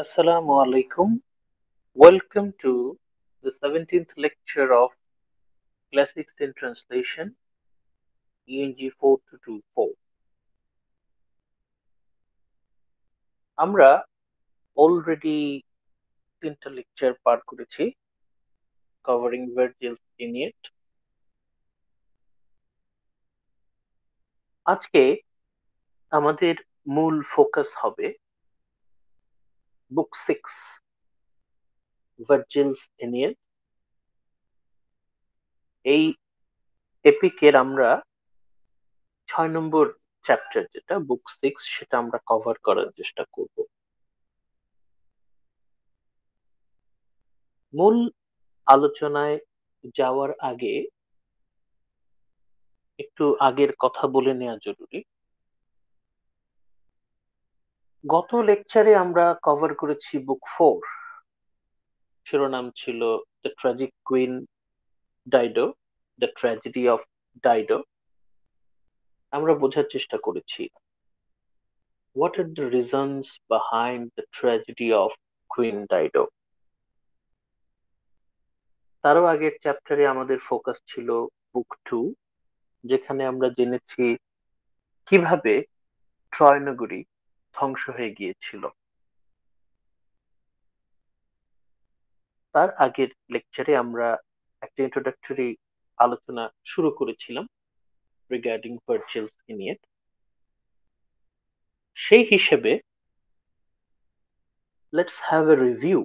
Assalamu alaikum. Welcome to the 17th lecture of Classics in Translation, ENG 4224. আমরা already তিনটা lecture পার করেছি covering Virgil's এনিয়েট। আজকে আমাদের মূল ফোকাস হবে বুক 6 ভার্জিলস এনিয়েট। এই এপিকের আমরা 6 নম্বর চ্যাপ্টার যেটা বুক 6 সেটা আমরা কভার করার চেষ্টা করব। মূল আলোচনায় যাওয়ার আগে একটু আগের কথা বলে নেওয়া জরুরি। গত লেকচারে আমরা কভার করেছি বুক 4, শিরোনাম ছিল the tragic queen Dido, the tragedy of Dido. আমরা বোঝার চেষ্টা করেছি what are the reasons behind the tragedy of queen Dido. তারও আগের চ্যাপ্টারে আমাদের ফোকাস ছিল বুক 2, যেখানে আমরা জেনেছি কিভাবে ট্রয় নগরী ধ্বংস হয়ে গিয়েছিল। তার আগের লেকচারে আমরা একটা ইন্ট্রোডাক্টরি আলোচনা শুরু করেছিলাম রিগার্ডিং ভার্জিলস এনিয়েট। সেই হিসেবে let's have a review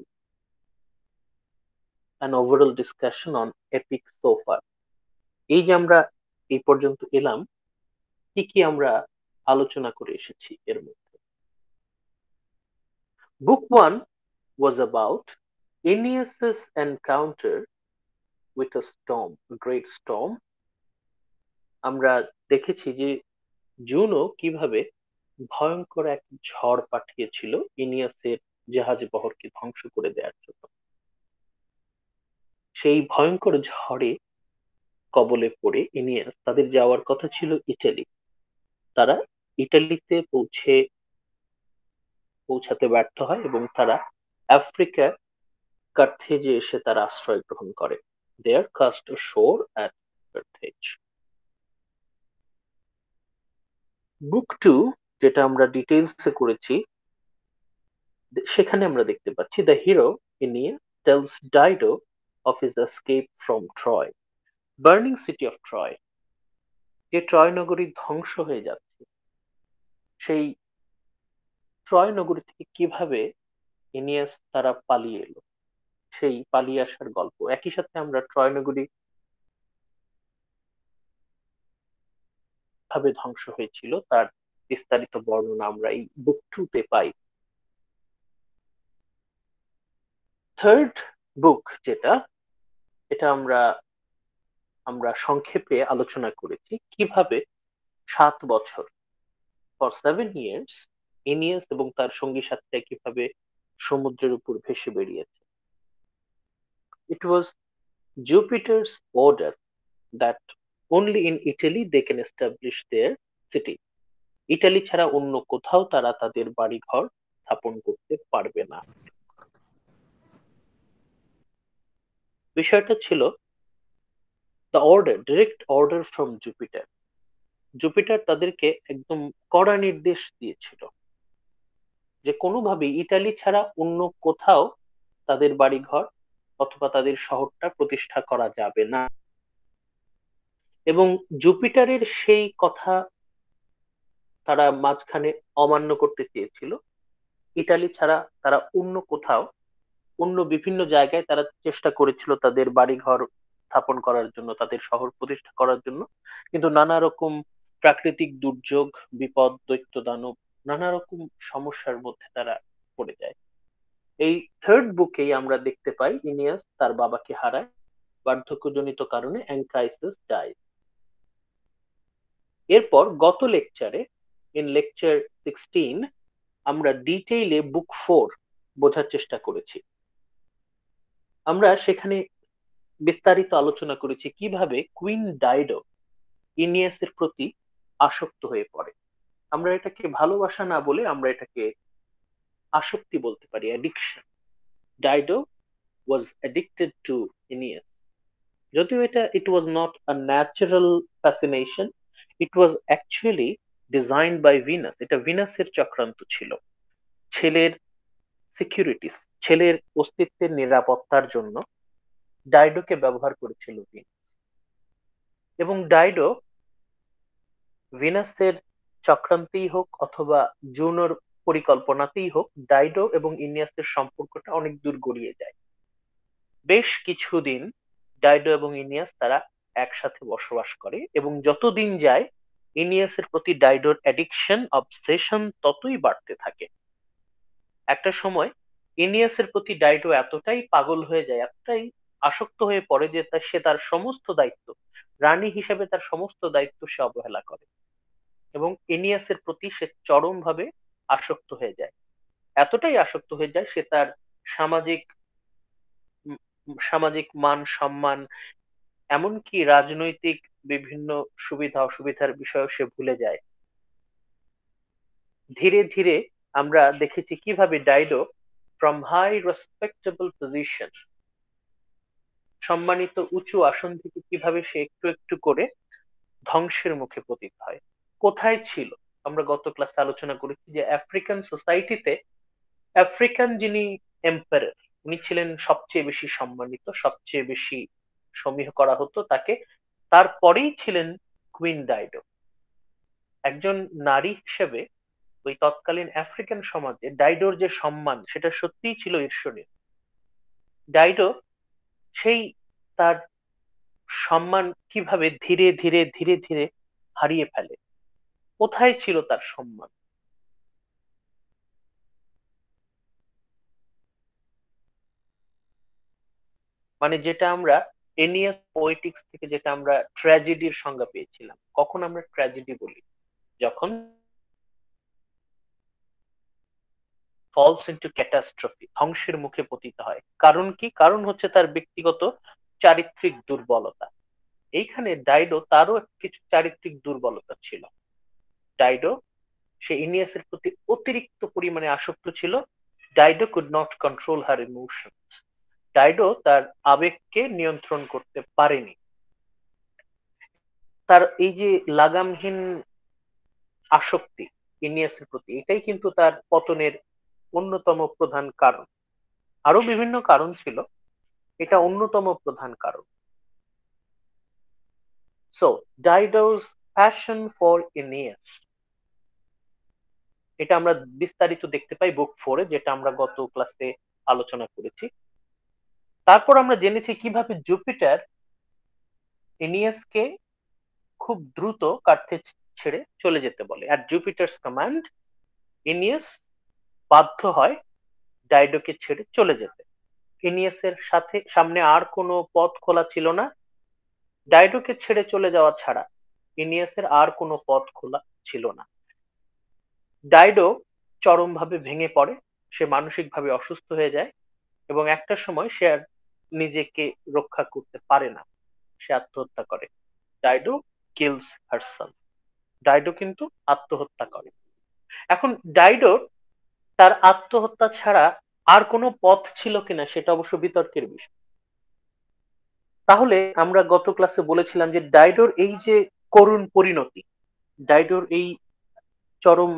an overall discussion on epic so far. এই যে আমরা এই পর্যন্ত এলাম, কি কি আমরা আলোচনা করে এসেছি এর মধ্যে। বুক 1 was about Aeneas's encounter with a storm, a great storm। আমরা দেখেছি যে জুনো কিভাবে ভয়ঙ্কর এক ঝড় পাঠিয়েছিল ইনিয়াসের জাহাজ বহরকে ধ্বংস করে দেওয়ার জন্য। সেই ভয়ঙ্কর ঝড়ে কবলে পড়ে ইনিয়াস, তাদের যাওয়ার কথা ছিল ইটালি। তারা ইটালিতে পৌঁছাতে ব্যর্থ হয় এবং তারা আফ্রিকার কার্থেজে এসে তারা আশ্রয় গ্রহণ করে। They're cast shore at Carthage. Book 2, যেটা আমরা ডিটেইলসে করেছি, সেখানে আমরা দেখতে পাচ্ছি the hero Aeneas tells Dido of his escape from Troy, burning city of Troy। যে ট্রয় নগরী ধ্বংস হয়ে যাচ্ছে, সেই ট্রয় নগরী থেকে কিভাবে এনিয়াস তারা পালিয়ে এলো, সেই পালিয়ে আসার গল্প। একই সাথে আমরা ট্রয় নগরী ভাবে ধ্বংস হয়েছিল তার বিস্তারিত বর্ণনা আমরা এই বুক 2 তে পাই। থার্ড বুক যেটা, এটা আমরা আমরা সংক্ষেপে আলোচনা করেছি কিভাবে 7 বছর, ফর 7 years, এনিয়াস এবং তার সঙ্গী সাথীরা কিভাবে সমুদ্রের উপর ভেসে বেরিয়েছে। It was Jupiter's order that only in Italy they can establish their city। Italy ছাড়া অন্য কোথাও তারা তাদের বাড়িঘর স্থাপন করতে পারবে না। বিষয়টা ছিল the order, direct order from Jupiter. Jupiter তাদেরকে একদম কড়া নির্দেশ দিয়েছিল যে কোনোভাবেই ইটালি ছাড়া অন্য কোথাও তাদের বাড়িঘর অথবা তাদের শহরটা প্রতিষ্ঠা করা যাবে না। এবং জুপিটারের সেই কথা তারা মাঝখানে অমান্য করতে চেয়েছিল। ইটালি ছাড়া তারা অন্য কোথাও, অন্য বিভিন্ন জায়গায় তারা চেষ্টা করেছিল তাদের বাড়িঘর স্থাপন করার জন্য, তাদের শহর প্রতিষ্ঠা করার জন্য, কিন্তু নানা রকম প্রাকৃতিক দুর্যোগ, বিপদ, দৈত্য দানব, নানা রকম সমস্যার মধ্যে তারা পড়ে যায়। এই থার্ড বুকেই আমরা দেখতে পাই ইনিয়াস তার বাবাকে হারায়, বার্ধক্যজনিত কারণে অ্যানকাইসেস ডাই। এরপর গত লেকচারে, ইন লেকচার 16, আমরা ডিটেইলে বুক 4 বোঝার চেষ্টা করেছি। আমরা সেখানে বিস্তারিত আলোচনা করেছি কিভাবে কুইন ডাইডো ইনিয়াসের প্রতি আসক্ত হয়ে পড়ে। আমরা এটাকে ভালোবাসা না বলে আমরা এটাকে আসক্তি বলতে পারি, addiction. Dido was addicted to Aeneas. যদিও it was not a natural fascination, it was actually designed by Venus. এটা ভিনাসের চক্রান্ত ছিল। ছেলের সিকিউরিটিস, ছেলের অস্তিত্বের নিরাপত্তার জন্য ডাইডোকে ব্যবহার করেছিল ভিনাস। এবং ডাইডো ভিনাসের চক্রান্তেই হোক অথবা জুনোর পরিকল্পনাতেই হোক, ডাইডো এবং ইনিয়াসের সম্পর্কটা অনেক দূর গড়িয়ে যায়। বেশ কিছুদিন ডাইডো এবং ইনিয়াস তারা একসাথে বসবাস করে, এবং যতদিন যায় ইনিয়াসের প্রতি ডাইডোর অ্যাডিকশন, অবসেশন ততই বাড়তে থাকে। একটা সময় ইনিয়াসের প্রতি ডাইডো এতটাই পাগল হয়ে যায়, এতটাই আসক্ত হয়ে পড়ে যে সে তার সমস্ত দায়িত্ব, রানী হিসেবে তার সমস্ত দায়িত্ব সে অবহেলা করে, এবং এনিয়াসের প্রতি সে চরমভাবে আসক্ত হয়ে যায়। এতটাই আসক্ত হয়ে যায় সে তার সামাজিক সামাজিক মান সম্মান, এমনকি রাজনৈতিক বিভিন্ন সুবিধা অসুবিধার বিষয়েও সে ভুলে যায়। ধীরে ধীরে আমরা দেখেছি কিভাবে Dido from high respectable position, সম্মানিত উঁচু আসন থেকে কিভাবে সে একটু একটু করে ধ্বংসের মুখে পতিত হয়। কোথায় ছিল? আমরা গত ক্লাসে আলোচনা করেছি যে আফ্রিকান সোসাইটিতে আফ্রিকান যিনি এম্পায়ার, উনি ছিলেন সবচেয়ে বেশি সম্মানিত, সবচেয়ে বেশি সমীহ করা হতো তাকে। তারপরেই ছিলেন কুইন ডাইডো। একজন নারী হিসেবে ওই তৎকালীন আফ্রিকান সমাজে ডাইডোর যে সম্মান, সেটা সত্যিই ছিল ঈর্ষণীয়। ডাইডো সেই তার সম্মান কিভাবে ধীরে ধীরে ধীরে ধীরে হারিয়ে ফেলে। কোথায় ছিল তার সম্মান? মানে যেটা আমরা এনিয়াস পোয়েটিক্স থেকে যেটা আমরা ট্র্যাজেডির সংজ্ঞা পেয়েছিলাম, কখন আমরা ট্র্যাজেডি বলি? যখন ফলস ইনটু ক্যাটাস্ট্রফি, ধ্বংসের মুখে পতিত হয়। কারণ কি? কারণ হচ্ছে তার ব্যক্তিগত চারিত্রিক দুর্বলতা। এইখানে ডাইডো তারও কিছু চারিত্রিক দুর্বলতা ছিল। ডাইডো সে ইনিয়াসের প্রতি অতিরিক্ত পরিমাণে আসক্ত ছিল। Dido could not control her emotions. Dido তার আবেগকে নিয়ন্ত্রণ করতে পারেনি। তার এই যে লাগামহীন আসক্তি ইনিয়াসের প্রতি, এটাই কিন্তু তার পতনের অন্যতম প্রধান কারণ। আরো বিভিন্ন কারণ ছিল, এটা অন্যতম প্রধান কারণ। সো ডাইডোস প্যাশন ফর ইনিয়াস, এটা আমরা বিস্তারিত দেখতে পাই বুক 4-এ, যেটা আমরা গত ক্লাসে আলোচনা করেছি। তারপর আমরা জেনেছি কিভাবে জুপিটার এনিয়াসকে খুব দ্রুত কার্থেজ ছেড়ে চলে যেতে বলে। আর জুপিটার্স কমান্ড, এনিয়াস বাধ্য হয় ডাইডোকে ছেড়ে চলে যেতে। এনিয়াসের সাথে সামনে আর কোনো পথ খোলা ছিল না। ডাইডোকে ছেড়ে চলে যাওয়া ছাড়া এনিয়াসের আর কোনো পথ খোলা ছিল না। ডাইডো চরমভাবে ভেঙে পড়ে, সে মানসিকভাবে অসুস্থ হয়ে যায়, এবং একটা সময় সে আর নিজেকে রক্ষা করতে পারে না, সে আত্মহত্যা করে। Dido kills herself. ডাইডো কিন্তু আত্মহত্যা করে। এখন ডাইডোর তার আত্মহত্যা ছাড়া আর কোনো পথ ছিল কিনা সেটা অবশ্য বিতর্কের বিষয়। তাহলে আমরা গত ক্লাসে বলেছিলাম যে ডাইডোর এই যে করুণ পরিণতি, ডাইডোর এই চরম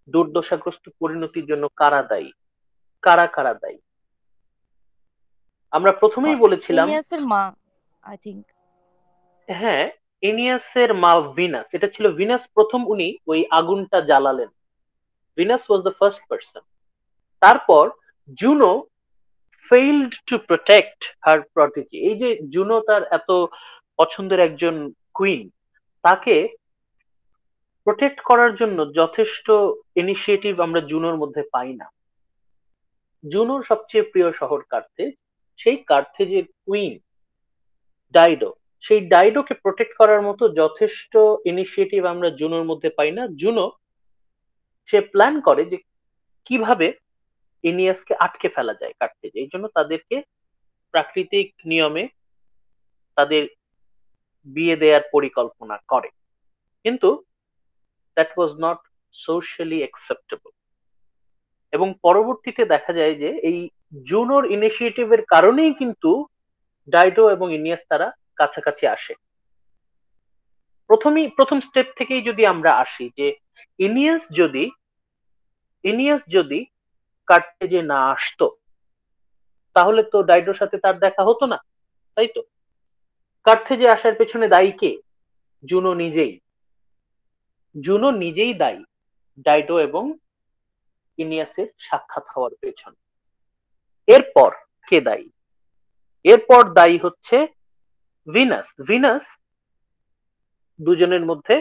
দুর্দশাগ্রস্ত পরিণতির জন্য কারা দায়ী? কারা কারা দায়ী? আমরা প্রথমেই বলেছিলাম, ইনিয়াসের মা, আই থিংক। হ্যাঁ, এনিয়াসের মা ভিনাস। এটা ছিল ভিনাস প্রথম, উনি ওই আগুনটা জ্বালালেন। Venus was the first person. তারপর Juno failed to protect her protégé. এই যে জুনো তার এত পছন্দের একজন কুইন, তাকে প্রোটেক্ট করার জন্য যথেষ্ট ইনিশিয়েটিভ আমরা জুনোর মধ্যে পাই না। জুনোর সবচেয়ে প্রিয় শহর কার্থেজ, সেই কার্থেজের কুইন ডাইডো, সেই ডাইডোকে প্রোটেক্ট করার মতো যথেষ্ট ইনিশিয়েটিভ আমরা জুনোর মধ্যে পাই না। জুনো সে প্ল্যান করে যে কিভাবে এনিয়াসকে আটকে ফেলা যায় কার্থেজে। এই জন্য তাদেরকে প্রাকৃতিক নিয়মে তাদের বিয়ে দেওয়ার পরিকল্পনা করে, কিন্তু that was not socially acceptable. এবং পরবর্তীতে দেখা যায় যে এই জুনোর ইনিশিয়েটিভের কারণেই কিন্তু ডাইডো এবং ইনিয়াস তারা কাছাকাছি আসে। প্রথম স্টেপ থেকেই যদি আমরা আসি যে ইনিয়াস যদি ইনিয়াস যদি কার্থেজে না আসতো তাহলে তো ডাইডোর সাথে তার দেখা হতো না, তাই তো? কার্থেজে আসার পেছনে দায়ী কে? জুনো নিজেই। জুনো নিজেই দায়ী ডাইডো এবং ইনিয়াসের সাক্ষাৎ হওয়ার পেছনে। এরপর কে দায়ী? এরপর দায়ী হচ্ছে ভিনাস। ভিনাস দুজনের মধ্যে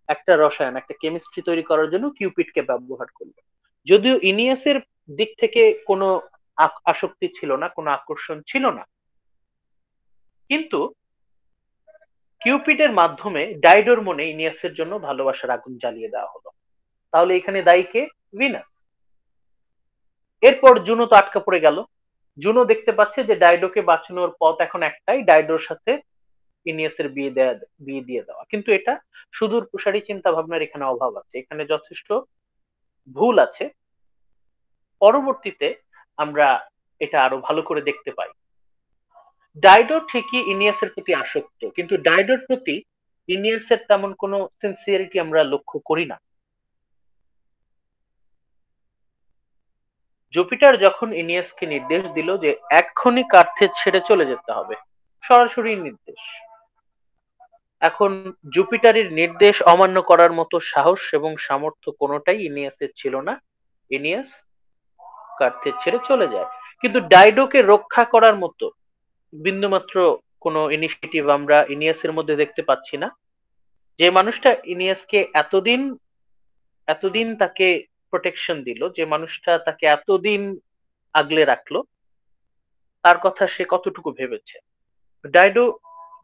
একটা রসায়ন, একটা কেমিস্ট্রি তৈরি করার জন্য কিউপিডকে ব্যবহার করলো। যদিও ইনিয়াসের দিক থেকে কোনো আসক্তি ছিল না, কোনো আকর্ষণ ছিল না, কিন্তু কিউপিডের মাধ্যমে ডাইডোর মনে ইনিয়াসের জন্য ভালোবাসার আগুন জ্বালিয়ে দেওয়া হলো। তাহলে এখানে দায়ী কে? ভিনাস। এরপর জুনো তো আটকা পড়ে গেল। জুনো দেখতে পাচ্ছে যে ডাইডোকে বাঁচানোর পথ এখন একটাই, ডাইডোর সাথে ইনিয়াসের বিয়ে দিয়ে দেওয়া। কিন্তু এটা সুদূর প্রসারী চিন্তা ভাবনার এখানে অভাব আছে, এখানে যথেষ্ট ভুল আছে। পরবর্তীতে আমরা এটা আরো ভালো করে দেখতে পাই। ডাইডো ঠিকই ইনিয়াসের প্রতি আসক্ত, কিন্তু ডাইডোর প্রতি ইনিয়াসের তেমন কোনো সিনসিয়ারিটি আমরা লক্ষ্য করি না। জুপিটার যখন ইনিয়াসকে নির্দেশ দিল যে এক্ষুনি কার্থেজ ছেড়ে চলে যেতে হবে, সরাসরি নির্দেশ, এখন জুপিটারের নির্দেশ অমান্য করার মতো সাহস এবং সামর্থ্য কোনোটাই ইনিয়াসের ছিল না। ইনিয়াস কার্থেজ ছেড়ে চলে যায়, কিন্তু ডাইডোকে রক্ষা করার মতো বিন্দুমাত্র কোনো ইনিশিয়েটিভ আমরা ইনিয়াসের মধ্যে দেখতে পাচ্ছি না। যে মানুষটা ইনিয়াসকে এতদিন এতদিন তাকে প্রোটেকশন দিল, যে মানুষটা তাকে এতদিন আগলে রাখলো, তার কথা সে কতটুকু ভেবেছে? ডাইডো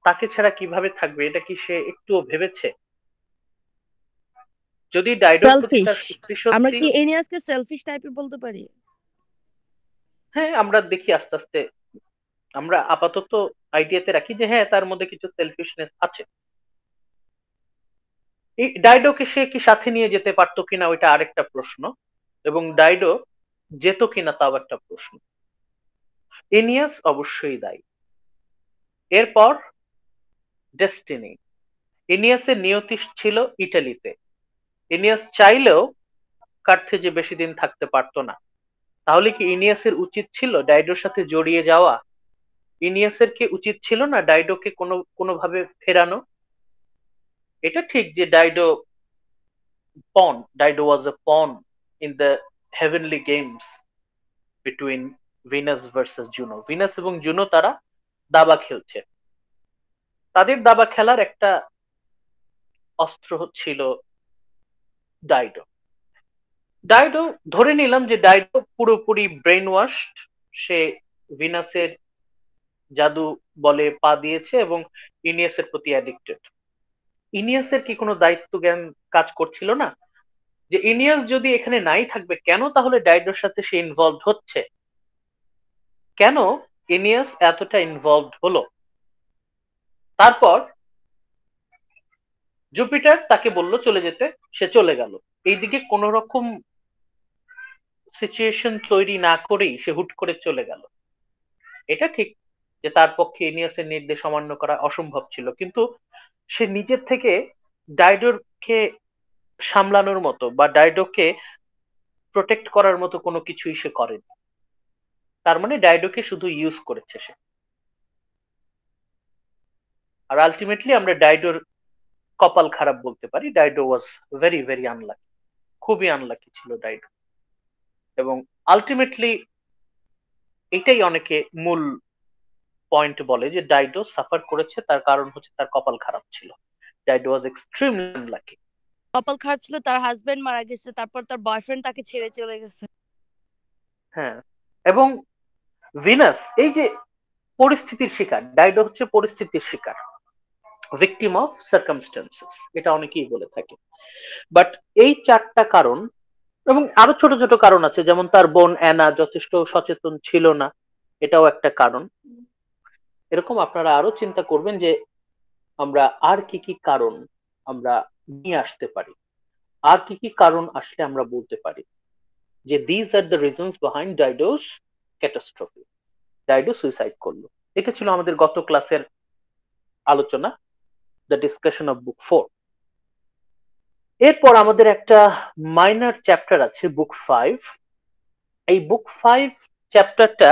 তাকে ছাড়া কিভাবে থাকবে এটা কি সে একটুও ভেবেছে? যদি ডাইডোর প্রতি সেলফিশ। তার সত্যি আমরা সত্যি, কি এনিয়াসকে সেলফিশ টাইপের বলতে পারি? হ্যাঁ আমরা দেখি আস্তে আস্তে, আমরা আপাতত আইডিয়াতে রাখি যে হ্যাঁ তার মধ্যে কিছু সেলফিশনেস আছে। এই ডাইডোকে সে কি সাথে নিয়ে যেতে পারতো কিনা ওইটা আরেকটা প্রশ্ন, এবং ডাইডো যেত কিনা তাও একটা প্রশ্ন। এনিয়াস অবশ্যই দায়ী। এরপর ডেস্টিনি। এনিয়াসের নিয়তি ছিল ইটালিতে। এনিয়াস চাইলেও কার্থেজে বেশি দিন থাকতে পারতো না। তাহলে কি ইনিয়াসের উচিত ছিল ডাইডোর সাথে জড়িয়ে যাওয়া? ইনিয়াসের কি উচিত ছিল না ডাইডোকে কোনোভাবে ফেরানো? এটা ঠিক যে ডাইডো ওয়াজ এ পন in the heavenly games between Venus versus Juno. Venus এবং জুনো তারা দাবা খেলছে, তাদের দাবা খেলার একটা অস্ত্র ছিল ডাইডো। ডাইডো ধরে নিলাম যে ডাইডো পুরোপুরি ব্রেন ওয়াশড, সে ভিনাসের জাদু বলে পা দিয়েছে এবং ইনিয়াসের প্রতি অ্যাডিক্টেড। ইনিয়াসের কি কোনো দায়িত্ব জ্ঞান কাজ করছিল না? যে ইনিয়াস যদি এখানে নাই থাকবে, কেন তাহলে ডাইডোর সাথে সে ইনভলভ হচ্ছে? কেন ইনিয়াস এতটা ইনভলভ হলো? তারপর জুপিটার তাকে বলল চলে যেতে, সে চলে গেল। এইদিকে কোন রকম সিচুয়েশন তৈরি না করেই সে হুট করে চলে গেল। এটা ঠিক যে তার পক্ষে ইনিয়াসের নির্দেশ অমান্য করা অসম্ভব ছিল, কিন্তু সে নিজের থেকে ডাইডোরকে সামলানোর মতো বা ডাইডোকে প্রোটেক্ট করার মতো কোনো কিছুই সে করেনি। তার মানে ডাইডোকে শুধু ইউজ করেছে সে। আর আলটিমেটলি আমরা ডাইডোর কপাল খারাপ বলতে পারি। Dido was very very unlucky, খুবই আনলাকি ছিল ডাইডো। এবং আলটিমেটলি এটাই অনেকে মূল পয়েন্ট বলে যে ডাইডো সাফার করেছে, তার কারণ হচ্ছে তার কপাল খারাপ ছিল। ডাইডো ওয়াজ এক্সট্রিমলি আনলাকি। কপাল খারাপ ছিল, তার হাজবেন্ড মারা গেছে, তারপর তার বয়ফ্রেন্ড তাকে ছেড়ে চলে গেছে। হ্যাঁ, এবং ভিনাস এই যে পরিস্থিতির শিকার, ডাইডো হচ্ছে পরিস্থিতির শিকার, ভিকটিম অফ সার্কামস্টেন্সেস, এটা অনেকেই বলে থাকে। বাট এই চারটা কারণ, এবং আরো ছোট ছোট কারণ আছে, যেমন তার বোন অ্যানা যথেষ্ট সচেতন ছিল না, এটাও একটা কারণ। এরকম আপনারা আরো চিন্তা করবেন যে আমরা আর কি কি কারণ আমরা নিয়ে আসতে পারি, আর কি কি কারণ আসলে আমরা বলতে পারি। যে this are the reasons behind Dido's catastrophe, Dido suicide করলো। এটা ছিল আমাদের গত ক্লাসের আলোচনা, দ্য ডিসকাশন অফ বুক 4। এরপর আমাদের একটা মাইনর চ্যাপ্টার আছে বুক 5। এই বুক 5 চ্যাপ্টারটা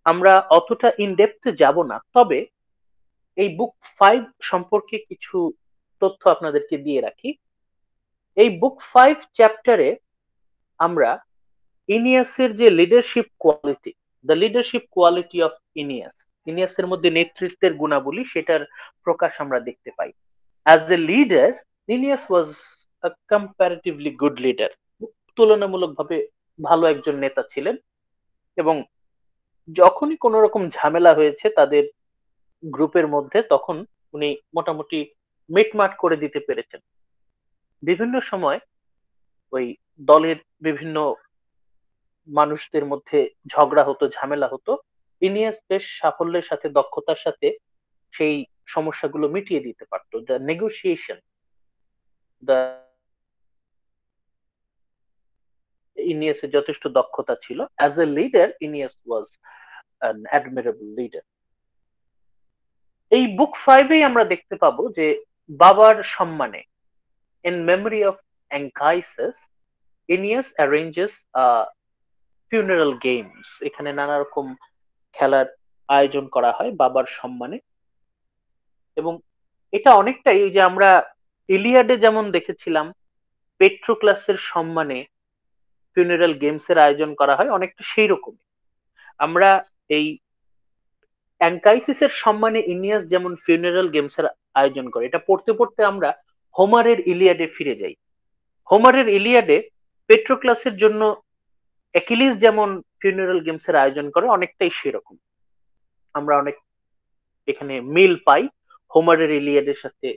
আমরা অতটা ইন ডেপথে যাব না, তবে এই বুক 5 সম্পর্কে কিছু তথ্য আপনাদেরকে দিয়ে রাখি। এই বুক 5 চ্যাপ্টারে আমরা ইনিয়াসের যে leadership quality, the leadership quality of Aeneas, ইনিয়াসের মধ্যে নেতৃত্বের গুণাবলী, সেটার প্রকাশ আমরা দেখতে পাই। As a leader, Aeneas was a comparatively good leader, তুলনামূলকভাবে ভালো একজন নেতা ছিলেন, এবং যখনই কোনো রকম ঝামেলা হয়েছে তাদের গ্রুপের মধ্যে, তখন উনি মোটামুটি মিটমাট করে দিতে পেরেছেন। বিভিন্ন সময় ওই দলের বিভিন্ন মানুষদের মধ্যে ঝগড়া হতো, ঝামেলা হতো, ইনিয়াস বেশ সাফল্যের সাথে, দক্ষতার সাথে সেই সমস্যাগুলো মিটিয়ে দিতে পারতো। দ্য নেগোসিয়েশন, দ্য ইনিয়াসের যথেষ্ট দক্ষতা ছিল। As a leader, Aeneas was an admirable leader. এই বুক 5-এই আমরা দেখতে পাবো যে বাবার সম্মানে, in memory of Anchises, Aeneas arranges funeral games. এখানে নানা রকম খেলার আয়োজন করা হয় বাবার সম্মানে, এবং এটা অনেকটাই যে আমরা ইলিয়াডে যেমন দেখেছিলাম পেট্রোক্লাসের সম্মানে ফিউনারাল গেমস এর আয়োজন করা হয়, অনেকটা সেই রকম আমরা এই অ্যাঙ্কাইসিসের সম্মানে ইনিয়াস যেমন ফিউনারাল গেমস এর আয়োজন করে। এটা পড়তে পড়তে আমরা হোমারের ইলিয়াডে ফিরে যাই। হোমারের ইলিয়াডে পেট্রোক্লাসের জন্য অ্যাকিলিস যেমন ফিউনারাল গেমস এর আয়োজন করে, অনেকটাই সেরকম আমরা অনেক এখানে মিল পাই। হোমারের ইলিয়াডের সাথে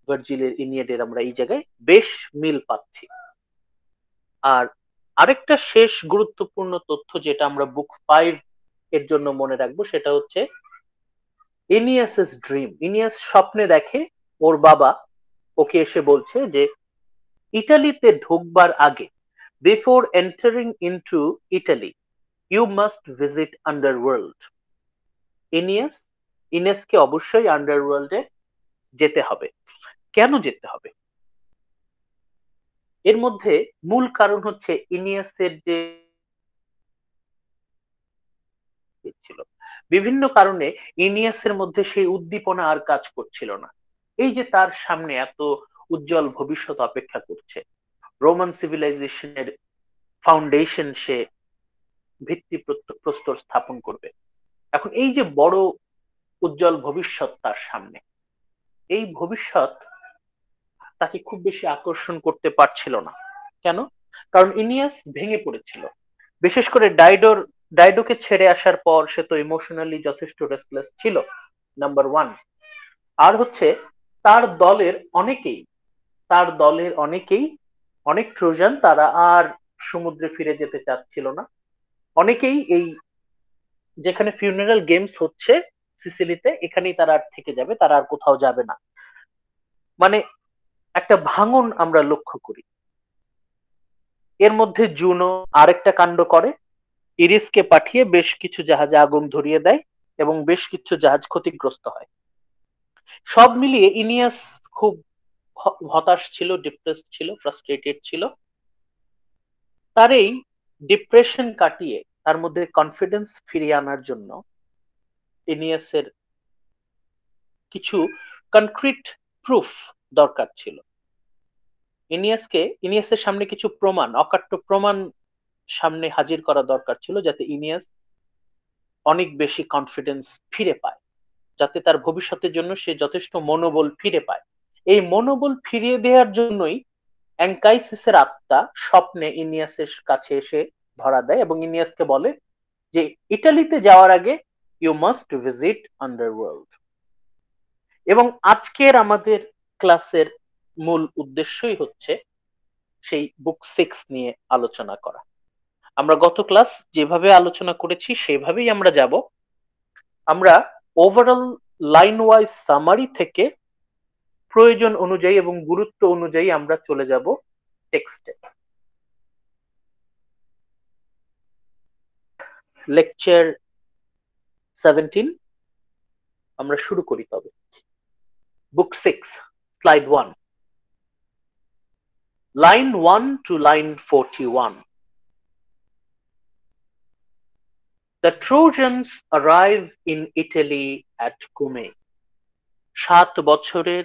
ভার্জিলের ইনিয়াডের আমরা এই জায়গায় বেশ মিল পাচ্ছি। আর আরেকটা শেষ গুরুত্বপূর্ণ তথ্য যেটা আমরা বুক 5 এর জন্য মনে রাখবো, সেটা হচ্ছে ইনিয়াসেস ড্রিম। ইনিয়াস স্বপ্নে দেখে ওর বাবা ওকে এসে বলছে যে ইটালিতে ঢুকবার আগে, before entering into Italy, you must visit underworld. Aeneas ইনেসকে অবশ্যই আন্ডারওয়ার্ল্ডে যেতে হবে। কেন যেতে হবে? এর মধ্যে মূল কারণ হচ্ছে ইনিয়াসের যে ছিল, বিভিন্ন কারণে ইনিয়াসের মধ্যে সেই উদ্দীপনা আর কাজ করছিল না। এই যে তার সামনে এত উজ্জ্বল ভবিষ্যৎ অপেক্ষা করছে, রোমান সিভিলাইজেশনের ফাউন্ডেশন সে ভিত্তি প্রস্তর স্থাপন করবে। এখন এই যে বড় উজ্জ্বল ভবিষ্যৎ তার সামনে, এই ভবিষ্যৎ তাকে খুব বেশি আকর্ষণ করতে পারছিল না। কেন? কারণ ইনিয়াস ভেঙে পড়েছিল। বিশেষ করে ডাইডোকে ছেড়ে আসার পর সে তো ইমোশনালি যথেষ্ট রেস্টলেস ছিল, নাম্বার ওয়ান। আর হচ্ছে তার দলের অনেকেই, তার দলের অনেকেই, অনেক ট্রোজান, তারা আর সমুদ্রে ফিরে যেতে চাচ্ছিল না। অনেকেই এই যেখানে ফিউনারাল গেমস হচ্ছে সিসিলিতে, এখানেই তারা আর থেকে যাবে, তারা আর কোথাও যাবে না। মানে একটা ভাঙন আমরা লক্ষ্য করি। এর মধ্যে জুনো আরেকটা কাণ্ড করে, ইরিসকে পাঠিয়ে বেশ কিছু জাহাজে আগুন ধরিয়ে দেয় এবং বেশ কিছু জাহাজ ক্ষতিগ্রস্ত হয়। সব মিলিয়ে ইনিয়াস খুব হতাশ ছিল, ডিপ্রেসড ছিল, ফ্রাস্ট্রেটেড ছিল। তার এই ডিপ্রেশন কাটিয়ে তার মধ্যে কনফিডেন্স ফিরিয়ে আনার জন্য ইনিয়াসের কিছু কনক্রিট প্রুফ দরকার ছিল। ইনিয়াসের সামনে কিছু প্রমাণ, অকাট্য প্রমাণ সামনে হাজির করা দরকার ছিল, যাতে ইনিয়াস অনেক বেশি কনফিডেন্স ফিরে পায়, যাতে তার ভবিষ্যতের জন্য সে যথেষ্ট মনোবল ফিরে পায়। এই মনোবল ফিরিয়ে দেওয়ার জন্যই অ্যাঙ্কাইসিসের আত্মা স্বপ্নে ইনিয়াসের কাছে এসে ধরা দেয় এবং ইনিয়াসকে বলে যে ইটালিতে যাওয়ার আগে ইউ মাস্ট ভিজিট আন্ডারওয়ার্ল্ড। এবং আজকের আমাদের ক্লাসের মূল উদ্দেশ্যই হচ্ছে সেই বুক 6 নিয়ে আলোচনা করা। আমরা গত ক্লাস যেভাবে আলোচনা করেছি সেভাবেই আমরা যাব। আমরা ওভারঅল লাইন ওয়াইজ সামারি থেকে প্রয়োজন অনুযায়ী এবং গুরুত্ব অনুযায়ী আমরা চলে যাব টেক্সটে। লেকচার 17 আমরা শুরু করি তবে। বুক 6, slide 1, line 1 to line 41. The Trojans arrive in Italy at Cumae. 7 বছরের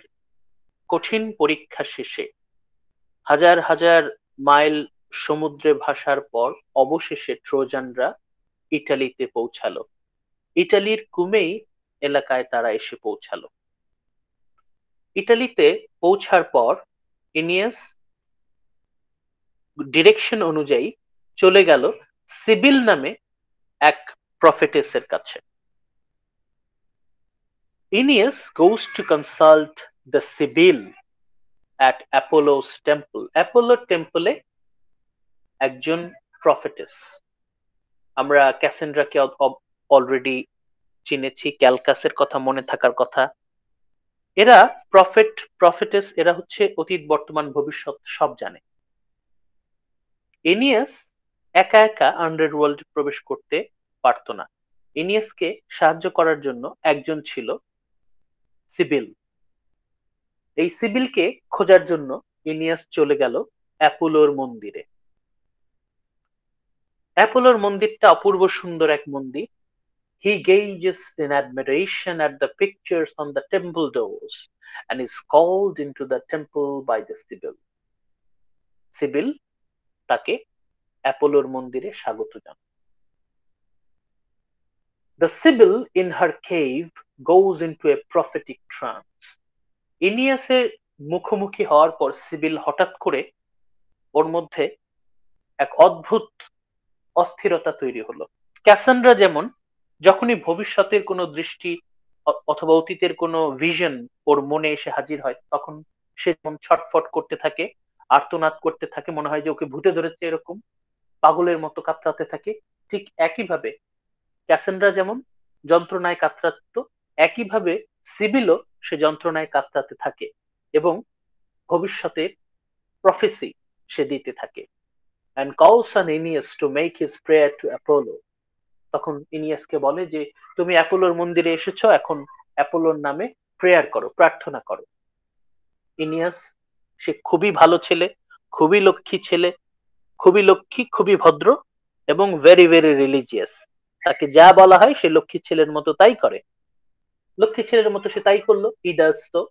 কঠিন পরীক্ষা শেষে, হাজার হাজার মাইল সমুদ্রে ভাসার পর অবশেষে ট্রোজানরা ইটালিতে পৌঁছালো। ইটালির কুমেই এলাকায় তারা এসে পৌঁছালো। ইটালিতে পৌঁছার পর ইনিয়াস ডিরেকশন অনুযায়ী চলে গেল সিবিল নামে এক প্রফেটেসের কাছে। Aeneas goes to consult the Sibyl at Apollo's temple. Apollo টেম্পলে একজন প্রফেটেস, আমরা ক্যাসেন্ড্রাকে অলরেডি চিনেছি, ক্যালকাসের কথা মনে থাকার কথা। এরা প্রফেটেস, এরা হচ্ছে অতীত বর্তমান ভবিষ্যৎ সব জানে। এনিয়াস একা একা আন্ডারওয়ার্ল্ড প্রবেশ করতে পারতো না। এনিয়াসকে সাহায্য করার জন্য একজন ছিল সিবিল। এই সিবিলকে খোঁজার জন্য এনিয়াস চলে গেল অ্যাপোলোর মন্দিরে। অ্যাপোলোর মন্দিরটা অপূর্ব সুন্দর এক মন্দির। He gazes in admiration at the pictures on the temple doors and is called into the temple by the Sibyl. CIBIL তাকে অ্যাপোলোর মন্দিরে স্বাগত জানায়। The Sibyl in her cave goes into a prophetic trance. ইনিয়াসের মুখোমুখি হওয়ার পর সিবিল হঠাৎ করে ওর মধ্যে এক অদ্ভুত অস্থিরতা তৈরি হলো। ক্যাসান্ড্রা যেমন যখনই ভবিষ্যতের কোনো দৃষ্টি অথবা অতীতের কোনো ভিশন ওর মনে এসে হাজির হয়, তখন সে যেমন ছটফট করতে থাকে, আর্তনাদ করতে থাকে, মনে হয় যে ওকে ভূতে ধরেছে, এরকম পাগলের মতো কাতরাতে থাকে। ঠিক একইভাবে ক্যাসান্ড্রা যেমন যন্ত্রণায় কাতরাত, একইভাবে সিবিলও সে যন্ত্রণায় কাতরাতে থাকে এবং ভবিষ্যতের প্রফেসি সে দিতে থাকে। and calls on Aeneas to make his prayer to Apollo. তখন ইনিয়াসকে বলে যে তুমি অ্যাপোলোর মন্দিরে এসেছো, এখন অ্যাপোলোর নামে প্রেয়ার করো, প্রার্থনা করো। ইনিয়াস সে খুবই ভালো ছেলে, খুবই লক্ষ্মী ছেলে, খুবই লক্ষ্মী, খুবই ভদ্র এবং ভেরি ভেরি রিলিজিয়াস। তাকে যা বলা হয় সে লক্ষ্মী ছেলের মতো তাই করে। লক্ষ্মী ছেলের মতো সে তাই করলো। He does so,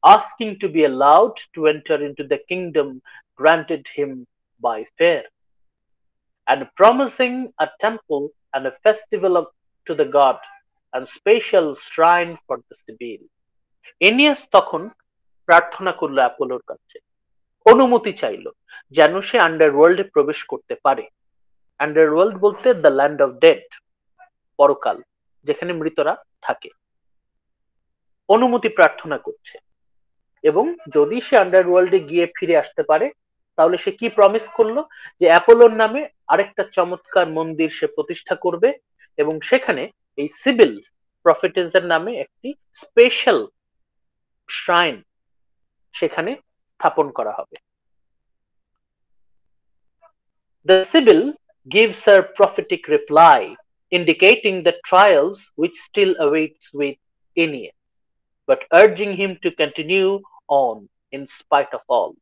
asking to be allowed to enter into the kingdom granted him by fair, and promising a temple and a festival to the god and special shrine for the Sibyl. এনিয়াস তখন প্রার্থনা করলো অ্যাপোলোর কাছে, অনুমতি চাইলো যেন সে আন্ডারওয়ার্ল্ডে প্রবেশ করতে পারে। আন্ডারওয়ার্ল্ড বলতে দ্য ল্যান্ড অফ ডেড, পরকাল, যেখানে মৃতরা থাকে। অনুমতি প্রার্থনা করছে এবং যদি সে আন্ডারওয়ার্ল্ডে গিয়ে ফিরে আসতে পারে তাহলে সে কি প্রমিস করলো, যে অ্যাপোলোর নামে আরেকটা চমৎকার মন্দির সে প্রতিষ্ঠা করবে এবং সেখানে এই সিবিল প্রফেটেসের নামে একটি স্পেশাল শ্রাইন সেখানে স্থাপন করা হবে। The Sibyl gives her prophetic reply indicating the trials which still awaits with Aeneas, but urging him to continue on in spite of all.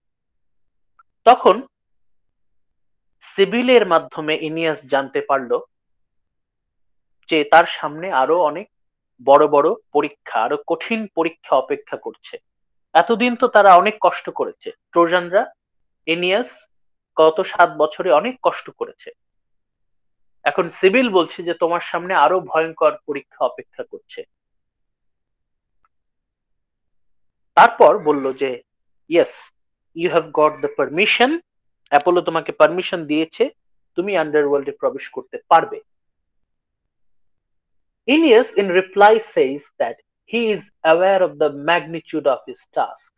তখন সিবিলের মাধ্যমে ইনিয়াস জানতে পারলো যে তার সামনে আরো অনেক বড় বড় পরীক্ষা, আরো কঠিন পরীক্ষা অপেক্ষা করছে। এতদিন তো তারা অনেক কষ্ট করেছে, ট্রোজানরা, এনিয়াস গত 7 বছরে অনেক কষ্ট করেছে। এখন সিবিল বলছে যে তোমার সামনে আরো ভয়ঙ্কর পরীক্ষা অপেক্ষা করছে। তারপর বলল যে yes, you have got the permission, Apollo তোমাকে পারমিশন দিয়েছে, তুমি আন্ডারওয়ার্ল্ডে প্রবেশ করতে পারবে। Aeneas in reply says that he is aware of the magnitude of his task.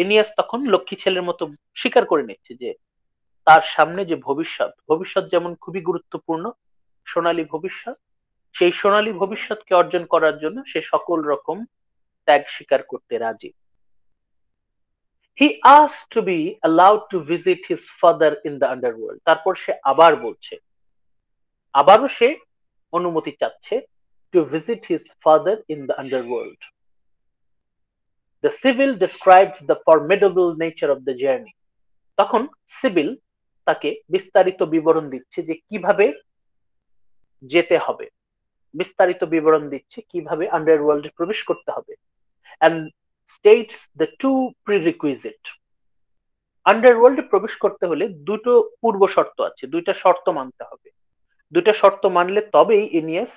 Aeneas তখন লক্ষ্মী ছেলের মতো স্বীকার করে নিচ্ছে যে তার সামনে যে ভবিষ্যৎ যেমন খুবই গুরুত্বপূর্ণ, সোনালী ভবিষ্যৎ, সেই সোনালী ভবিষ্যৎকে অর্জন করার জন্য সে সকল রকম ত্যাগ স্বীকার করতে রাজি। He asked to be allowed to visit his father in the underworld. তারপর সে আবার বলছে, আবারও সে অনুমতি চাচ্ছে to visit his father in the underworld. The Sibyl describes the formidable nature of the journey. তখন সিবিল তাকে বিস্তারিত বিবরণ দিচ্ছে যে কিভাবে যেতে হবে, বিস্তারিত বিবরণ দিচ্ছে কিভাবে আন্ডারওয়ার্ল্ডে প্রবেশ করতে হবে, and states the two prerequisite. আন্ডারওয়ার্ল্ডে প্রবেশ করতে হলে দুটো পূর্ব শর্ত আছে, দুইটা শর্ত মানতে হবে। দুইটা শর্ত মানলে তবেই ইনিয়াস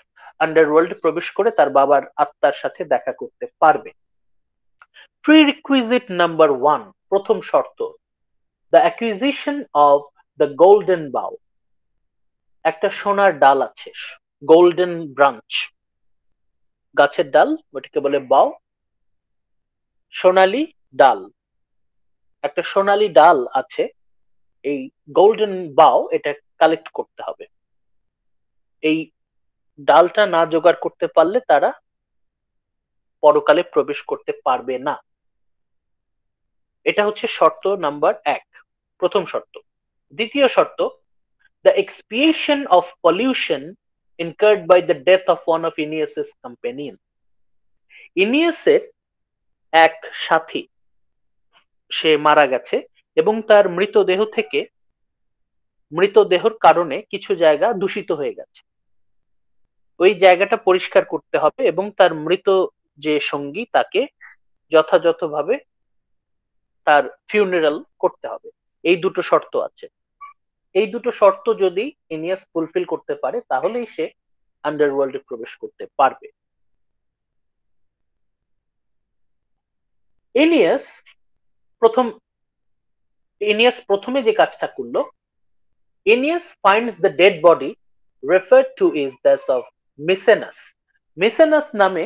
আন্ডারওয়ার্ল্ডে প্রবেশ করে তার বাবার আত্মার সাথে দেখা করতে পারবে। প্রিরিকুইজিট নাম্বার 1, প্রথম শর্ত, the acquisition of the golden bough. একটা সোনার ডাল আছে, গোল্ডেন ব্রাঞ্চ, গাছের ডাল, ওটাকে বলে বাউ, সোনালী ডাল। একটা সোনালী ডাল আছে, এই গোল্ডেন বাউ এটা কালেক্ট করতে হবে। এই ডালটা না জোগাড় করতে পারলে তারা পরকালে প্রবেশ করতে পারবে না। এটা হচ্ছে শর্ত নাম্বার 1, প্রথম শর্ত। দ্বিতীয় শর্ত, the expiation of pollution incurred by the death of one of Aeneas's companion. ইনিয়াসের এক সাথী সে মারা গেছে এবং তার মৃতদেহর কারণে কিছু জায়গা দূষিত হয়ে গেছে। ওই জায়গাটা পরিষ্কার করতে হবে এবং তার মৃত যে সঙ্গী তাকে যথাযথভাবে তার ফিউনারাল করতে হবে। এই দুটো শর্ত আছে। এই দুটো শর্ত যদি ইনিয়াস ফুলফিল করতে পারে তাহলেই সে আন্ডারওয়ার্ল্ডে প্রবেশ করতে পারবে। ইনিয়াস প্রথমে যে কাজটা করলো, Aeneas finds the dead body referred to is that of Misenus. Misenus নামে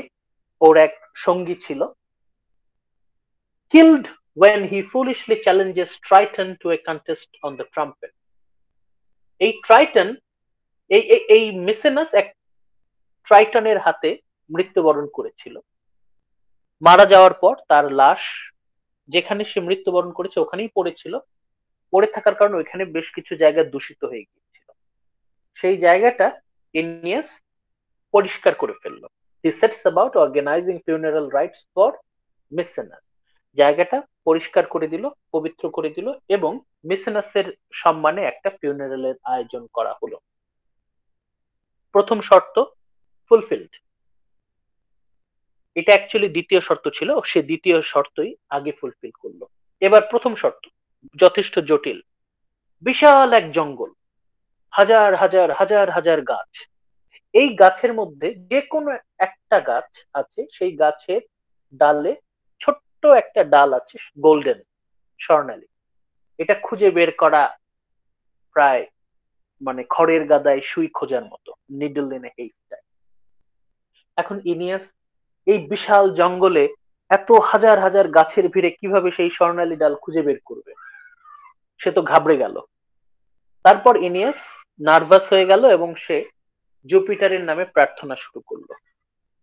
ওর এক সঙ্গী ছিল, killed when he foolishly challenges Triton to a contest on the trumpet. এই ট্রাইটন, এই মিসেনাস এক ট্রাইটনের হাতে মৃত্যুবরণ করেছিল। মারা যাওয়ার পর তার লাশ যেখানে সে মৃত্যুবরণ করেছে ওখানেই পড়েছিল। পড়ে থাকার কারণে ওইখানে বেশ কিছু জায়গা দূষিত হয়ে গিয়েছিল। সেই জায়গাটা ইনিয়াস পরিষ্কার করে ফেললো। He sets about organizing funeral rites for মিসেনাস। জায়গাটা পরিষ্কার করে দিল, পবিত্র করে দিল এবং মিসেনাসের সম্মানে একটা ফিউনারালের আয়োজন করা হলো। প্রথম শর্ত ফুলফিলড। এটা অ্যাকচুয়ালি দ্বিতীয় শর্ত ছিল, সে দ্বিতীয় শর্তই আগে ফুলফিল করলো। এবার প্রথম শর্ত যথেষ্ট জটিল। বিশাল এক জঙ্গল, হাজার হাজার হাজার হাজার গাছ। এই গাছের মধ্যে যে কোনো একটা গাছ আছে, সেই গাছের ডালে ছোট্ট একটা ডাল আছে গোল্ডেন, স্বর্ণালী। এটা খুঁজে বের করা প্রায় মানে খড়ের গাদায় সুই খোঁজার মতো, নিডল ইন এ হেইস্টাক। এখন ইনিয়াস এই বিশাল জঙ্গলে এত হাজার হাজার গাছের ভিড়ে কিভাবে সেই স্বর্ণালী ডাল খুঁজে বের করবে? সে তো ঘাবড়ে গেল। তারপর ইনিয়াস নার্ভাস হয়ে গেল এবং সে জুপিটারের নামে প্রার্থনা শুরু করলো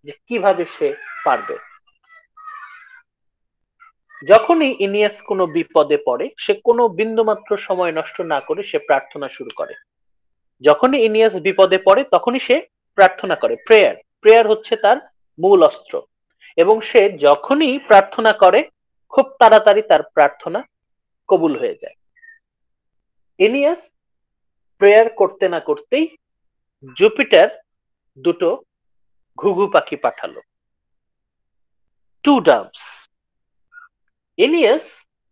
যে কিভাবে সে পারবে। যখনই ইনিয়াস কোনো বিপদে পড়ে সে কোনো বিন্দুমাত্র সময় নষ্ট না করে সে প্রার্থনা শুরু করে। যখনই ইনিয়াস বিপদে পড়ে তখনই সে প্রার্থনা করে। প্রেয়ার হচ্ছে তার মূল অস্ত্র এবং সে যখনই প্রার্থনা করে খুব তাড়াতাড়ি তার প্রার্থনা কবুল হয়ে যায়। ইনিয়াস প্রেয়ার করতে না করতেই জুপিটার দুটো ঘুঘু পাখি পাঠালো, 2 doves. Aeneas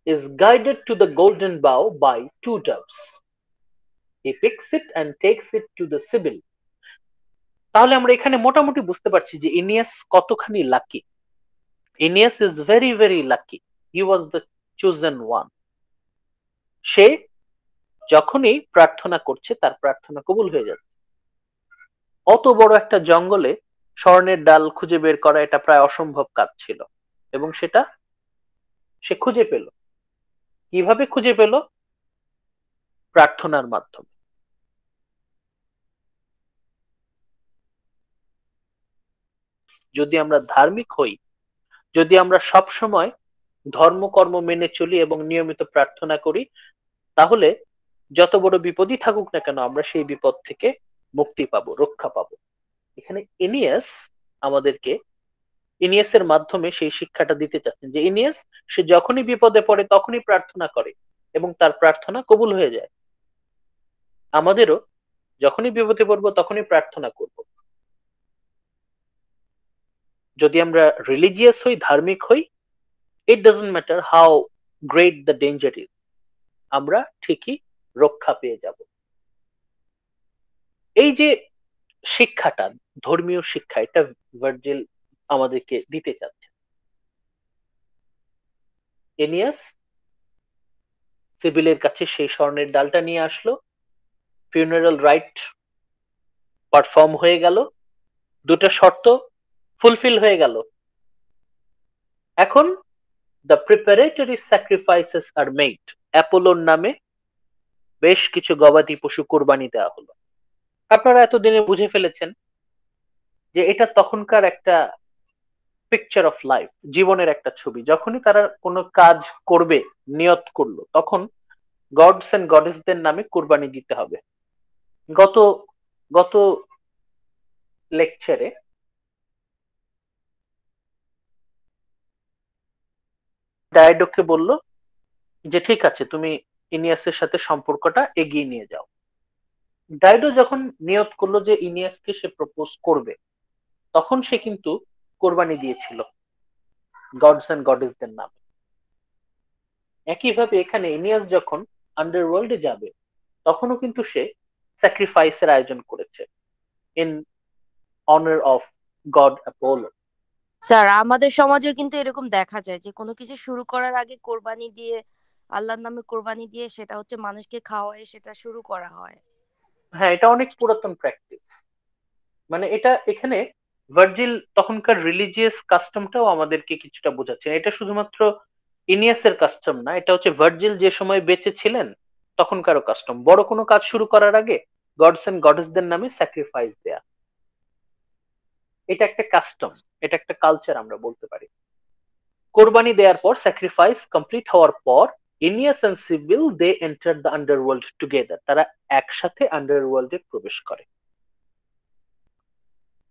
is guided to the golden bough by 2 doves. He picks it and takes it to the Sibyl. তাহলে আমরা এখানে মোটামুটি বুঝতে পারছি যে ইনিয়াস কতখানি lucky. Aeneas is very very lucky, he was the chosen one. সে যখনই প্রার্থনা করছে তার প্রার্থনা কবুল হয়ে যাচ্ছে। অত বড় একটা জঙ্গলে স্বর্ণের ডাল খুঁজে বের করা এটা প্রায় অসম্ভব কাজ ছিল এবং সেটা সে খুঁজে পেল। কিভাবে খুঁজে পেল? প্রার্থনার মাধ্যমে। যদি আমরা ধার্মিক হই, যদি আমরা সব সময় ধর্মকর্ম মেনে চলি এবং নিয়মিত প্রার্থনা করি, তাহলে যত বড় বিপদই থাকুক না কেন আমরা সেই বিপদ থেকে মুক্তি পাবো, রক্ষা পাবো। এখানে ইনিয়াস আমাদেরকে ইনিয়াসের মাধ্যমে সেই শিক্ষাটা দিতে চাচ্ছেন যে ইনিয়াস সে যখনই বিপদে পড়ে তখনই প্রার্থনা করে এবং তার প্রার্থনা কবুল হয়ে যায়। আমাদেরও যখনই বিপদে পড়বো তখনই প্রার্থনা করব। যদি আমরা রিলিজিয়াস হই, ধার্মিক হই, it doesn't matter how great the danger is, আমরা ঠিকই রক্ষা পেয়ে যাব। এই যে শিক্ষাটা, ধর্মীয় শিক্ষা, এটা ভার্জিল আমাদেরকে দিতে চাচ্ছে। এনিয়াস সিবিলের কাছে সেই স্বর্ণের ডালটা নিয়ে আসলো, ফিউনারাল রাইট পারফর্ম হয়ে গেল, দুটো শর্ত ফুলফিল হয়ে গেল। এখন the preparatory sacrifices are made, অ্যাপোলোর নামে বেশ কিছু গবাদি পশু কোরবানি দেওয়া হলো। আপনারা এতদিনে বুঝে ফেলেছেন যে এটা তখনকার একটা পিকচার অফ লাইফ, জীবনের একটা ছবি। যখনই তারা কোনো কাজ করবে, নিয়ত করলো, তখন গডস এন্ড গডেসদের নামে কোরবানি দিতে হবে। গত গত লেকচারে ডায়ডোকে বলল যে ঠিক আছে, তুমি ইনিয়াসের সাথে সম্পর্কটা এগিয়ে নিয়ে যাও। ডায়ডো যখন নিয়ত করলো যে ইনিয়াসকে সে প্রপোজ করবে, তখন সে কিন্তু কোরবানি দিয়েছিল গডস এন্ড গডেসদের নামে। একইভাবে এখানে ইনিয়াস যখন আন্ডারওয়ার্ল্ডে যাবে, তখনও কিন্তু সে স্যাক্রিফাইসের আয়োজন করেছে in honour of god Apollo. Sir আমাদের সমাজেও কিন্তু এরকম দেখা যায় যে কোনো কিছু শুরু করার আগে কোরবানি দিয়ে, আল্লাহর নামে কোরবানি দিয়ে সেটা হচ্ছে মানুষকে খাওয়ায় সেটা শুরু করা হয়। হ্যাঁ, এটা অনেক পুরাতন প্র্যাকটিস। মানে এটা এখানে ভার্জিল তখনকার রিলিজিয়াস কাস্টমটাও আমাদেরকে কিছুটা বোঝাচ্ছে। এটা শুধুমাত্র ইনিয়াসের কাস্টম না, এটা হচ্ছে ভার্জিল যে সময় বেঁচে ছিলেন তখনকারও কাস্টম। বড় কোনো কাজ শুরু করার আগে গডস এন্ড গডেসদের নামে স্যাক্রিফাইস দেয়া, এটা একটা কাস্টম, এটা একটা কালচার আমরা বলতে পারি। কোরবানি দেওয়ার পর, স্যাক্রিফাইস কমপ্লিট হওয়ার পর, Aeneas and Sibyl they enter the underworld together, তারা একসাথে আন্ডারওয়ার্ল্ডে প্রবেশ করে।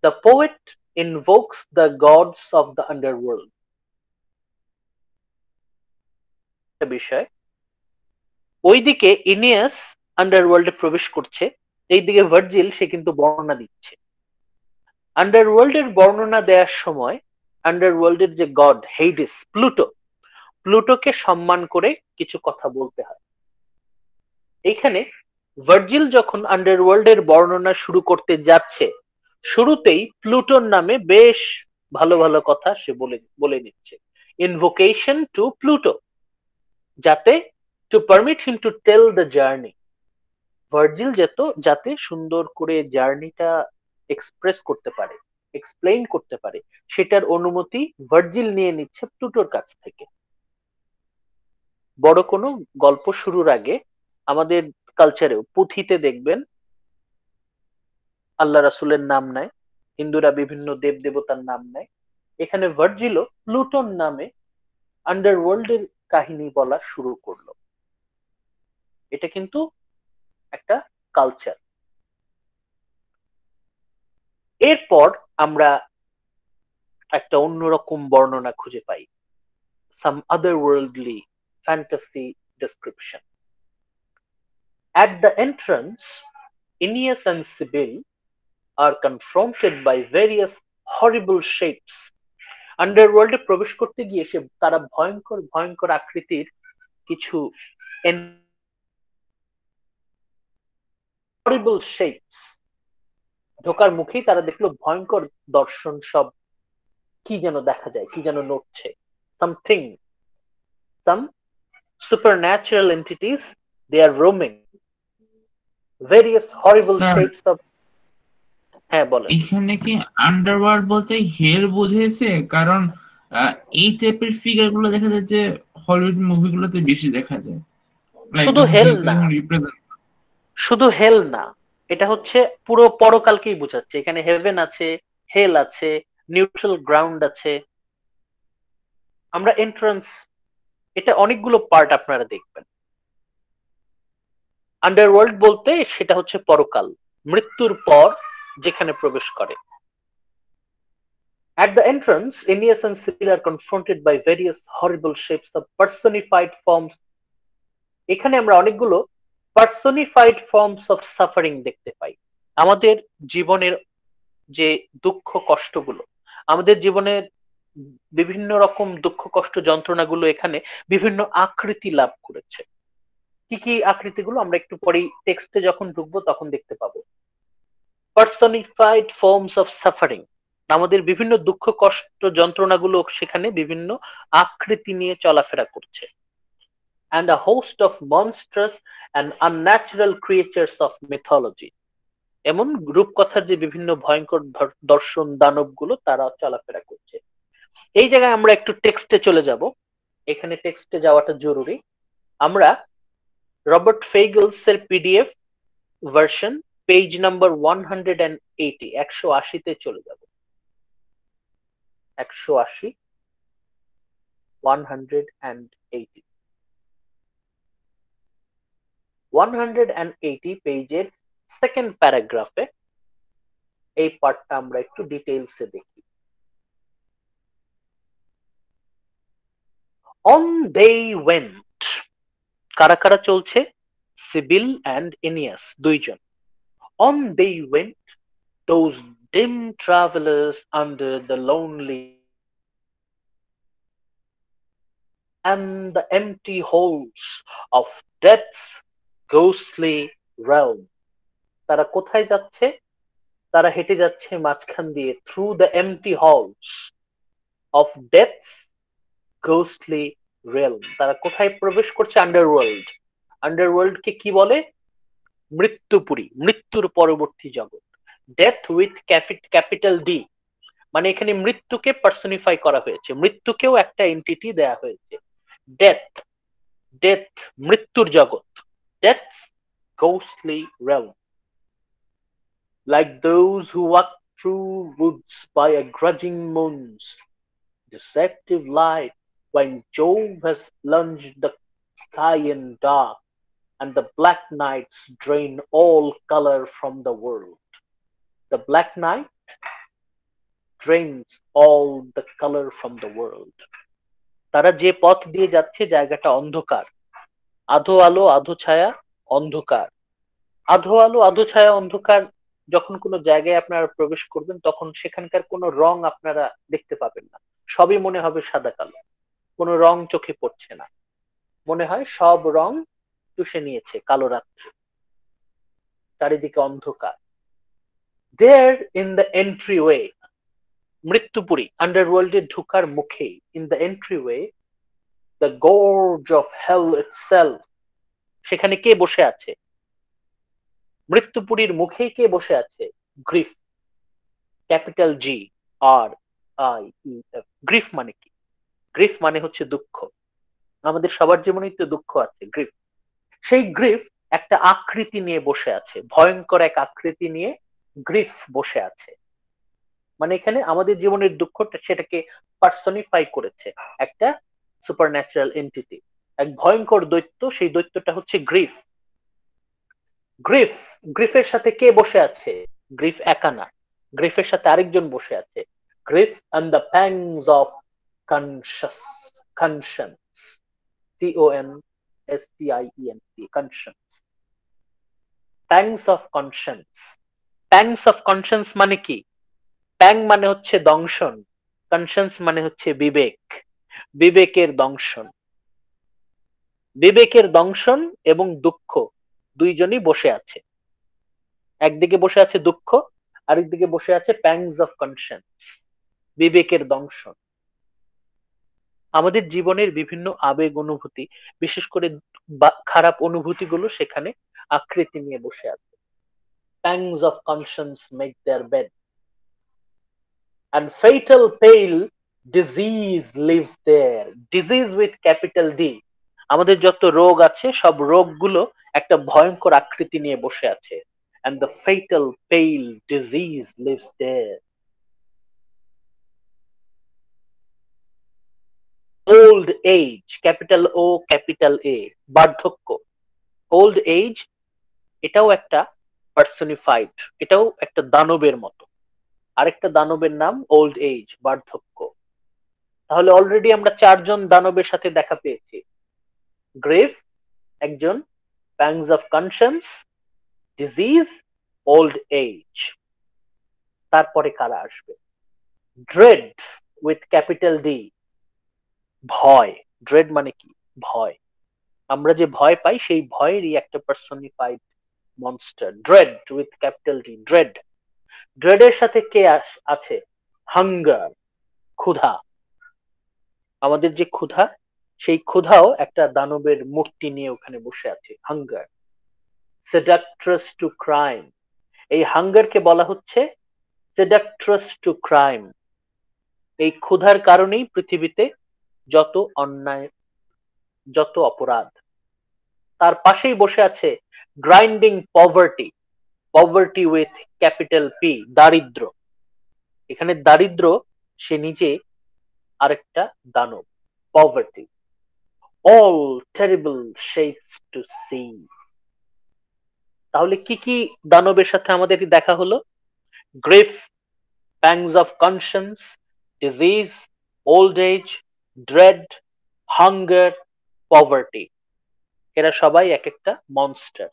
The poet invokes the gods of the underworld. বিষয়, ওইদিকে ইনিয়াস আন্ডারওয়ার্ল্ডে প্রবেশ করছে, এইদিকে ভার্জিল সে কিন্তু বর্ণনা দিচ্ছে। আন্ডারওয়ার্ল্ডের বর্ণনা দেওয়ার সময় আন্ডারওয়ার্ল্ডের যে গড হেইডিস, প্লুটোকে সম্মান করে কিছু কথা বলতে হয়। এইখানে ভার্জিল যখন আন্ডারওয়ার্ল্ডের বর্ণনা শুরু করতে যাচ্ছে, শুরুতেই প্লুটোর নামে বেশ ভালো ভালো কথা সে বলে নিচ্ছে। ইনভোকেশন টু প্লুটো, যাতে to permit him to tell the journey, Virgil যাতে সুন্দর করে জার্নিটা এক্সপ্রেস করতে পারে, এক্সপ্লেইন করতে পারে, সেটার অনুমতি ভার্জিল নিয়ে নিচ্ছে প্লুটোর কাছ থেকে। বড় কোনো গল্প শুরুর আগে আমাদের কালচারেও পুঁথিতে দেখবেন আল্লাহ রাসূলের নাম নেয়, হিন্দুরা বিভিন্ন দেব দেবতার নাম নেয়। এখানে ভার্জিলও প্লুটোর নামে আন্ডারওয়ার্ল্ডের কাহিনী বলা শুরু করলো। এটা কিন্তু একটা কালচার। এরপর আমরা একটা অন্যরকম বর্ণনা খুঁজে পাই, সাম otherworldly fantasy description. At the entrance, Aeneas and Sibyl are confronted by various horrible shapes. আন্ডারওয়ার্ল্ডে প্রবেশ করতে গিয়ে তারা ভয়ঙ্কর ভয়ঙ্কর আকৃতির কিছু horrible shapes, ঢোকার মুখেই তারা দেখলো ভয়ঙ্কর দর্শন, সব কি যেন দেখা যায়, কি যেন নড়ছে, something, some supernatural entities, they are roaming various horrible sir shapes of। হ্যাঁ বলেন। এখানে কি আন্ডারওয়ার্ল্ড বলতে হেল বুঝেছে? কারণ আহ, এই টাইপের ফিগার গুলো দেখা যায় যে হলিউড মুভিগুলোতে বেশি দেখা যায়, লাইক শুধু যখন হেল হেলকে না, যখন রিপ্রেজেন্ট। শুধু হেল না, এটা হচ্ছে পুরো পরকালকেই বোঝাচ্ছে। এখানে হেভেন আছে, হেল আছে, নিউট্রাল গ্রাউন্ড আছে। আমরা এন্ট্রান্স, এটা অনেকগুলো পার্ট আপনারা দেখবেন। আন্ডারওয়ার্ল্ড বলতে সেটা হচ্ছে পরকাল, মৃত্যুর পর যেখানে প্রবেশ করে। At the entrance, Aeneas and Sibyl are confronted by various horrible shapes of personified forms. এখানে আমরা অনেকগুলো পার্সনিফাইড ফর্মস অফ সাফারিং দেখতে পাই। আমাদের জীবনের যে দুঃখ কষ্টগুলো, আমাদের জীবনের বিভিন্ন রকম দুঃখ কষ্ট যন্ত্রণাগুলো এখানে বিভিন্ন আকৃতি লাভ করেছে। কি কি আকৃতিগুলো আমরা একটু পরেই টেক্সটে যখন ঢুকবো তখন দেখতে পাবো। পার্সনিফাইড ফর্মস অফ সাফারিং, আমাদের বিভিন্ন দুঃখ কষ্ট যন্ত্রণাগুলো সেখানে বিভিন্ন আকৃতি নিয়ে চলাফেরা করছে। And a host of monstrous and unnatural creatures of mythology, এমন রূপকথার যে বিভিন্ন ভয়ঙ্কর দর্শন দানবগুলো তারা চলাফেরা করছে। এই জায়গায় আমরা একটু টেক্সটে চলে যাব, এখানে টেক্সটে যাওয়াটা জরুরি। আমরা রবার্ট ফেগলস এর পিডিএফ ভার্সন পেজ নাম্বার 180 180 চলে যাব। 180 180 180 পেজের সেকেন্ড প্যারাগ্রাফে এই পার্টটা আমরা একটু ডিটেইলসে দেখি। On they went, কারা কারা চলছে? সিবিল and Aeneas, দুইজন। On they went, those dim travelers under the lonely and the empty halls of death's ghostly realm. তারা কোথায় যাচ্ছে? তারা হেঁটে যাচ্ছে মাঝখান দিয়ে, through the empty halls of death's ghostly realm. তারা কোথায় প্রবেশ করছে? আন্ডারওয়ার্ল্ড। আন্ডারওয়ার্ল্ডকে কি বলে? মৃত্যুপুরী, মৃত্যুর পরবর্তী জগৎ। ডেথ উইথ ক্যাপিটাল ডি, মানে এখানে মৃত্যুকে পার্সনিফাই করা হয়েছে, মৃত্যুকেও একটা এন্টিটি দেয়া হয়েছে। ডেথ, ডেথ মৃত্যুর জগৎ, ডেথ's ghostly realm. Like those who walk through woods by a grudging moon's deceptive light, when Jove has plunged the sky in dark, and the black nights drain all color from the world. The black night drains all the color from the world. তারা যে পথ দিয়ে যাচ্ছে জায়গাটা অন্ধকার, আধো আলো আধো ছায়া অন্ধকার। আধো আলো আধো ছায়া অন্ধকার, যখন কোনো জায়গায় আপনারা প্রবেশ করবেন তখন সেখানকার কোনো রং আপনারা দেখতে পাবেন না, সবই মনে হবে সাদা কালো, কোনো রং চোখে পড়ছে না, মনে হয় সব রং চুষে নিয়েছে কালো রাত্রি, চারিদিকে অন্ধকার। There in the entryway, মৃত্যুপুরী আন্ডারওয়ার্ল্ডে ঢোকার মুখে, in the entryway, the gorge of hell itself, সেখানে কে বসে আছে? মৃত্যুপুরীর মুখে কে বসে আছে? Grief, capital G R I E F. Grief মানে কি? গ্রিফ মানে হচ্ছে দুঃখ। আমাদের সবার জীবনেই তো দুঃখ আছে। গ্রিফ, সেই গ্রিফ একটা আকৃতি নিয়ে বসে আছে, ভয়ঙ্কর এক আকৃতি নিয়ে গ্রিফ বসে আছে। মানে এখানে আমাদের জীবনের দুঃখটা সেটাকে পার্সনিফাই করেছে একটা সুপারন্যাচারাল এন্টিটি, এক ভয়ঙ্কর দৈত্য, সেই দৈত্যটা হচ্ছে গ্রিফ। গ্রিফ, গ্রিফের সাথে কে বসে আছে? গ্রিফ একা না, গ্রিফের সাথে আরেকজন বসে আছে। Grief and the pangs of conscience, CONSCIENC, conscience, pangs of conscience। pangs of conscience মানে কি? প্যাং মানে হচ্ছে দংশন, কনসিয়েন্স মানে হচ্ছে বিবেক, বিবেকের দংশন। বিবেকের দংশন এবং দুঃখ দুইজনই বসে আছে, একদিকে বসে আছে দুঃখ, আরেকদিকে বসে আছে প্যাংস অফ কনসিয়েন্স, বিবেকের দংশন। আমাদের জীবনের বিভিন্ন আবেগ অনুভূতি, বিশেষ করে খারাপ অনুভূতিগুলো সেখানে আকৃতি নিয়ে বসে আছে। প্যাংস of conscience make their bed, and fatal pale disease lives there. Disease with capital D, আমাদের যত রোগ আছে সব রোগগুলো একটা ভয়ঙ্কর আকৃতি নিয়ে বসে আছে। and the fatal pale disease lives there. Old age, capital O capital A, বার্ধক্য। old age এটাও একটা পার্সনিফাইড, এটাও একটা দানবের মতো। আরেকটা দানবের নাম ওল্ড এজ, বার্ধক্য। তাহলে অলরেডি আমরা 4জন দানবের সাথে দেখা পেয়েছি। গ্রেভ একজন, pangs of conscience, disease, old age. তারপরে কারা আসবে? ড্রেড উইথ ক্যাপিটাল ডি, ভয়। ড্রেড মানে কি? ভয়। আমরা যে ভয় পাই সেই ভয়েরই একটা personified monster, dread with capital D, dread. ড্রেডের সাথে কে আছে? হাঙ্গার, ক্ষুধা। আমাদের যে ক্ষুধা, সেই ক্ষুধাও একটা দানবের মূর্তি নিয়ে ওখানে বসে আছে, হাঙ্গার। সেডাক্ট্রাস টু ক্রাইম, এই হাঙ্গারকে বলা হচ্ছে সেডাক্ট্রাস টু ক্রাইম। এই ক্ষুধার কারণেই পৃথিবীতে যত অন্যায়, যত অপরাধ। তার পাশেই বসে আছে grinding poverty, poverty with capital P, দারিদ্র। এখানে দারিদ্র সে নিজে আরেকটা দানব, poverty. All terrible shapes to see. তাহলে কি কি দানবের সাথে আমাদের দেখা হলো? Grief, pangs of conscience, disease, old age, dread, hunger, poverty. এরা সবাই এক একটা monster.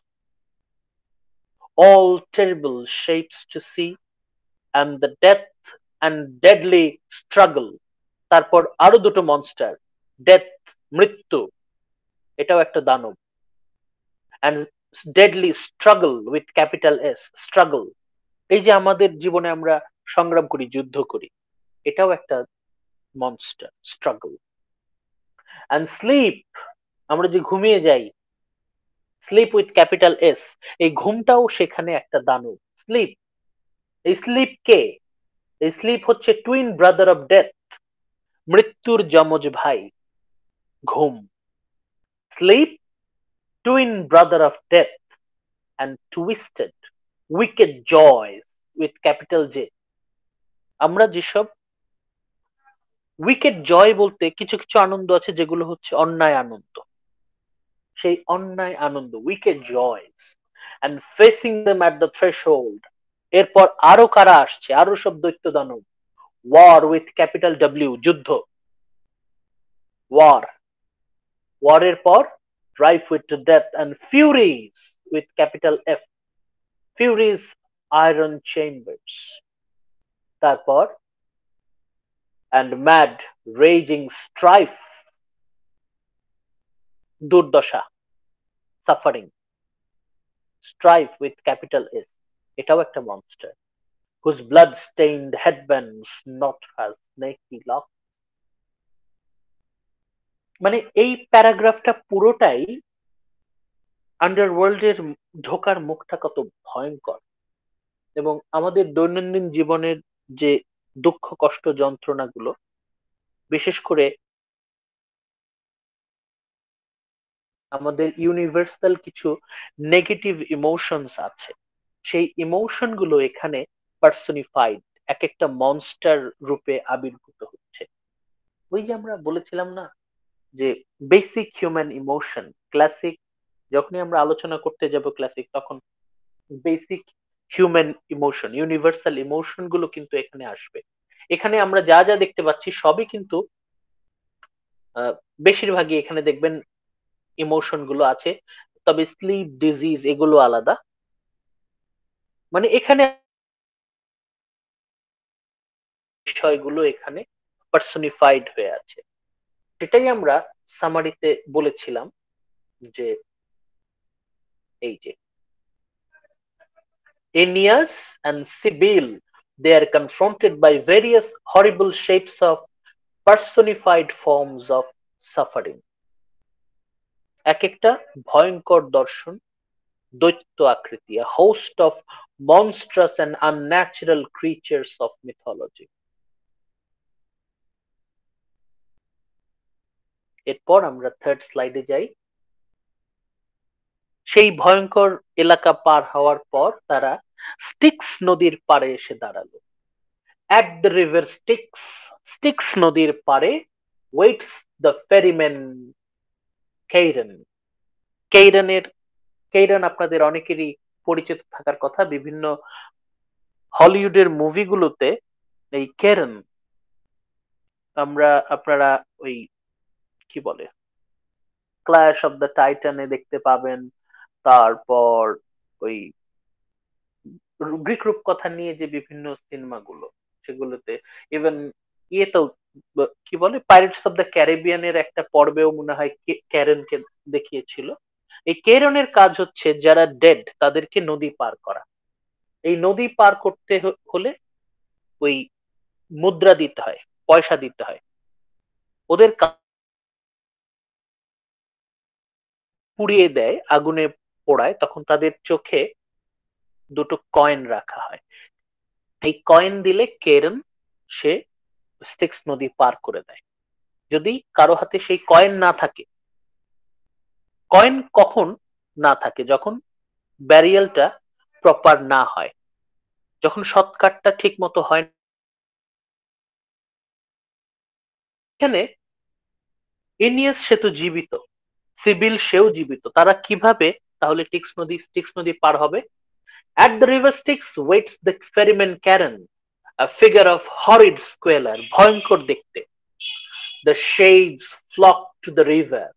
All terrible shapes to see, and the death and deadly struggle. তারপর আরো দুটো মনস্টার, ডেথ, মৃত্যু, এটাও একটা দানব। and deadly struggle with capital S, struggle। এই যে আমাদের জীবনে আমরা সংগ্রাম করি, যুদ্ধ করি, এটাও একটা মনস্টার, স্ট্রাগল। অ্যান্ড স্লিপ, আমরা যে ঘুমিয়ে যাই, স্লিপ উইথ ক্যাপিটাল এস, এই ঘুমটাও সেখানে একটা দানব, স্লিপ। এই স্লিপ কে? এই স্লিপ হচ্ছে টুইন ব্রাদার অফ ডেথ, মৃত্যুর যমজ ভাই, ঘুম। Sleep, twin brother of death, and twisted wicked joys with capital J. আমরা যেসব উইকেড জয় বলতে কিছু কিছু আনন্দ আছে যেগুলো হচ্ছে অন্যায় আনন্দ, সেই অন্যায় আনন্দ, wicked joys, and facing them at the threshold. এরপর আরো কারা আসছে? আরো সব দৈত্য দানব। ওয়ার উইথ ক্যাপিটাল ডব্লিউ, যুদ্ধ, ওয়ার। ওয়ারের পর drive with to death, and Furies with capital F, Furies iron chambers. তারপর and mad raging strife, দুর্দশা, suffering, strife with capital S, এটাও একটা monster, whose blood stained headbands not has snaky lock। মানে এই প্যারাগ্রাফটা পুরোটাই আন্ডারওয়ার্ল্ডের ঢোকার মুখটা কত ভয়ঙ্কর, এবং আমাদের দৈনন্দিন জীবনের যে দুঃখ কষ্ট যন্ত্রণাগুলো, বিশেষ করে আমাদের ইউনিভার্সাল কিছু নেগেটিভ ইমোশনস আছে, সেই ইমোশন গুলো এখানে পার্সনিফাইড, এক একটা মনস্টার রূপে আবির্ভূত হচ্ছে। ওই যে আমরা বলেছিলাম না যে বেসিক হিউম্যান ইমোশন, ক্লাসিক, যখনই আমরা আলোচনা করতে যাব ক্লাসিক, তখন basic human emotion, universal emotion গুলো কিন্তু এখানে আসবে। এখানে আমরা যা যা দেখতে পাচ্ছি সবই কিন্তু বেশিরভাগই এখানে দেখবেন ইমোশন গুলো আছে, তবে স্লিপ, ডিজিজ এগুলো আলাদা। মানে এখানে বিষয়গুলো এখানে পার্সনিফাইড হয়ে আছে। সেটাই আমরা সামারিতে বলেছিলাম যে এই যে Aeneas and Sibyl, they are confronted by various horrible shapes of personified forms of suffering. এক একটা ভয়ঙ্কর দর্শন, দৈত্য আকৃতি, a host of monstrous and unnatural creatures of mythology. এরপর আমরা থার্ড স্লাইডে যাই। সেই ভয়ঙ্কর এলাকা পার হওয়ার পর তারা স্টিক্স নদীর পাড়ে এসে দাঁড়ালো। At the river Styx, Styx নদীর পাড়ে waits the ferryman Cheiron। Cheiron আপনাদের অনেকেরই পরিচিত থাকার কথা। বিভিন্ন হলিউডের মুভিগুলোতে এই কেরন আপনারা ওই কি বলে ক্ল্যাশ অফ দ্য টাইটানে দেখতে পাবেন। তারপর ওই গ্রিক রূপকথা নিয়ে যে বিভিন্ন সিনেমাগুলো, সেগুলোতে ইভেন তো কি বলে পাইরেটস অফ দ্য ক্যারিবিয়ানের একটা পর্বেও মনে হয় ক্যারেনকে দেখিয়েছিল। এই কেরনের কাজ হচ্ছে যারা ডেড তাদেরকে নদী পার করা। এই নদী পার করতে হলে ওই মুদ্রা দিতে হয়, পয়সা দিতে হয়। ওদের পুড়িয়ে দেয়, আগুনে পোড়ায়, তখন তাদের চোখে দুটো কয়েন রাখা হয়। এই কয়েন দিলে কেরন সে স্টিক্স নদী পার করে দেয়। যদি কারো হাতে সেই কয়েন না থাকে, কয়েন কখন না থাকে, যখন ব্যারিয়ালটা প্রপার না হয়, যখন শর্টকাটটা ঠিক মতো হয়। এখানে এনিয়াস সে তো জীবিত, সিবিল সেও জীবিত, তারা কিভাবে তাহলে স্টিক্স নদী পার হবে? At the river Styx waits the ferryman Charon, a figure of horrid squalor, ভয়ঙ্কর দেখতে। The shades flock to the river,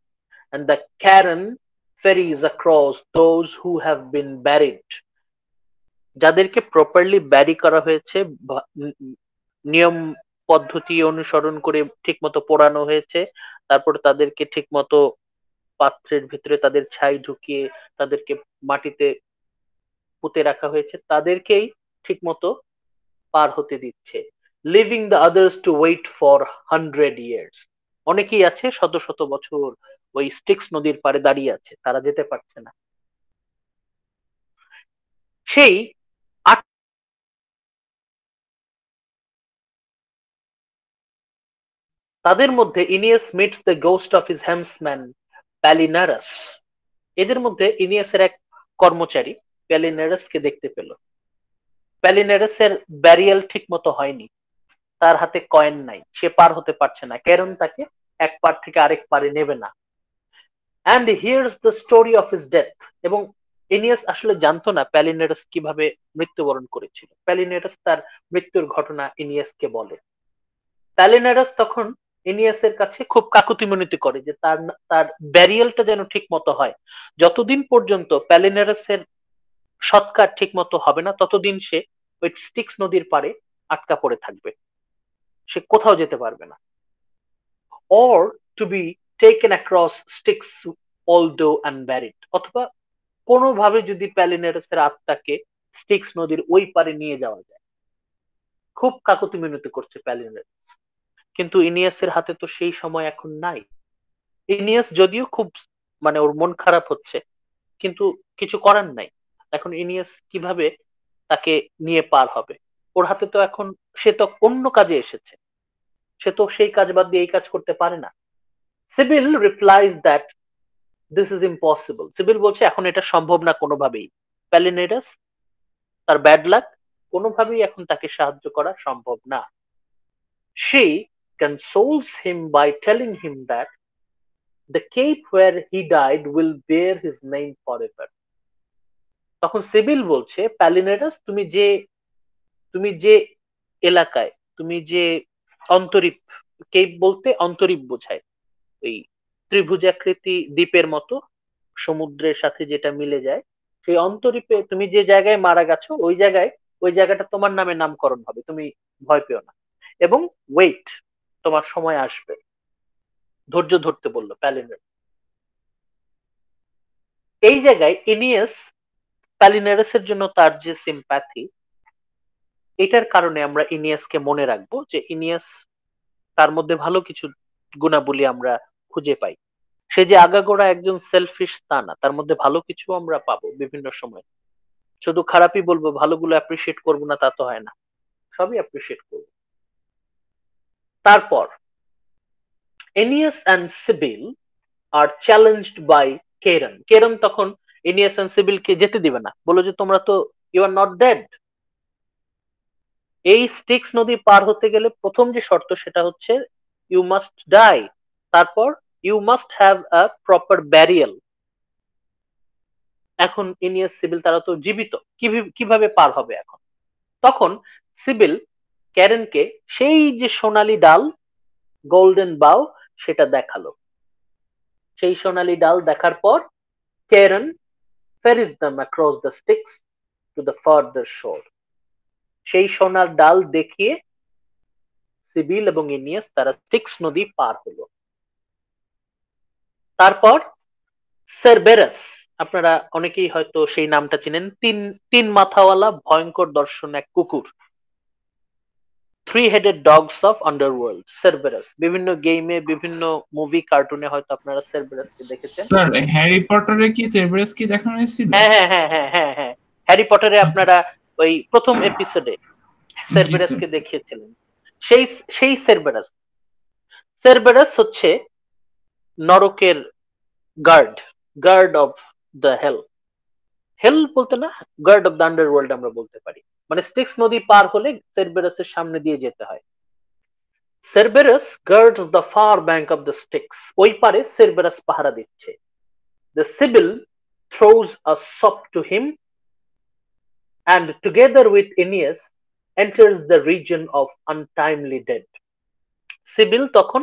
and the Charon ferries across those who have been buried. যাদেরকে প্রপারলি ব্যারি করা হয়েছে, নিয়ম পদ্ধতি অনুসরণ করে ঠিকমতো পোড়ানো হয়েছে, তারপর তাদেরকে ঠিকমতো পাত্রের ভিতরে তাদের ছাই ঢুকিয়ে তাদেরকে মাটিতে পুঁতে রাখা হয়েছে, তাদেরকেই ঠিকমতো পার হতে দিচ্ছে। Leaving the others to wait for 100 years. অনেকেই আছে শত শত বছর ওই স্টিক্স নদীর পাড়ে দাঁড়িয়ে আছে, তারা যেতে পারছে না। সেই তাদের মধ্যে Aeneas meets the ghost of his helmsman Palinurus. এদের মধ্যে ইনিয়াসের এক কর্মচারী প্যালিনারাসকে দেখতে পেল। প্যালিনারাসের ব্যারিয়াল ঠিক মতো হয়নি, তার হাতে কয়েন নাই, সে পার হতে পারছে না, কারণ তাকে এক পার থেকে আরেক পারে নেবে না। And here's the story of his death. এবং এনিয়াস আসলে জানতো না প্যালিনারাস কিভাবে মৃত্যুবরণ করেছিল। প্যালিনারাস তার মৃত্যুর ঘটনা এনিয়াসকে বলে। প্যালিনারাস তখন এনিয়াসের কাছে খুব কাকুতি মিনতি করে যে তার তার ব্যারিয়ালটা যেন ঠিক মতো হয়। যতদিন পর্যন্ত প্যালিনারাসের সৎকার ঠিক মতো হবে না, ততদিন সে ওই স্টিক্স নদীর পাড়ে আটকা পড়ে থাকবে, সে কোথাও যেতে পারবে না। or to be taken across Styx although unburied, অথবা কোনোভাবে যদি প্যালিনারাসের আত্মাকে স্টিক্স নদীর ওই পারে নিয়ে যাওয়া যায়। খুব কাকুতি মিনতি করছে প্যালিনারাস, কিন্তু ইনিয়াসের হাতে তো সেই সময় এখন নাই। ইনিয়াস যদিও খুব মানে ওর মন খারাপ হচ্ছে, কিন্তু কিছু করার নাই। এখন ইনিয়াস কিভাবে তাকে নিয়ে পার হবে? ওর হাতে তো এখন, সে তো অন্য কাজে এসেছে, সে তো সেই কাজ বাদ দিয়ে এই কাজ করতে পারে না। CIBIL replies that this is impossible. CIBIL বলছে এখন এটা সম্ভব না কোনোভাবেই। প্যালিনারাস তার ব্যাড লাক, কোনোভাবেই এখন তাকে সাহায্য করা সম্ভব না। She consoles him by telling him that the cape where he died will bear his name forever. তখন সিবিল বলছে প্যালিনারাস তুমি যে এলাকায়, তুমি যে অন্তরীপ, কেপ বলতে অন্তরীপ বোঝায়, ওই ত্রিভুজাকৃতি দ্বীপের মতো সমুদ্রের সাথে যেটা মিলে যায়, সেই অন্তরীপে তুমি যে জায়গায় মারা গেছো ওই জায়গাটা তোমার নামে নামকরণ হবে, তুমি ভয় পেও না। এবং ওয়েট, তোমার সময় আসবে, ধৈর্য ধরতে বললো প্যালিনারাস। এই জায়গায় ইনিয়াস প্যালিনারাসের জন্য তার যে সিম্প্যাথি, এটার কারণে আমরা ইনিয়াসকে মনে রাখবো যে ইনিয়াস, তার মধ্যে ভালো কিছু গুণাবলী আমরা খুঁজে পাই। সে যে আগাগোড়া একজন সেলফিশ তা না, তার মধ্যে ভালো কিছু আমরা পাবো বিভিন্ন সময়। শুধু খারাপই বলবো, ভালোগুলো অ্যাপ্রিসিয়েট করবো না তা তো হয় না, সবই অ্যাপ্রিসিয়েট করবো। তারপর Aeneas and Sibyl are challenged by Charon. Charon তখন এনিয়াস অ্যান্ড সিবিলকে যেতে দিবে না, বলো যে তোমরা তো ইউ আর নট ডেড। এই স্টিক্স নদী পার হতে গেলে প্রথম যে শর্ত সেটা হচ্ছে ইউ মাস্ট ডাই, তারপর you must have a proper burial. এখন ইনিয়াস সিবিল তারা তো জীবিত, কিভাবে পার হবে এখন? তখন সিবিল ক্যারেনকে সেই যে সোনালী ডাল, গোল্ডেন বাউ, সেটা দেখালো। সেই সোনালী ডাল দেখার পর Karen ferries them across the Styx to the further shore. সেই সোনার ডাল দেখিয়ে সিবিল এবং ইনিয়াস তারা স্টিক্স নদী পার হলো। তারপর সেরবেরাস, আপনারা অনেকেই হয়তো সেই নামটা চিনেন, তিন মাথাওয়ালা ভয়ঙ্কর দর্শন এক কুকুর, three headed dogs of underworld, Cerberus. বিভিন্ন গেমে, বিভিন্ন মুভি, কার্টুনে হয়তো আপনারা সেরবেরাসকে দেখেছেন। স্যার হ্যারি পটারে কি সেরবেরাস কি দেখানো হয়েছিল? হ্যাঁ হ্যাঁ হ্যাঁ হ্যাঁ হ্যাঁ হ্যাঁ, হ্যারি পটারে আপনারা ওই প্রথম এপিসোডে সেরবেরাসকে দেখিয়েছিলেন। সেই সেই সেরবেরাস। সেরবেরাস হচ্ছে নরকের গার্ড অফ দ্য হেল বলতে না, গার্ড অফ দ্য আন্ডারওয়ার্ল্ড আমরা বলতে পারি। মানে স্টিক্স নদী পার হলে সেরবেরাসের সামনে দিয়ে যেতে হয়। Cerberus guards the far bank of the Styx, ওই পারে সেরবেরাস পাহারা দিচ্ছে। The Sibyl throws a sop to him and together with Aeneas enters the region of untimely dead. CIBIL তখন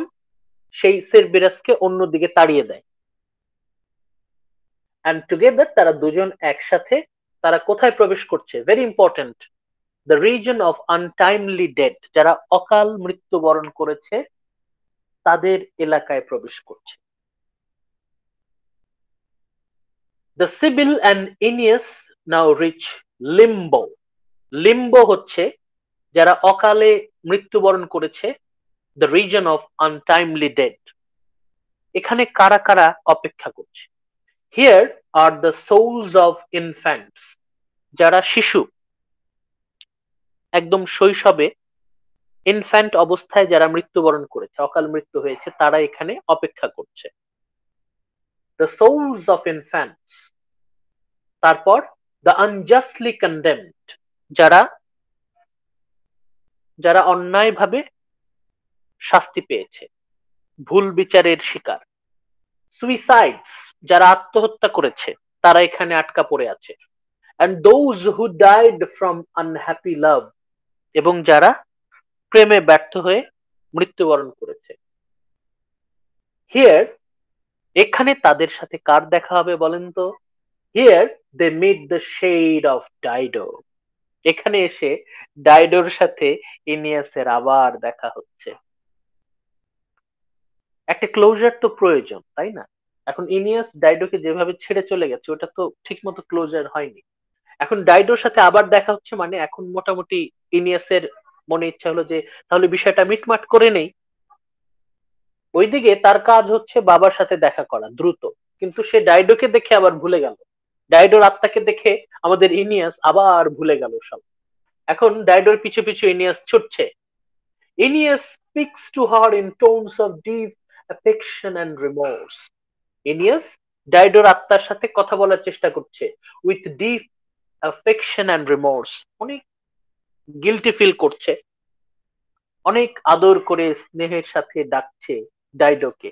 সেই সেরবেরাসকে অন্যদিকে তাড়িয়ে দেয়, and together তারা দুজন একসাথে তারা কোথায় প্রবেশ করছে? Very important, the reason of untimely dead, যারা অকাল মৃত্যুবরণ করেছে তাদের এলাকায় প্রবেশ করছে। The Sibyl and Aeneas now reach limbo. Limbo হচ্ছে যারা অকালে মৃত্যুবরণ করেছে, the reason of untimely dead. এখানে কারা কারা অপেক্ষা করছে? Here are the souls of infants, যারা শিশু, একদম শৈশবে ইনফ্যান্ট অবস্থায় যারা মৃত্যুবরণ করেছে, অকাল মৃত্যু হয়েছে, তারা এখানে অপেক্ষা করছে। The souls of infants. তারপর দ্য আনজাস্টলি কন্ডেমড, যারা অন্যায়ভাবে শাস্তি পেয়েছে, ভুল বিচারের শিকার। সুইসাইডস, যারা আত্মহত্যা করেছে, তারা এখানে আটকা পড়ে আছে। and those who died from unhappy love, এবং যারা প্রেমে ব্যর্থ হয়ে মৃত্যুবরণ করেছে। হিয়ার, এখানে তাদের সাথে কার দেখা হবে বলেন তো? Here they meet the shade of Dido. এখানে এসে ডাইডোর সাথে ইনিয়াসের আবার দেখা হচ্ছে। একটা ক্লোজার তো প্রয়োজন, তাই না? এখন ইনিয়াস ডাইডোকে যেভাবে ছেড়ে চলে গেছে, ওটা তো ঠিক মতো ক্লোজার হয়নি। এখন ডাইডোর সাথে আবার দেখা হচ্ছে, মানে এখন মোটামুটি ইনিয়াসের মনে ইচ্ছা হলো যে তাহলে বিষয়টা মিটমাট করে নেই। ওইদিকে তার কাজ হচ্ছে বাবার সাথে দেখা করা দ্রুত, কিন্তু সে ডাইডোকে দেখে আবার ভুলে গেল। ডাইডোর আত্মাকে দেখে আমাদের ইনিয়াস আবার ভুলে গেল সব। এখন ডাইডোর পিছু পিছু ইনিয়াস ছুটছে। Aeneas speaks to her in tones of deep affection and remorse. Aeneas ডাইডোর আত্মার সাথে কথা বলার চেষ্টা করছে, with deep affection and remorse, অনেক গিল্টি ফিল করছে, অনেক আদর করে স্নেহের সাথে ডাকছে ডাইডোকে।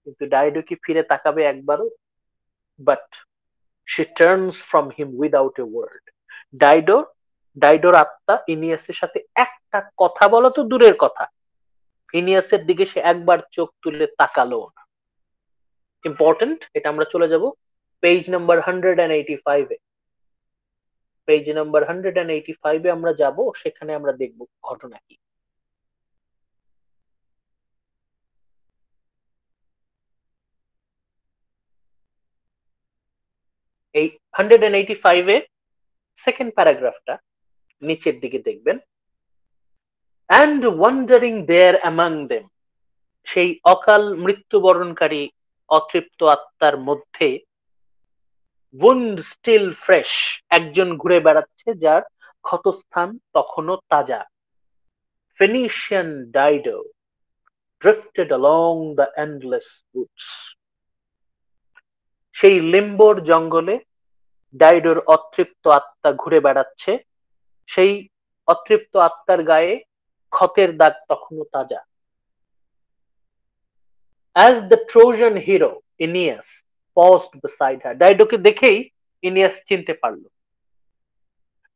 কিন্তু ডাইডো কি ফিরে তাকাবে একবারও? But she turns from him without a word. ডাইডোর আত্মা ইনিয়াসের সাথে একটা কথা বলা তো দূরের কথা, ইনিয়াসের দিকে সে একবার চোখ তুলে তাকালো না। ইম্পর্টেন্ট, এটা আমরা চলে যাব পেজ নাম্বার 185 এ। পেজ নাম্বার 185 এ আমরা যাব, সেখানে আমরা দেখব ঘটনা কি। এই 185 এ সেকেন্ড প্যারাগ্রাফটা নিচের দিকে দেখবেন। and wandering there among them, সেই অকাল মৃত্যুবরণকারী অতৃপ্ত আত্মার মধ্যে wound still fresh, একজন ঘুরে বেড়াচ্ছে যার ক্ষতস্থান তখনও তাজা। Phoenician Dido drifted along the endless woods, সেই লিম্বোর জঙ্গলে ডাইডোর অতৃপ্ত আত্মা ঘুরে বেড়াচ্ছে, সেই অতৃপ্ত আত্মার গায়ে ক্ষতের দাগ তখনও তাজা। As the Trojan hero Aeneas paused beside her, ডাইডোকে দেখেই ইনিয়াস চিনতে পারলো,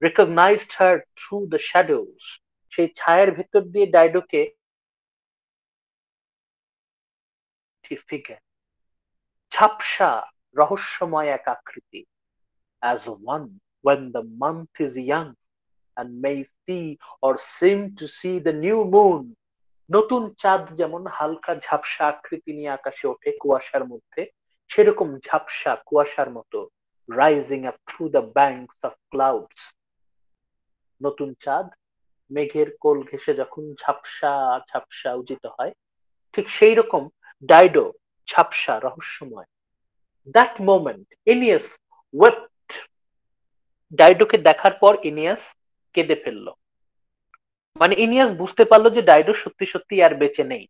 recognized her through the shadows, সেই ছায়ার ভেতর দিয়ে ডাইডোকে ফিগার, ঝাপসা রহস্যময় এক আকৃতি, as one when the month is young and may see or seem to see the new moon, নতুন চাঁদ যেমন হালকা ঝাপসা আকৃতি নিয়ে আকাশে ওঠে কুয়াশার মধ্যে, সেরকম ঝাপসা কুয়াশার মতো rising up through the banks of clouds, নতুন চাঁদ মেঘের কোল ঘেঁষে যখন ঝাপসা ঝাপসা উদিত হয়, ঠিক সেই রকম ডাইডো ঝাপসা রহস্যময়। দ্যাট মোমেন্ট ইনিয়াস ওয়েপ্ট, ডাইডোকে দেখার পর ইনিয়াস কেঁদে ফেলল। মানে ইনিয়াস বুঝতে পারলো যে ডাইডো সত্যি সত্যি আর বেঁচে নেই।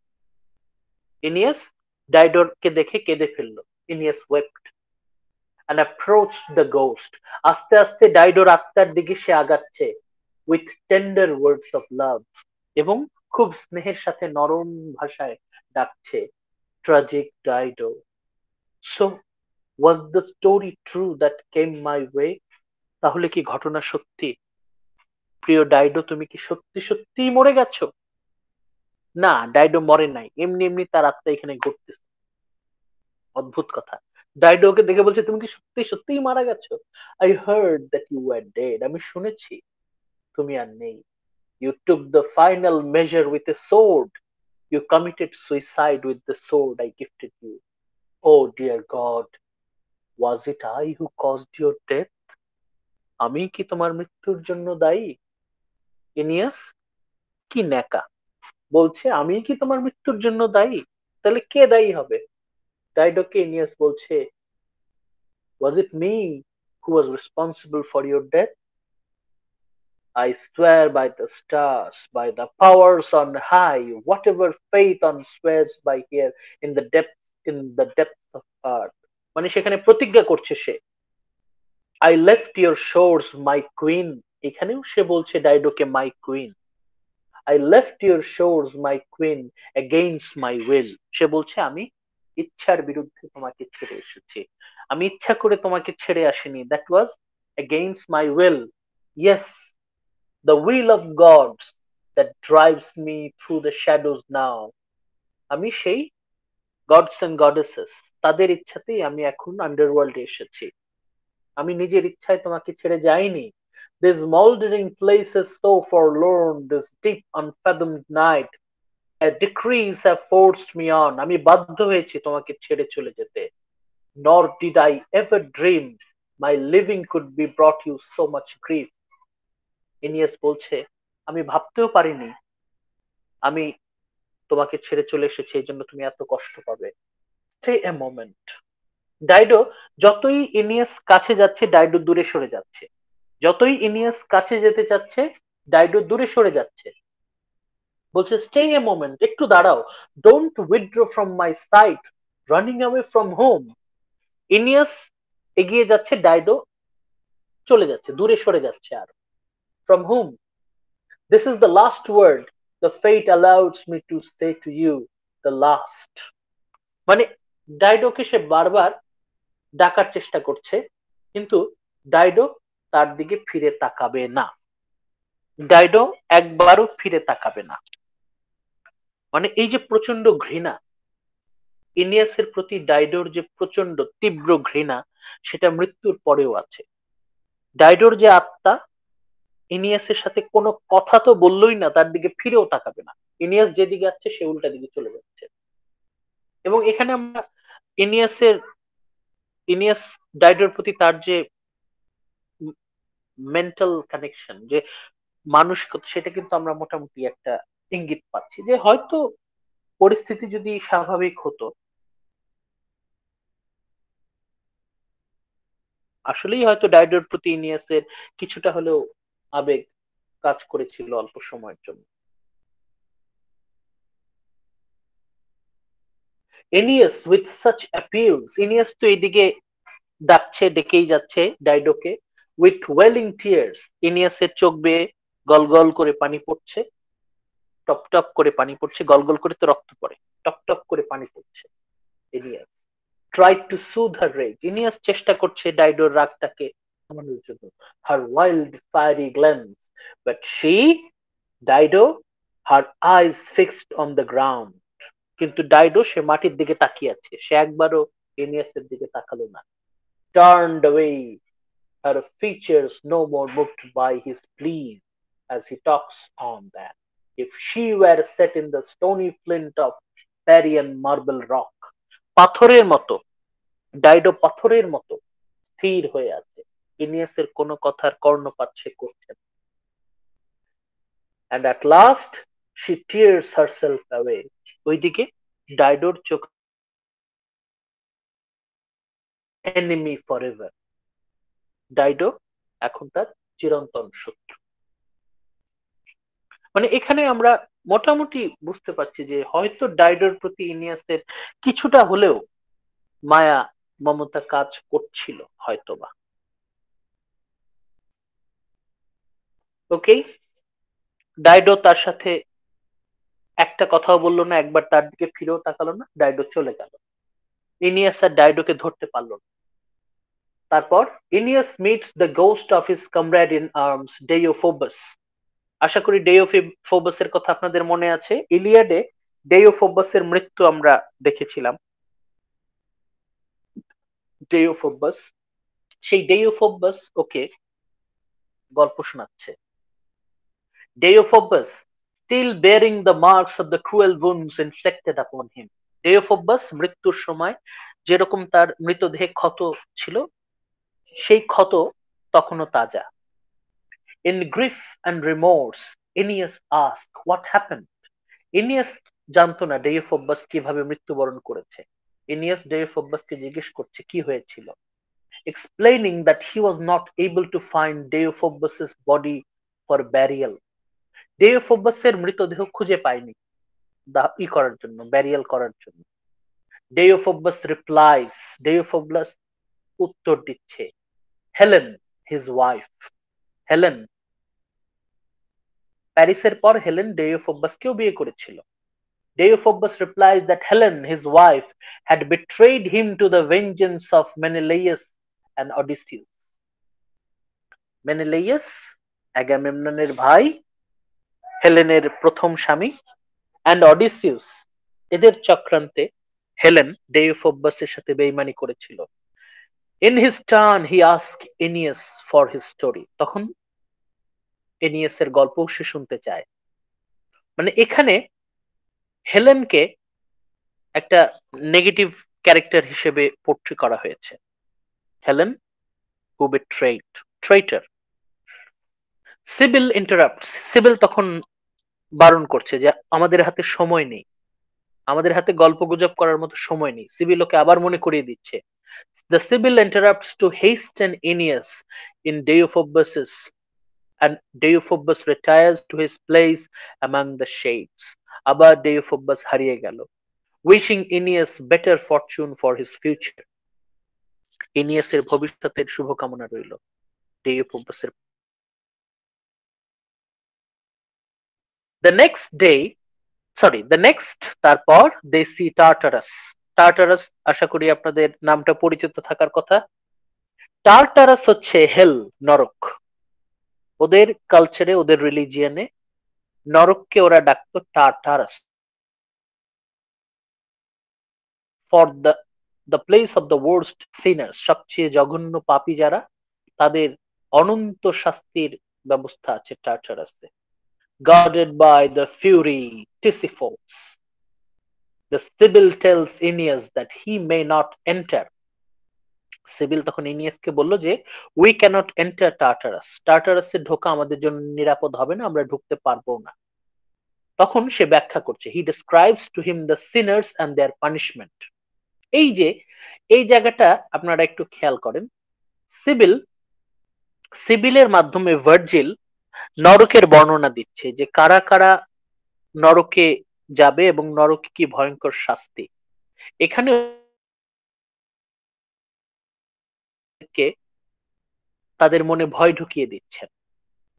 ইনিয়াস ডাইডোরকে দেখে কেঁদে ফেলল। ইনিয়াস wept and approached the ghost, আস্তে আস্তে ডাইডোর আত্মার দিকে সে আগাচ্ছে, with tender words of love, এবং খুব স্নেহের সাথে নরম ভাষায় ডাকছে, tragic Dido. So was the story true that came my way? তাহলে কি ঘটনা সত্যি? প্রিয় ডাইডো, তুমি কি সত্যি সত্যি মরে গেছো? না, ডাইডো মরে নাই, এমনি এমনি তার আত্মা এখানে ঘুরতেছে। অদ্ভুত কথা। ডাইডো ওকে দেখে বলছে, তুমি কি সত্যি সত্যি মারা গেছো? I heard that you were dead, আমি শুনেছি তুমি আর নেই। You took the final measure with a sword, you committed suicide with the sword I gifted you. Oh dear God, was it I who caused your death? আমি কি তোমার মৃত্যুর জন্য দায়ী? ইনিয়াস কি ন্যাকা, বলছে আমি কি তোমার মৃত্যুর জন্য দায়ী? তাহলে কে দায়ী হবে? ডাইডোকে ইনিয়াস বলছে, was it me who was responsible for your death? I swear by the stars, by the powers on high, whatever faith on swears by here in the depth of earth. মানে সেখানে প্রতিজ্ঞা করছে সে, I left your shores my queen, এখানেও সে বলছে ডাইডোকে my queen. I left your shores my queen against my will, সে বলছে আমি ইচ্ছার বিরুদ্ধে তোমাকে ছেড়ে এসেছি, আমি ইচ্ছা করে তোমাকে ছেড়ে আসিনি, that was against my will. Yes, the will of gods that drives me through the shadows now. আমি সেই gods and goddesses, তাদের ইচ্ছাতেই আমি এখন আন্ডারওয়ার্ল্ডে এসেছি, আমি নিজের ইচ্ছায় তোমাকে ছেড়ে যাইনি। These moldering places so forlorn, this deep unfathomed night, decrees have forced me on, আমি বাধ্য হয়েছি তোমাকে ছেড়ে চলে যেতে। Nor did I ever dream my living could be brought you so much grief. ইনিয়াস বলছে, আমি ভাবতেও পারিনি আমি তোমাকে ছেড়ে চলে এসেছি এই জন্য তুমি এত কষ্ট পাবে। Stay a moment. ডাইডো যতই ইনিয়াস কাছে যাচ্ছে, ডাইডো দূরে সরে যাচ্ছে, যতই ইনিয়াস কাছে যেতে চাচ্ছে, ডাইডো দূরে সরে যাচ্ছে, বলছে স্টে এ মোমেন্ট, একটু দাঁড়াও, don't withdraw from my sight, running away from home. Aeneas এগিয়ে যাচ্ছে, ডাইডো চলে যাচ্ছে, দূরে সরে যাচ্ছে। আর from home, this is the last word the fate allows me to say to you, the last. মানে ডাইডোকে সে বারবার ডাকার চেষ্টা করছে, কিন্তু ডাইডো তার দিকে ফিরে তাকাবে না, ডাইডো একবারও ফিরে তাকাবে না। মানে এই যে প্রচন্ড ঘৃণা, ইনিয়াসের প্রতি ডাইডোর যে প্রচন্ড তীব্র ঘৃণা, সেটা মৃত্যুর পরেও আছে। ডাইডোর যে আত্মা ইনিয়াসের সাথে কোনো কথা তো বললোই না, তার দিকে ফিরেও তাকাবে না। ইনিয়াস যেদিকে যাচ্ছে সে উল্টা দিকে চলে যাচ্ছে। এবং এখানে আমরা ইনিয়াস ডাইডোর প্রতি তার যে মেন্টাল কানেকশন, যে মানসিকতা, সেটা কিন্তু আমরা মোটামুটি একটা ইঙ্গিত পাচ্ছি যে হয়তো পরিস্থিতি যদি স্বাভাবিক হতো, আসলেই হয়তো ডাইডোর প্রতি ইনিয়াসের কিছুটা হলেও আবেগ কাজ করেছিল অল্প সময়ের জন্য। এনিয়াস উইথ সাচ অ্যাপিলস, ইনিয়াস তো এদিকে ডাকছে, ডেকেই যাচ্ছে ডাইডোকে, উইথ ওয়েলিং টিয়ার্স, ইনিয়াসের চোখ বেয়ে গল গল করে পানি পড়ছে, টপ টপ করে পানি পড়ছে, গল গল করে তো রক্ত পড়ে, টপ টপ করে পানি পড়ছে। এনিয়াস tried to soothe her rage. ইনিয়াস চেষ্টা করছে ডাইডোর রাগটাকে থামানোর জন্য, her wild fiery glance, but she, Dido, her eyes fixed on the ground. কিন্তু ডাইডো সে মাটির দিকে তাকিয়ে আছে, সে একবারও এনিয়াসের দিকে তাকালো না। Turned away, her features no more moved by his pleas, as he talks on that if she were set in the stony flint of Parian marble rock, পাথরের মতো, ডাইডো পাথরের মতো স্থির হয়ে আছে, ইনিয়াসের কোনো কথার কর্ণপাত সে করছে না। And at last she tears herself away. ওইদিকে ডাইডোর চোখ enemy forever. ডাইডো এখন তার চিরন্তন শত্রু। মানে এখানে আমরা মোটামুটি বুঝতে পারছি যে হয়তো ডাইডোর প্রতি ইনিয়াসের কিছুটা হলেও মায়া মমতা কাজ করছিল হয়তোবা। ওকে, ডাইডো তার সাথে একটা কথাও বললো না, একবার তার দিকে ফিরেও তাকালো না, ডাইডো চলে গেল। ইনিয়াস আর ডাইডোকে ধরতে পারলো না। তারপর Aeneas meets the ghost of his comrade in arms, Deiphobus. আশা করি ডেইওফোবাসের কথা আপনাদের মনে আছে, ইলিয়াডে ডেইওফোবাসের মৃত্যু আমরা দেখেছিলাম। ডেইওফোবাস, সেই ডেইওফোবাস ওকে গল্প শোনাচ্ছে। ডেইওফোবাস still bearing the marks of the cruel wounds inflicted upon him. ডেইওফোবাস মৃত্যুর সময় যেরকম তার মৃতদেহে ক্ষত ছিল, সেই ক্ষত তখনও তাজা। In grief and remorse, Aeneas asked what happened. Aeneas জানতো না ডেইওফোবাস কিভাবে মৃত্যুবরণ করেছে। Aeneas ডেইওফোবাসকে জিজ্ঞেস করছে কি হয়েছিল, explaining that he was not able to find Deiphobus's body for burial. ডেইওফোবাসের মৃতদেহ খুঁজে পায়নি করার জন্য, ব্যারিয়াল করার জন্য। ডেইওফোবাস রিপ্লাইজ, ডেইওফোবাস উত্তর দিচ্ছে, হেলেন হিজ ওয়াইফ, হেলেন, প্যারিসের পর হেলেন ডেইওফোবাসকেও বিয়ে করেছিল। Deiphobus replies that Helen, his wife, had betrayed him to the vengeance of Menelaus and Odysseus. Menelaus, আগামেমননের ভাই, হেলেনের প্রথম স্বামী, and Odysseus, এদের চক্রান্তে হেলেন ডেইফোবাসের সাথে বেইমানি করেছিল। In his turn he asked Aeneas for his story. তখন এনিয়াসের গল্প সে শুনতে চায়। মানে এখানে হেলেনকে একটা নেগেটিভ ক্যারেক্টার হিসেবে পোর্ট্রে করা হয়েছে। Helen who betrayed, traitor. Sibyl interrupts, Sibyl তখন বারণ করছে যে আমাদের হাতে সময় নেই, আমাদের হাতে গল্পগুজব করার মতো সময় নেই। সিবিল ওকে আবার মনে করিয়ে দিচ্ছে। The Sibyl interrupts to hasten Aeneas in Deiphobus's, and Deiphobus retires to his place among the shades. আবার Deiphobus হারিয়ে গেল, wishing Aeneas better fortune for his future. Aeneasের ভবিষ্যতের শুভকামনা রইল Deiphobusের। The next day, the next, তারপর they see Tartarus. টার্টারাস আশা করি আপনাদের নামটা পরিচিত থাকার কথা। টার্টারাস হচ্ছে হেল, নরক। ওদের কালচারে, ওদের রিলিজিয়নে নরককে ওরা ডাকতো Tartarus, for the place of the worst sinners, সবচেয়ে জঘন্য পাপী যারা, তাদের অনন্ত শাস্তির ব্যবস্থা আছে টার্টারাসে। Guarded by the fury Tisiphos, the Sibyl tells Aeneas that he may not enter. CIBIL তখন ইনিয়াসকে বলল যে উই ক্যানট এন্টার টার্টারাস, টার্টারাসে ঢোকা আমাদের জন্য নিরাপদ হবে না, আমরা ঢুকতে পারবো না। তখন সে ব্যাখ্যা করছে, he describes to him the sinners and their punishment. এই যে এই জায়গাটা আপনারা একটু খেয়াল করেন, সিবিলের মাধ্যমে ভার্জিল নরকের বর্ণনা দিচ্ছে যে কারা কারা নরকে যাবে এবং নরকে কি ভয়ঙ্কর শাস্তি। এখানে তাদের মনে ভয় ঢুকিয়ে দিচ্ছেন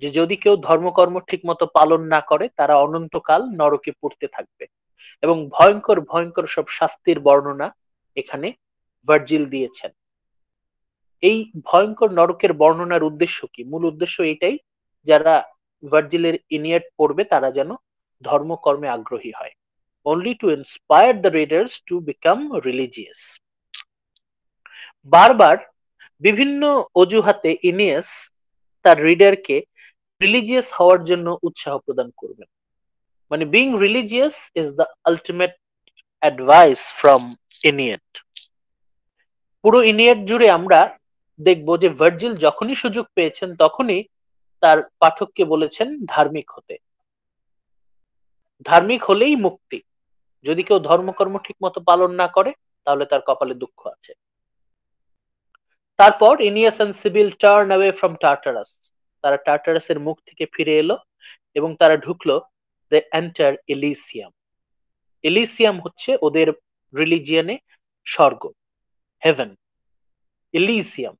যে যদি কেউ ধর্মকর্ম ঠিক মতো পালন না করে তারা অনন্তকাল নরকে পড়তে থাকবে, এবং ভয়ঙ্কর ভয়ঙ্কর সব শাস্তির বর্ণনা এখানে ভার্জিল দিয়েছেন। এই ভয়ঙ্কর নরকের বর্ণনার উদ্দেশ্য কি? মূল উদ্দেশ্য এটাই, যারা ভার্জিলের ইনিয়াড পড়বে তারা যেন ধর্মকর্মে আগ্রহী হয়। only to inspire the readers to become religious. বারবার বিভিন্ন অজুহাতে ইনিয়াস তার রিডারকে রিলিজিয়াস হওয়ার জন্য উৎসাহ প্রদান করবেন। মানে being religious is the ultimate advice from Aeneid. পুরো ইনিয়াড জুড়ে আমরা দেখব যে ভার্জিল যখনই সুযোগ পেয়েছেন তখনই তার পাঠককে বলেছেন ধার্মিক হতে। ধার্মিক হলেই মুক্তি। যদি কেউ ধর্মকর্ম ঠিক মতো পালন না করে তাহলে তার কপালে দুঃখ আছে। তারপর Aeneas and Sibyl turn away from Tartarus. তারা টার্টারাসের মুখ থেকে ফিরে এলো এবং তারা ঢুকলো দে এন্টার এলিসিয়াম। এলিসিয়াম হচ্ছে ওদের রিলিজিয়নে স্বর্গ, haven, এলিসিয়াম।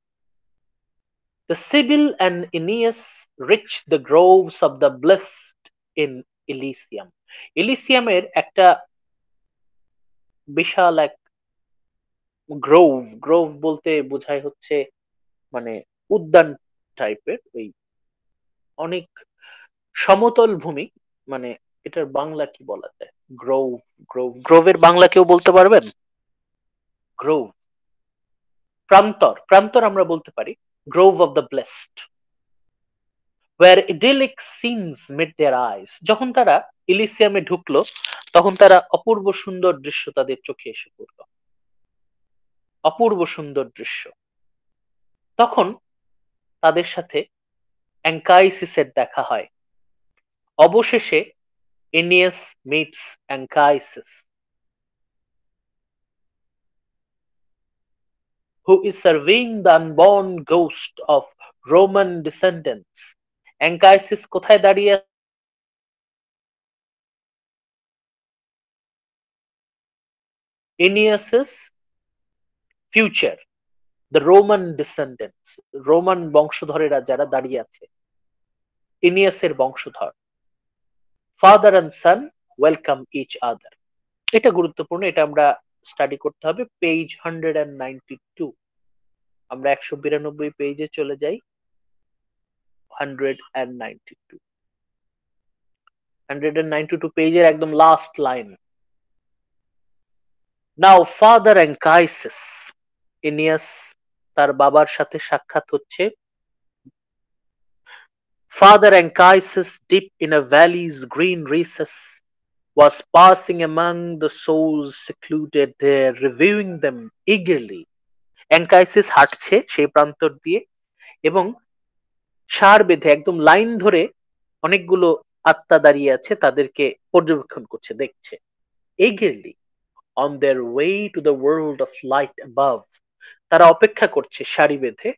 The Sibyl and Aeneas reach the groves of the blessed in Elysium. এলিসিয়ামের একটা বিশাল এক গ্রোভ, গ্রোভ বলতে বোঝায় হচ্ছে মানে উদ্যান টাইপের, ওই অনেক সমতল ভূমি, মানে এটার বাংলা কি বলা যায়? গ্রোভ, গ্রোভের বাংলা কেউ বলতে পারবেন? গ্রোভ, প্রান্তর, প্রান্তর আমরা বলতে পারি। Grove of the blessed, where idyllic scenes met their eyes. যখন তারা ইলিসিয়ামে ঢুকলো তখন তারা অপূর্ব সুন্দর দৃশ্য তাদের চোখে এসে পড়ল, অপূর্ব সুন্দর দৃশ্য। তখন তাদের সাথে অ্যাঙ্কাইসিসের দেখা হয়। অবশেষে Aeneas meets Anchises, who is surveying the unborn ghost of Roman descendants. Anchises কোথায় দাঁড়িয়ে? Aeneas's future, the Roman descendants, Roman বংশধরেরা যারা দাঁড়িয়ে আছে, ইনিয়াসের বংশধর। Father and son welcome each other. এটা গুরুত্বপূর্ণ, এটা আমরা স্টাডি করতে হবে। পেজ 192, আমরা 192 পেজে চলে যাই। 192 পেজের একদম লাস্ট লাইন। নাও ফাদার অ্যাঙ্কাইসিস, ইনিয়াস তার বাবার সাথে সাক্ষাৎ হচ্ছে। Father Anchises, deep in a valley's green recess, was passing among the souls secluded there, reviewing them eagerly. Anchises হাঁটছে সেই প্রান্তর দিয়ে এবং সার বেঁধে একদম লাইন ধরে অনেকগুলো আত্মা দাঁড়িয়ে আছে, তাদেরকে পর্যবেক্ষণ করছে, দেখছে। eagerly on their way to the world of light above. তারা অপেক্ষা করছে সারি বেঁধে।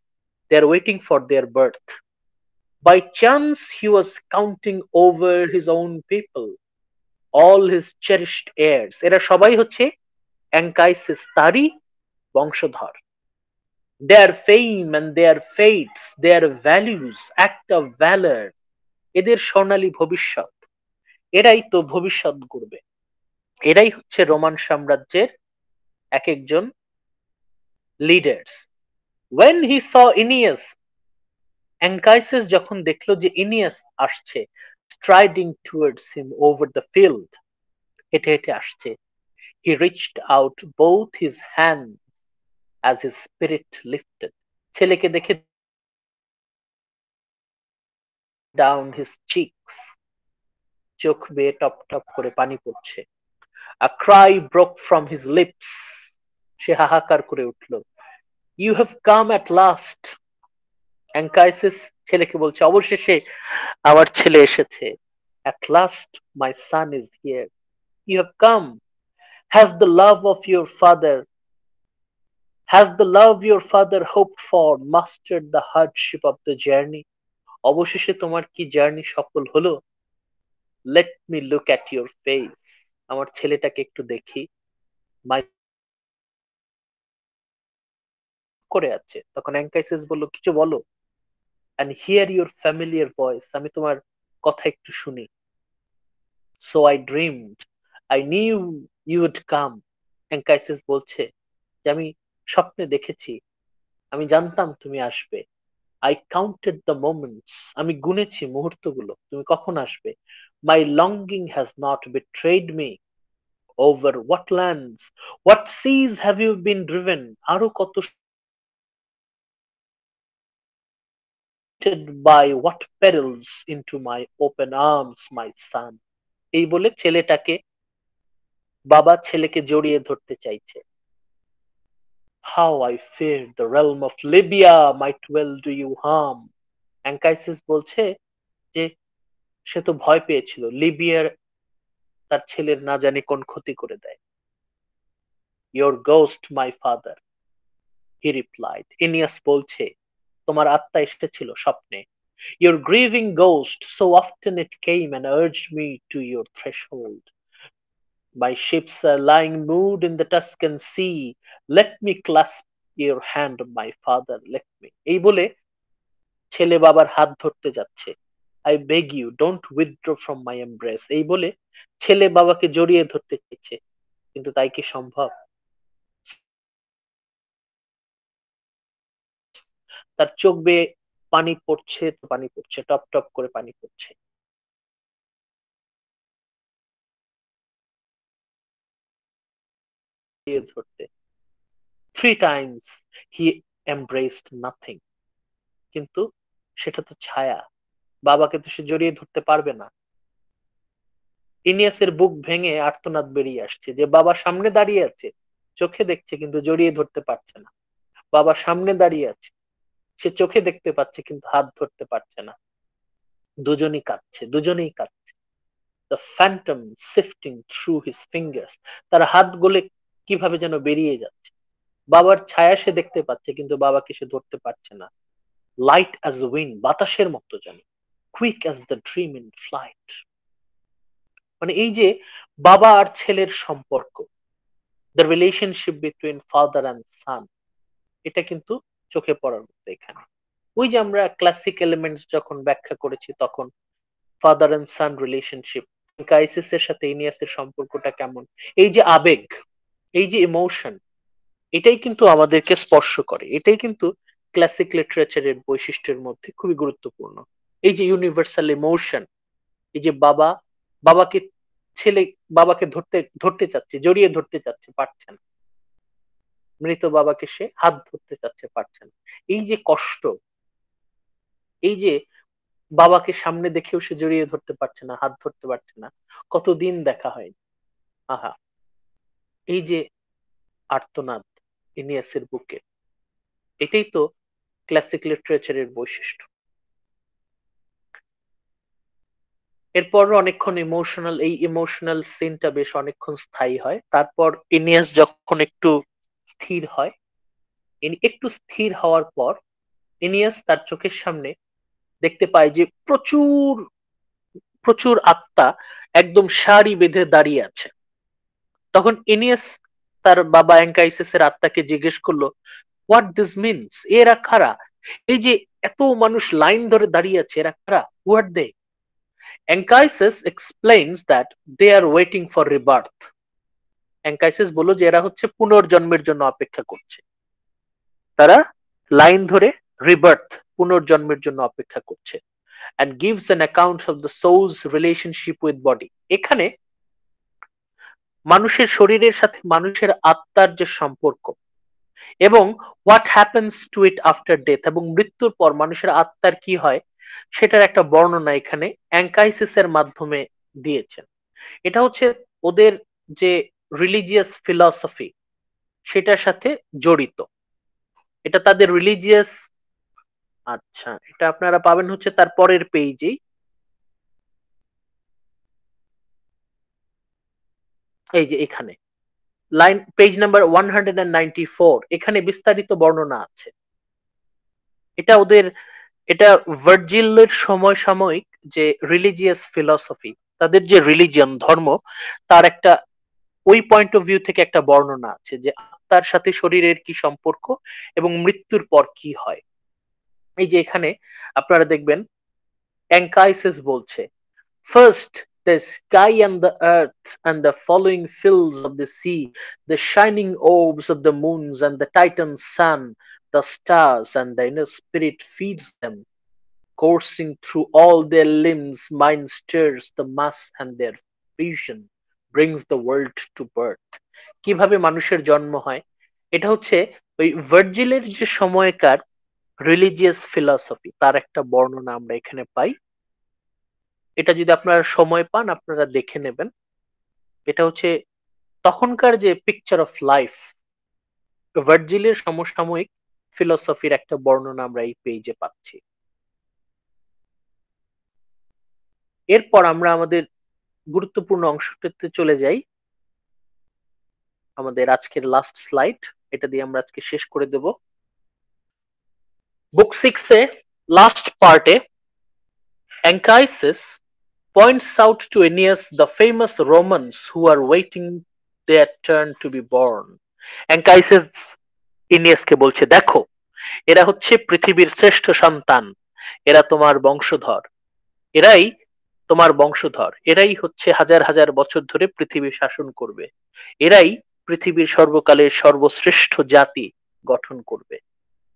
they are waiting for their birth. By chance he was counting over his own people, all his cherished heirs. এরা সবাই হচ্ছে অ্যাঙ্কাইসিস তারই বংশধর। Their fame and their fates, their values, act of valor, এদের স্বর্ণালী ভবিষ্যৎ, এরাই তো ভবিষ্যৎ গড়বে। এরাই হচ্ছে রোমান সাম্রাজ্যের এক একজন leaders. When he saw Aeneas, অ্যাঙ্কাইসিস যখন দেখলো যে ইনিয়াস আসছে, striding towards him over the field, হেঁটে হেঁটে আসছে, he reached out both his hands as his spirit lifted. ছেলেকে দেখে down his cheeks, চোখ বেয়ে টপ টপ করে পানি পড়ছে। A cry broke from his lips, সে হাহাকার করে উঠল। You have come at last. অ্যাঙ্কাইসিস ছেলেকে বলছে, অবশেষে আমার ছেলে এসেছে। At last my son is here. You have come. Has the love your father hoped for mastered the hardship of the journey? অবশেষে তোমার কি জার্নি সফল হলো? Let me look at your face. আমার ছেলেটাকে একটু দেখি। মাই করে আছে। তখন অ্যাঙ্কাইসিস বলল, কিছু বলো। And hear your familiar voice. আমি তোমার কথা একটু শুনি। So I dreamed. I knew you would come. অ্যাঙ্কাইসিস বলছে যে আমি স্বপ্নে দেখেছি, আমি জানতাম তুমি আসবে। I counted the moments. আমি গুনেছি মুহূর্তগুলো, তুমি কখন আসবে। My longing has not betrayed me. Over what lands, what seas have you been driven? আরো কত by what perils into my open arms, my son. এই বলে ছেলেটাকে, বাবা ছেলেকে জড়িয়ে ধরতে চাইছে। How I feared the realm of Libya might well do you harm. অ্যাঙ্কাইসিস বলছে যে সে তো ভয় পেয়েছিল লিবিয়ার তার ছেলের না জানি কোন ক্ষতি করে দেয়। Your ghost, my father, he replied. ইনিয়াস বলছে, তোমার আত্মা এসেছিল স্বপ্নে। Your grieving ghost, so often it came and urged me to your threshold. My ships are lying moored in the Tuscan sea. Let me clasp your hand, my father, let me. এই বলে ছেলে বাবার হাত ধরতে যাচ্ছে। I beg you, don't withdraw from my embrace. এই বলে ছেলে বাবাকে জড়িয়ে ধরতে চাইছে, কিন্তু তাই কি সম্ভব? তার চোখ বেয়ে পানি পড়ছে, তো পানি পড়ছে, টপ টপ করে পানি পড়ছে। ধরতে 3 times he embraced nothing. কিন্তু সেটা তো ছায়া, বাবাকে তো সে জড়িয়ে ধরতে পারবে না। ইনিয়াসের বুক ভেঙে আর্তনাদ বেরিয়ে আসছে যে বাবা সামনে দাঁড়িয়ে আছে, চোখে দেখছে কিন্তু জড়িয়ে ধরতে পারছে না। বাবা সামনে দাঁড়িয়ে আছে, সে চোখে দেখতে পাচ্ছে কিন্তু হাত ধরতে পারছে না। দুজনই কাঁদছে, দুজনেই কাঁদছে। The phantom sifting through his fingers. তার হাত গলে কিভাবে যেন বেরিয়ে যাচ্ছে। বাবার ছায়া সে দেখতে পাচ্ছে কিন্তু বাবাকে সে ধরতে পারছে না। Light as wind, বাতাসের মতো যেন। Quick as the dream in flight. মানে এই যে বাবা আর ছেলের সম্পর্ক, the relationship between father and son, এটা কিন্তু চোখে পড়ার মতো এখানে। ওই যে আমরা ক্লাসিক এলিমেন্টস যখন ব্যাখ্যা করেছি তখন ফাদার এন্ড সান রিলেশনশিপ, ক্রাইসিসের সাথে ইনিয়াসের সম্পর্কটা কেমন, এই যে আবেগ, এই যে ইমোশন, এটাই কিন্তু আমাদেরকে স্পর্শ করে। এটাই কিন্তু ক্লাসিক লিটারেচারের বৈশিষ্ট্যের মধ্যে খুবই গুরুত্বপূর্ণ। এই যে ইউনিভার্সাল ইমোশন, এই যে বাবা বাবাকে ছেলে বাবাকে ধরতে ধরতে চাচ্ছে, জড়িয়ে ধরতে চাচ্ছে, পারছে না। মৃত বাবাকে সে হাত ধরতে চাচ্ছে, পারছে না। এই যে কষ্ট, এই যে বাবাকে সামনে দেখেও সে জড়িয়ে ধরতে পারছে না, হাত ধরতে পারছে না, কতদিন দেখা হয়নি। আহা, এই যে আর্তনাদ ইনিয়াসের বুকে, এটাই তো ক্লাসিক লিটারেচারের বৈশিষ্ট্য। এরপর অনেকক্ষণ ইমোশনাল, এই ইমোশনাল সিনটা বেশ অনেকক্ষণ স্থায়ী হয়। তারপর ইনিয়াস যখন একটু স্থির হয়, একটু স্থির হওয়ার পর ইনিয়াস তার চোখের সামনে দেখতে পায় যে প্রচুর প্রচুর আত্মা একদম সারি বেঁধে দাঁড়িয়ে আছে। তখন ইনিয়াস তার বাবা অ্যাঙ্কাইসিসের আত্মাকে জিজ্ঞেস করলো, হোয়াট দিস মিনস, এরা কারা? এই যে এত মানুষ লাইন ধরে দাঁড়িয়ে আছে, এরা কারা? Who are they? Anchises explains that they are waiting for rebirth. Anchises বলল যে এরা হচ্ছে পুনর্জন্মের জন্য অপেক্ষা করছে। তারা লাইন ধরে রিবার্থ, পুনর্জন্মের জন্য অপেক্ষা করছে। and gives an account of the soul's relationship with body. এখানে মানুষের শরীরের সাথে মানুষের আত্মার যে সম্পর্ক এবং what happens to it after death, এবং মৃত্যুর পর মানুষের আত্মার কি হয় সেটার একটা বর্ণনা এখানে অ্যাঙ্কাইসিসের মাধ্যমে দিয়েছেন। এটা হচ্ছে ওদের যে রিলিজিয়াস ফিলসফি সেটার সাথে জড়িত। এটা তাদের রিলিজিয়াস, আচ্ছা এটা আপনারা পাবেন হচ্ছে তার পরের পেজেই। এই যে এখানে লাইন পেজ নাম্বার 194, এখানে বিস্তারিত বর্ণনা আছে। এটা ওদের, এটা ভার্জিলের সময় সাময়িক যে রিলিজিয়াস ফিলসফি, তাদের যে রিলিজিয়ন ধর্ম, তার একটা ওই পয়েন্ট অফ ভিউ থেকে একটা বর্ণনা আছে যে আত্মার সাথে শরীরের কি সম্পর্ক এবং মৃত্যুর পর কি হয়। এই যে এখানে আপনারা দেখবেন অ্যাঙ্কাইসিস বলছে, first the sky and the earth and the following fills of the sea, the shining orbs of the moons and the titan sun, the stars and the inner spirit feeds them. Coursing through all their limbs, mind stirs the mass and their vision brings the world to birth. কিভাবে মানুষের জন্ম হয়, এটা হচ্ছে ওই ভার্জিলের যে সময়কার religious philosophy তার একটা বর্ণনা আমরা এখানে পাই। এটা যদি আপনারা সময় পান আপনারা দেখে নেবেন। এটা হচ্ছে তখনকার যে পিকচার অফ লাইফ, ভার্জিলের সমসাময়িক ফিলসফির একটা বর্ণনা আমরা এই পেজে পাচ্ছি। এরপর আমরা আমাদের গুরুত্বপূর্ণ অংশটাতে চলে যাই। আমাদের আজকের লাস্ট স্লাইড, এটা দিয়ে আমরা আজকে শেষ করে দেব। বুক 6 এ লাস্ট পার্টে Anchises points out to Aeneas the famous Romans who are waiting their turn to be born. Anchises ইনিয়াসকে বলছে, দেখো এরা হচ্ছে পৃথিবীর শ্রেষ্ঠ সন্তান, এরা তোমার বংশধর, এরাই তোমার বংশধর, এরাই হচ্ছে হাজার হাজার বছর ধরে পৃথিবী শাসন করবে, এরাই পৃথিবীর সর্বকালের সর্বশ্রেষ্ঠ জাতি গঠন করবে।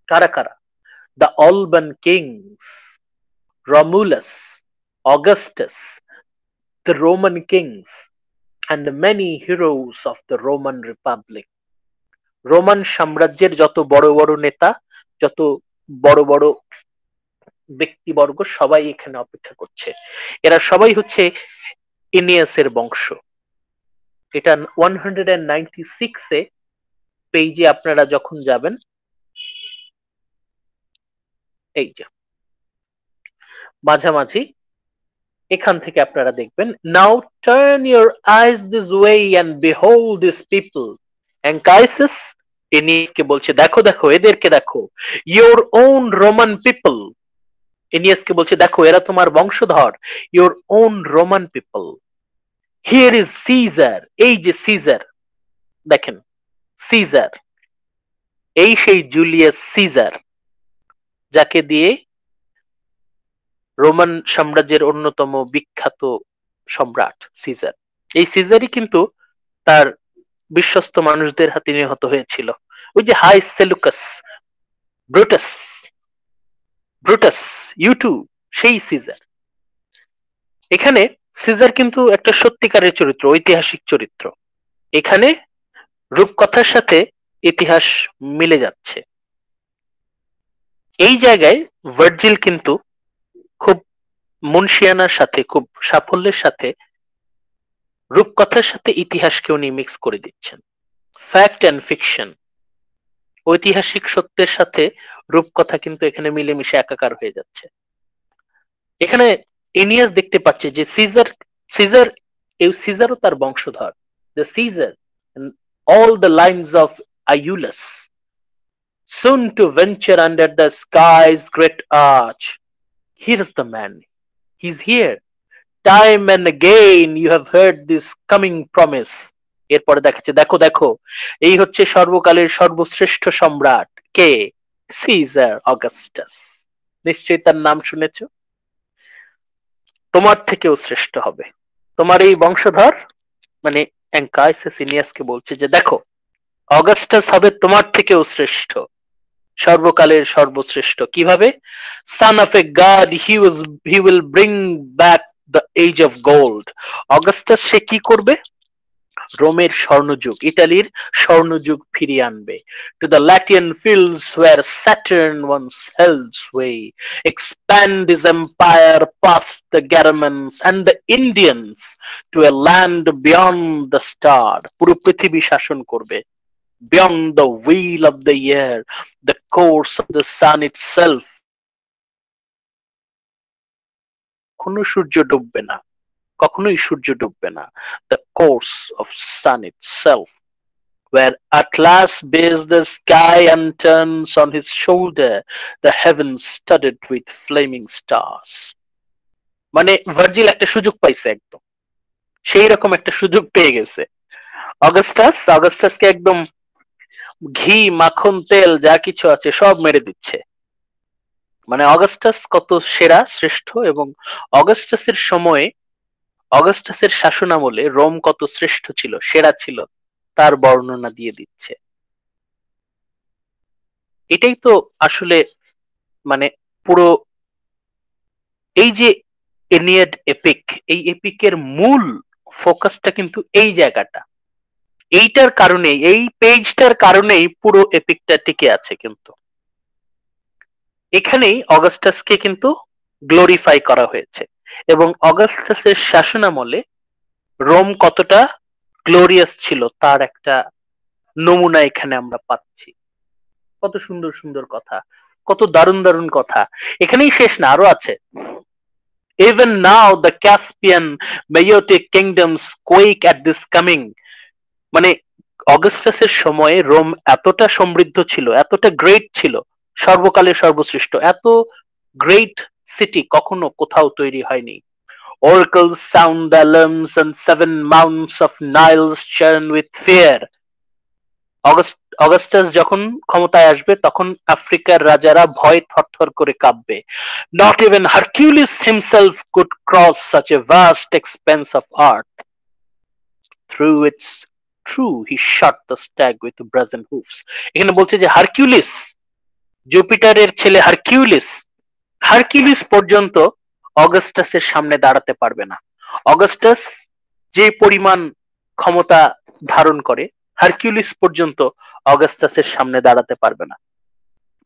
কারা কারা? The Alban kings, Romulus, Augustus, the Roman kings, and many heroes of the Roman Republic. Roman সাম্রাজ্যের যত বড় বড় নেতা, যত বড় বড় ব্যক্তিবর্গ সবাই এখানে অপেক্ষা করছে। এরা সবাই হচ্ছে ইনিয়াসের বংশ। এটা 196 এ পেজে আপনারা যখন যাবেন, এই যে মাঝামাঝি এখান থেকে আপনারা দেখবেন, now turn your eyes this way and behold this people. Anchises এনিয়াসকে বলছে, দেখো দেখো এদেরকে দেখো, ইউর ওন রোমান পিপল। এনিয়াসকে বলছে, দেখো এরা তোমার বংশধর, your own Roman people. Here is Caesar, এই যে সিজার, দেখেন সিজার, এই সেই জুলিয়াস সিজার যাকে দিয়ে রোমান সাম্রাজ্যের অন্যতম বিখ্যাত সম্রাট সিজার। এই সিজারই কিন্তু তার বিশ্বস্ত মানুষদের হাতে নিহত হয়েছিল। ওই যে হাই সেলুকাস, ব্রুটাস, ব্রুটাস ইউটু, সেই সিজার। এখানে সিজার কিন্তু একটা সত্যিকারের চরিত্র, ঐতিহাসিক চরিত্র। এখানে রূপকথার সাথে ইতিহাস মিলে যাচ্ছে। এই জায়গায় ভার্জিল কিন্তু খুব মুনশিয়ানার সাথে, খুব সাফল্যের সাথে রূপকথার সাথে ইতিহাসকে উনি মিক্স করে দিচ্ছেন। ফ্যাক্ট অ্যান্ড ফিকশন, ঐতিহাসিক সত্যের সাথে রূপকথা কিন্তু এখানে মিলেমিশে একাকার হয়ে যাচ্ছে। এখানে এনিয়াস দেখতে পাচ্ছে যে সিজার, সিজার, এই সিজারও তার বংশধর। The Caesar all the lines of Iulus, soon to venture under the sky's great arch. Here's the man. He's here. Time and again you have heard this coming promise. এরপরে দেখাচ্ছে, দেখো দেখো এই হচ্ছে সর্বকালের সর্বশ্রেষ্ঠ সম্রাট। কে? Caesar Augustus. নিশ্চয়ই তার নাম শুনেছো। তোমার থেকেও শ্রেষ্ঠ হবে, তোমার এই বংশধর, মানে অ্যাঙ্কাইসিস ইনিয়াসকে বলছে যে দেখো অগাস্টাস হবে তোমার থেকেও শ্রেষ্ঠ, সর্বকালের সর্বশ্রেষ্ঠ। কিভাবে? son of a god, he will bring back the age of gold. Augustus সে কি করবে? রোমের স্বর্ণযুগ, ইতালির স্বর্ণযুগ ফিরিয়ে আনবে। to the Latian fields where Saturn once held sway, expand his empire past the Germans and the Indians to a land beyond the star. পুরো পৃথিবী শাসন করবে। beyond the wheel of the year, the course of the sun itself. কখনো সূর্য ডুববে না, কখনোই সূর্য ডুববে না। the course of sun itself, where Atlas bears the sky and turns on his shoulder the heavens studded with flaming stars. মানে Virgil একটা সুযোগ পাইছে, একদম সেই রকম একটা সুযোগ পেয়ে গেছে। অগাস্টাসকে একদম ঘি, মাখন, তেল যা কিছু আছে সব মেরে দিচ্ছে। মানে অগাস্টাস কত সেরা, শ্রেষ্ঠ। এবং অগাস্টাসের সময়ে অগাস্টাসের শাসনামলে রোম কত শ্রেষ্ঠ ছিল, সেরা ছিল, তার বর্ণনা দিয়ে দিচ্ছে। এটাই তো আসলে মানে পুরো এই যে এনিয়াড এপিক, এই এপিকের মূল ফোকাসটা কিন্তু এই জায়গাটা, এইটার কারণেই, এই পেজটার কারণেই পুরো এপিকটা টিকে আছে। কিন্তু এখানেই অগাস্টাসকে কিন্তু গ্লোরিফাই করা হয়েছে, এবং অগাস্টাসের শাসনামলে রোম কতটা গ্লোরিয়াস ছিল তার একটা নমুনা এখানে আমরা পাচ্ছি। কত সুন্দর সুন্দর কথা, কত দারুণ দারুণ কথা। এখানেই শেষ না, আরো আছে। Even now the Caspian Mayotic kingdoms quake at this coming. মানে অগাস্টাসের সময়ে রোম এতটা সমৃদ্ধ ছিল, এতটা গ্রেট ছিল, সর্বকালের সর্বশ্রেষ্ঠ, এত গ্রেট সিটি কখনো কোথাও তৈরি হয়নি। Oracles sound the alarms and 7 mounts of Nile churn with fear. Augustus যখন ক্ষমতায় আসবে তখন আফ্রিকার রাজারা ভয় থরথর করে কাঁপবে। Not even Hercules himself could cross such a vast expanse of earth. Through its true he shot the stag with brazen hoofs. এখানে বলছে যে হারকিউলিস, জুপিটারের ছেলে হারকিউলিস পর্যন্ত অগাস্টাসের সামনে দাঁড়াতে পারবে না। অগাস্টাস যে পরিমাণ ক্ষমতা ধারণ করে, হারকিউলিস পর্যন্ত অগাস্টাসের সামনে দাঁড়াতে পারবে না।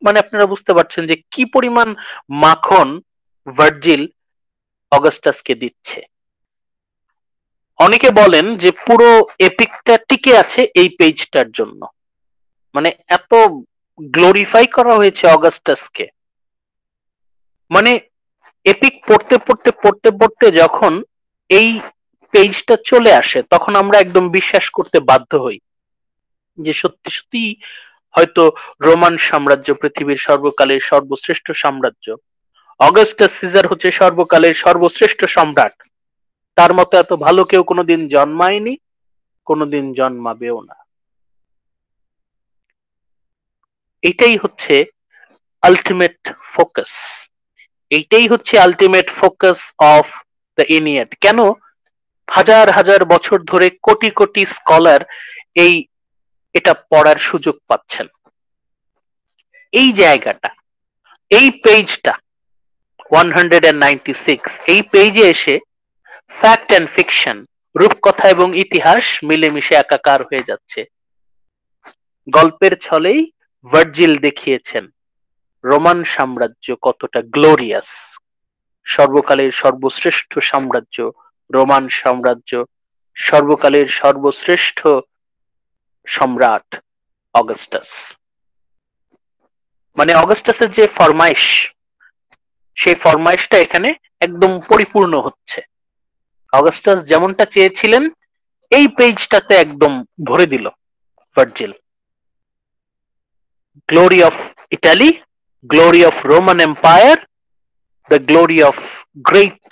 মানে আপনারা বুঝতে পারছেন যে কি পরিমাণ মাখন ভার্জিল অগাস্টাসকে দিচ্ছে। অনেকে বলেন যে পুরো এপিকটা টিকে আছে এই পেজটার জন্য, মানে এত গ্লোরিফাই করা হয়েছে অগাস্টাসকে। মানে এপিক পড়তে পড়তে পড়তে পড়তে যখন এই পেজটা চলে আসে তখন আমরা একদম বিশ্বাস করতে বাধ্য হই যে সত্যি সত্যি হয়তো রোমান সাম্রাজ্য পৃথিবীর সর্বকালের সর্বশ্রেষ্ঠ সাম্রাজ্য, অগাস্টাস সিজার হচ্ছে সর্বকালের সর্বশ্রেষ্ঠ সম্রাট, তার মতো এত ভালো কেউ কোনোদিন জন্মায়নি, কোনোদিন জন্মাবেও না। এটাই হচ্ছে আলটিমেট ফোকাস, এইটাই হচ্ছে আলটিমেট ফোকাস অফ দ্য এনিয়াড। কেন হাজার হাজার বছর ধরে কোটি কোটি স্কলার এটা পড়ার সুযোগ পাচ্ছেন? এই জায়গাটা, এই পেজটা 196, এই পেজে এসে ফ্যাক্ট অ্যান্ড ফিকশন, রূপকথা এবং ইতিহাস মিলেমিশে একাকার হয়ে যাচ্ছে। গল্পের ছলেই ভার্জিল দেখিয়েছেন রোমান সাম্রাজ্য কতটা গ্লোরিয়াস, সর্বকালের সর্বশ্রেষ্ঠ সাম্রাজ্য রোমান সাম্রাজ্য, সর্বকালের সর্বশ্রেষ্ঠ সম্রাট অগাস্টাস। মানে অগাস্টাসের যে ফরমাইশ, সেই ফরমাইশটা এখানে একদম পরিপূর্ণ হচ্ছে। অগাস্টাস যেমনটা চেয়েছিলেন এই পেজটাতে একদম ভরে দিল Virgil. Glory of Italy, glory of Roman empire, the glory of great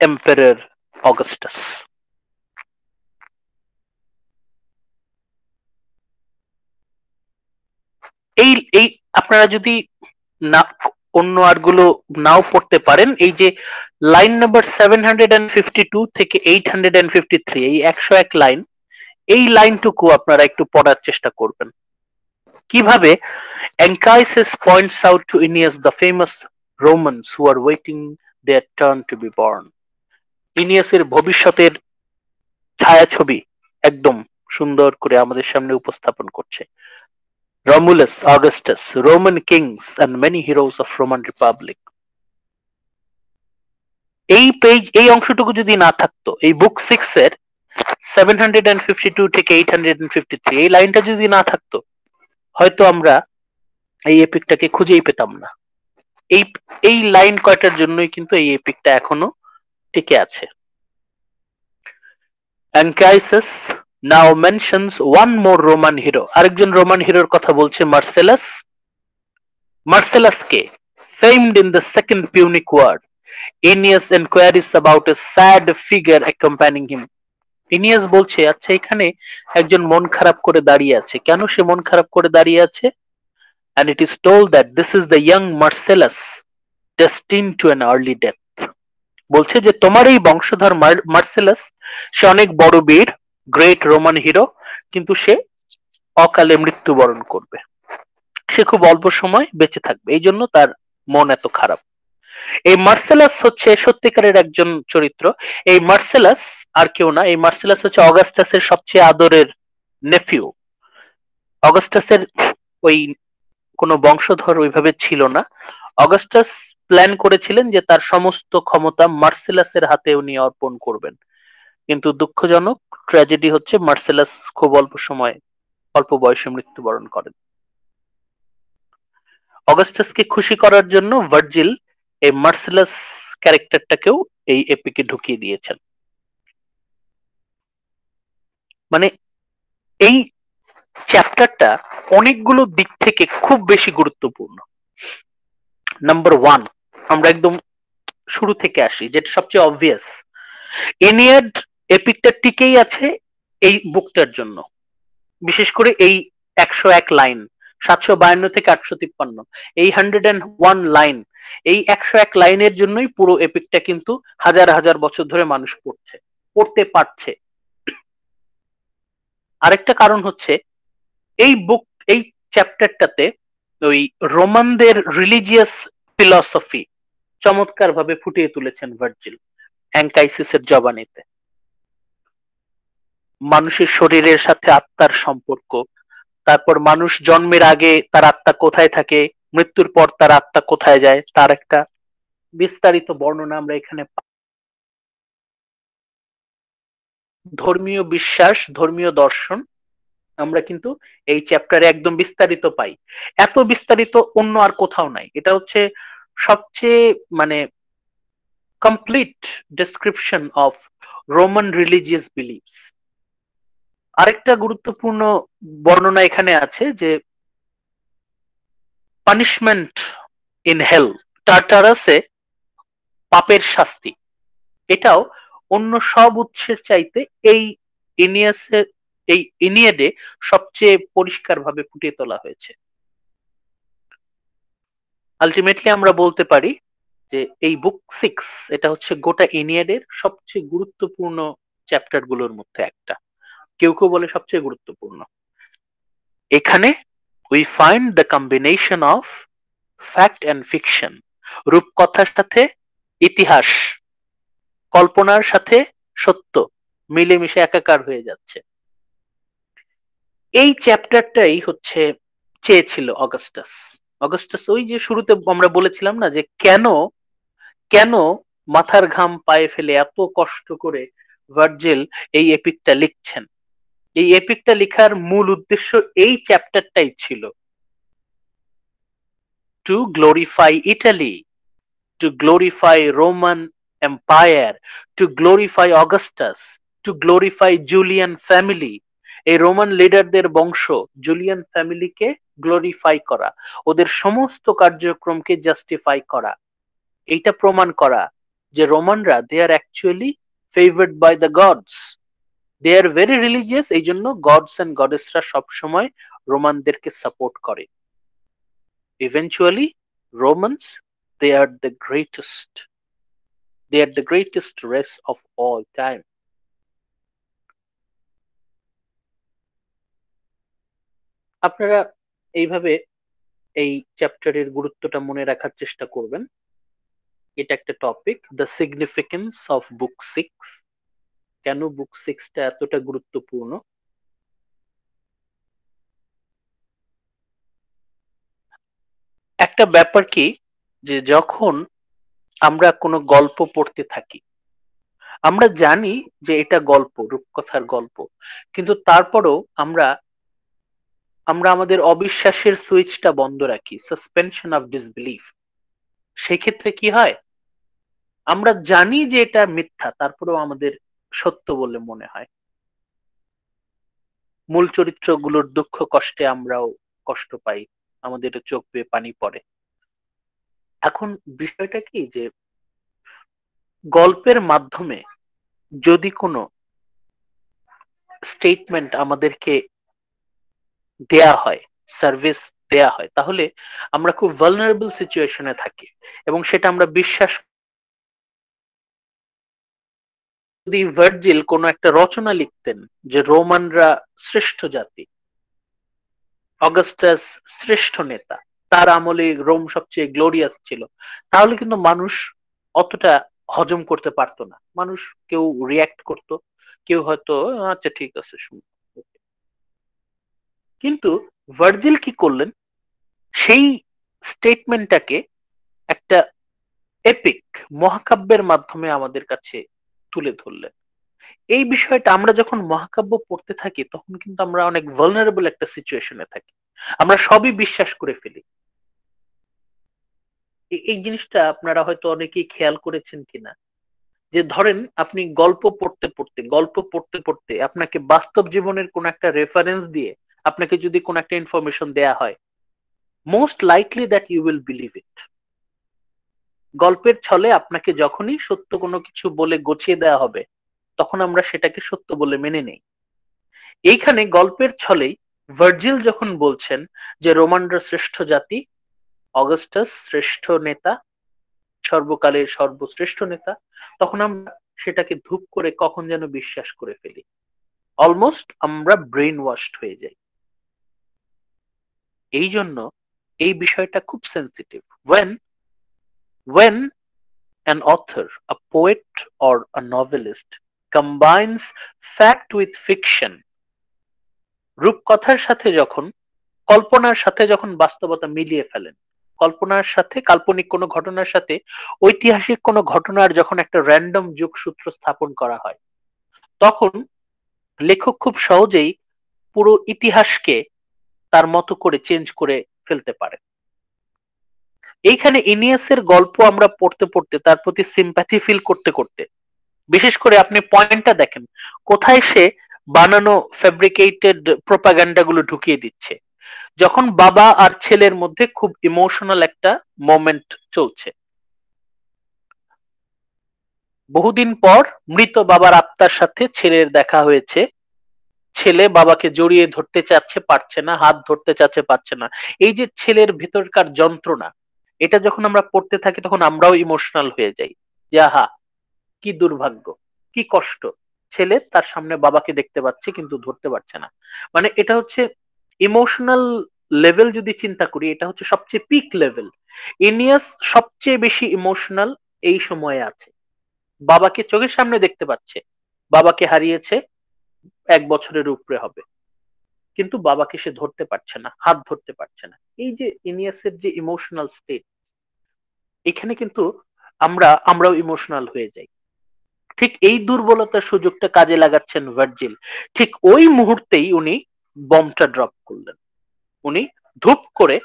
empire Augustus. এই এই আপনারা যদি না অন্য আরগুলো নাও পড়তে পারেন, এই যে লাইন নাম্বার 752 থেকে 853, এই 101 লাইন, এই লাইনটুকু আপনারা একটু পড়ার চেষ্টা করবেন। কিভাবে Anchises points out to Aeneas the famous Romans who are waiting their turn to be born. ইনিয়াসের ভবিষ্যতের ছায়াছবি একদম সুন্দর করে আমাদের সামনে উপস্থাপন করছে। Romulus, Augustus, Roman kings and many heroes of Roman Republic. এই পেজ, এই অংশটুকু যদি না থাকতো, এই বুক 6 এর 752 থেকে 853, এই লাইনটা যদি না থাকতো হয়তো আমরা এই এপিকটাকে খুঁজেই পেতাম না। এই লাইন কয়টার জন্যই কিন্তু এই এপিকটা এখনো টিকে আছে। Anchises now mentions one more Roman hero. আরেকজন রোমান হিরোর কথা বলছে, Marcellus. মার্সেলাসকে famed in the Second Punic War. Aeneas inquires about a sad figure accompanying him. Aeneas বলছে, আচ্ছা এখানে একজন মন খারাপ করে দাঁড়িয়ে আছে, কেন সে মন খারাপ করে দাঁড়িয়ে আছে? And it is told that this is the young Marcellus destined to an early death. বলছে যে তোমার এই বংশধর মার্সেলাস, সে অনেক বড় বীর, গ্রেট রোমান হিরো, কিন্তু সে অকালে মৃত্যুবরণ করবে। সে খুব অল্প সময় বেঁচে থাকবে, এই জন্য তার মন এত খারাপ। এই মার্সেলাস হচ্ছে সত্যিকারের একজন চরিত্র। এই মার্সেলাস আর কেউ না, এই মার্সেলাস হচ্ছে অগাস্টাসের সবচেয়ে আদরের নেফিউ। অগাস্টাসের ওই কোনো বংশধর ওইভাবে ছিল না। অগাস্টাস প্ল্যান করেছিলেন যে তার সমস্ত ক্ষমতা মার্সেলাসের হাতে উনি অর্পণ করবেন, কিন্তু দুঃখজনক ট্র্যাজেডি হচ্ছে মার্সেলাস খুব অল্প বয়সে মৃত্যুবরণ করেন। অগাস্টাসকে খুশি করার জন্য ভার্জিল এই মার্সেলাস ক্যারেক্টারটাকেও এই এপিকে ঢুকিয়ে দিয়েছেন। মানে এই চ্যাপ্টারটা অনেকগুলো দিক থেকে খুব বেশি গুরুত্বপূর্ণ। নাম্বার ওয়ান, আমরা একদম শুরু থেকে আসি, যেটা সবচেয়ে অবভিয়াস। এনিয়াড এপিকটা টিকেই আছে এই বুকটার জন্য, বিশেষ করে এই 101 লাইন, 752 থেকে 853, এই 101 লাইন, এই 101 লাইনের জন্যই পুরো এপিকটা কিন্তু হাজার হাজার বছর ধরে মানুষ পড়তে পারছে। আরেকটা কারণ হচ্ছে এই চ্যাপ্টারটাতে ওই রোমানদের রিলিজিয়াস ফিলসফি চমৎকার ভাবে ফুটিয়ে তুলেছেন ভার্জিল অ্যাঙ্কাইসিসের জবানিতে। মানুষের শরীরের সাথে আত্মার সম্পর্ক, তারপর মানুষ জন্মের আগে তার আত্মা কোথায় থাকে, মৃত্যুর পর তার আত্মা কোথায় যায়, তার একটা বিস্তারিত বর্ণনা আমরা এখানে ধর্মীয় বিশ্বাস, ধর্মীয় দর্শন আমরা কিন্তু এই চ্যাপ্টারে একদম বিস্তারিত পাই। এত বিস্তারিত অন্য আর কোথাও নাই। এটা হচ্ছে সবচেয়ে মানে complete description of Roman religious believes. আরেকটা গুরুত্বপূর্ণ বর্ণনা এখানে আছে যে পানিশমেন্ট ইন হেল, টার্টারাসে পাপের শাস্তি, এটাও অন্য সব উৎসের চাইতে এই ইনিয়েডে সবচেয়ে পরিষ্কার ভাবে ফুটিয়ে তোলা হয়েছে। আলটিমেটলি আমরা বলতে পারি যে এই বুক 6 এটা হচ্ছে গোটা ইনিয়েডের সবচেয়ে গুরুত্বপূর্ণ চ্যাপ্টার গুলোর মধ্যে একটা, কেউ কেউ বলে সবচেয়ে গুরুত্বপূর্ণ। এখানে we find the combination of fact and fiction, রূপকথার সাথে ইতিহাস, কল্পনার সাথে সত্য মিলেমিশে একাকার হয়ে যাচ্ছে। এই চ্যাপ্টারটাই হচ্ছে চেয়েছিল অগাস্টাস ওই যে শুরুতে আমরা বলেছিলাম না যে কেন কেন মাথার ঘাম পায়ে ফেলে এত কষ্ট করে ভার্জিল এই এপিকটা লিখছেন। এই এপিকটা লেখার মূল উদ্দেশ্য এই চ্যাপ্টারটাই ছিল, two glorify Italy, to glorify Roman Empire, to glorify Augustus, to glorify Julian family, এই রোমান লিডারদের বংশ জুলিয়ান ফ্যামিলিকে গ্লোরিফাই করা, ওদের সমস্ত কার্যক্রমকে জাস্টিফাই করা, এইটা প্রমাণ করা যে রোমানরা they are actually favoured by the gods, they are very religious, এই জন্য গডস এন্ড গডেসরা সবসময় রোমানদেরকে সাপোর্ট করে। Eventually Romans, they are the greatest race of all time. আপনারা এইভাবে এই চ্যাপ্টারের গুরুত্বটা মনে রাখার চেষ্টা করবেন। এটা একটা topic, the significance of book 6, কেন বুক 6টা এতটা গুরুত্বপূর্ণ। একটা ব্যাপার কি, যে যখন আমরা কোনো গল্প পড়তে থাকি, আমরা জানি যে এটা গল্প, রূপকথার গল্প, কিন্তু তারপরও আমরা আমাদের অবিশ্বাসের সুইচটা বন্ধ রাখি, সাসপেনশন অফ ডিসবিলিফ। সেক্ষেত্রে কি হয়, আমরা জানি যে এটা মিথ্যা, তারপরেও আমাদের সত্য বলে মনে হয়। মূল চরিত্রগুলোর দুঃখ কষ্টে আমরাও কষ্ট পাই, আমাদের চোখ বেয়ে পানি পড়ে। এখন বিষয়টা কি, যে গল্পের মাধ্যমে যদি কোনো স্টেটমেন্ট আমাদেরকে দেয়া হয়, সার্ভিস দেয়া হয়, তাহলে আমরা খুব ভালনারেবল সিচুয়েশনে থাকি এবং সেটা আমরা বিশ্বাস যদি ভার্জিল কোনো একটা রচনা লিখতেন যে রোমানরা শ্রেষ্ঠ জাতি, অগাস্টাস শ্রেষ্ঠ নেতা, তার আমলে রোম সবচেয়ে গ্লোরিয়াস ছিল, তাহলে কিন্তু মানুষ অতটা হজম করতে পারতো না। মানুষ কেউ রিয়াক্ট করতো, কেউ হয়তো আচ্ছা ঠিক আছে শুন। কিন্তু ভার্জিল কি করলেন, সেই স্টেটমেন্টটাকে একটা এপিক মহাকাব্যের মাধ্যমে আমাদের কাছে তুলে ধরলেন। এই বিষয়টা আমরা যখন মহাকাব্য পড়তে থাকি তখন কিন্তু আমরা অনেক ভালনারেবল একটা সিচুয়েশনে থাকি, আমরা সবই বিশ্বাস করে ফেলি। এই জিনিসটা আপনারা হয়তো অনেকেই খেয়াল করেছেন কিনা, যে ধরেন আপনি গল্প পড়তে পড়তে আপনাকে বাস্তব জীবনের কোন একটা রেফারেন্স দিয়ে আপনাকে যদি কোন একটা ইনফরমেশন দেয়া হয়, most likely that you will believe it. গল্পের ছলে আপনাকে যখনই সত্য কোনো কিছু বলে গছিয়ে দেওয়া হবে তখন আমরা সেটাকে সত্য বলে মেনে নেই। এইখানে গল্পের ছলেই ভার্জিল যখন বলছেন যে রোমানরা শ্রেষ্ঠ জাতি, অগাস্টাস শ্রেষ্ঠ নেতা, সর্বকালের সর্বশ্রেষ্ঠ নেতা, তখন আমরা সেটাকে ধূপ করে কখন যেন বিশ্বাস করে ফেলি, অলমোস্ট আমরা ব্রেইন ওয়াশড হয়ে যাই। এই জন্য এই বিষয়টা খুব sensitive. when an author, a poet or a novelist combines fact with fiction, রূপকথার সাথে যখন কল্পনার সাথে যখন বাস্তবতা মিলিয়ে ফেলেন, কল্পনার সাথে কাল্পনিক কোনো ঘটনার সাথে ঐতিহাসিক কোনো ঘটনার যখন একটা র্যান্ডম যোগসূত্র স্থাপন করা হয়, তখন লেখক খুব সহজেই পুরো ইতিহাসকে তার মতো করে চেঞ্জ করে ফেলতে পারে। এইখানে ইনিয়াসের গল্প আমরা পড়তে পড়তে তার প্রতি সিম্প্যাথি ফিল করতে করতে, বিশেষ করে আপনি পয়েন্টটা দেখেন কোথায় সে বানানো ফ্যাব্রিকেটেড প্রোপাগান্ডা গুলো ঢুকিয়ে দিচ্ছে। যখন বাবা আর ছেলের মধ্যে খুব ইমোশনাল একটা মোমেন্ট চলছে, বহুদিন পর মৃত বাবার আত্মার সাথে ছেলের দেখা হয়েছে, ছেলে বাবাকে জড়িয়ে ধরতে চাচ্ছে পারছে না, হাত ধরতে চাচ্ছে পারছে না। এই যে ছেলের ভেতরকার যন্ত্রণা, এটা যখন আমরা পড়তে থাকি তখন আমরাও ইমোশনাল হয়ে যাই যে আহা কি দুর্ভাগ্য, কি কষ্ট, ছেলে তার সামনে বাবাকে দেখতে পাচ্ছে কিন্তু ধরতে পারছে না। মানে এটা হচ্ছে ইমোশনাল লেভেল, যদি চিন্তা করি এটা হচ্ছে সবচেয়ে পিক লেভেল। ইনিয়াস সবচেয়ে বেশি ইমোশনাল এই সময়ে আছে, বাবাকে চোখের সামনে দেখতে পাচ্ছে, বাবাকে হারিয়েছে, 1 বছরের উপরে হবে, কিন্তু বাবাকে সে ধরতে পারছে না, হাত ধরতে পারছে না। এই যে ইনিয়াসের যে ইমোশনাল স্টেট, এখানে কিন্তু আমরাও ইমোশনাল হয়ে যাই। ঠিক এই দুর্বলতার সুযোগটা কাজে লাগাচ্ছেন ভার্জিল। ঠিক ওই মুহূর্তেই উনি বমটা ড্রপ করলেন, উনি ধূপ করে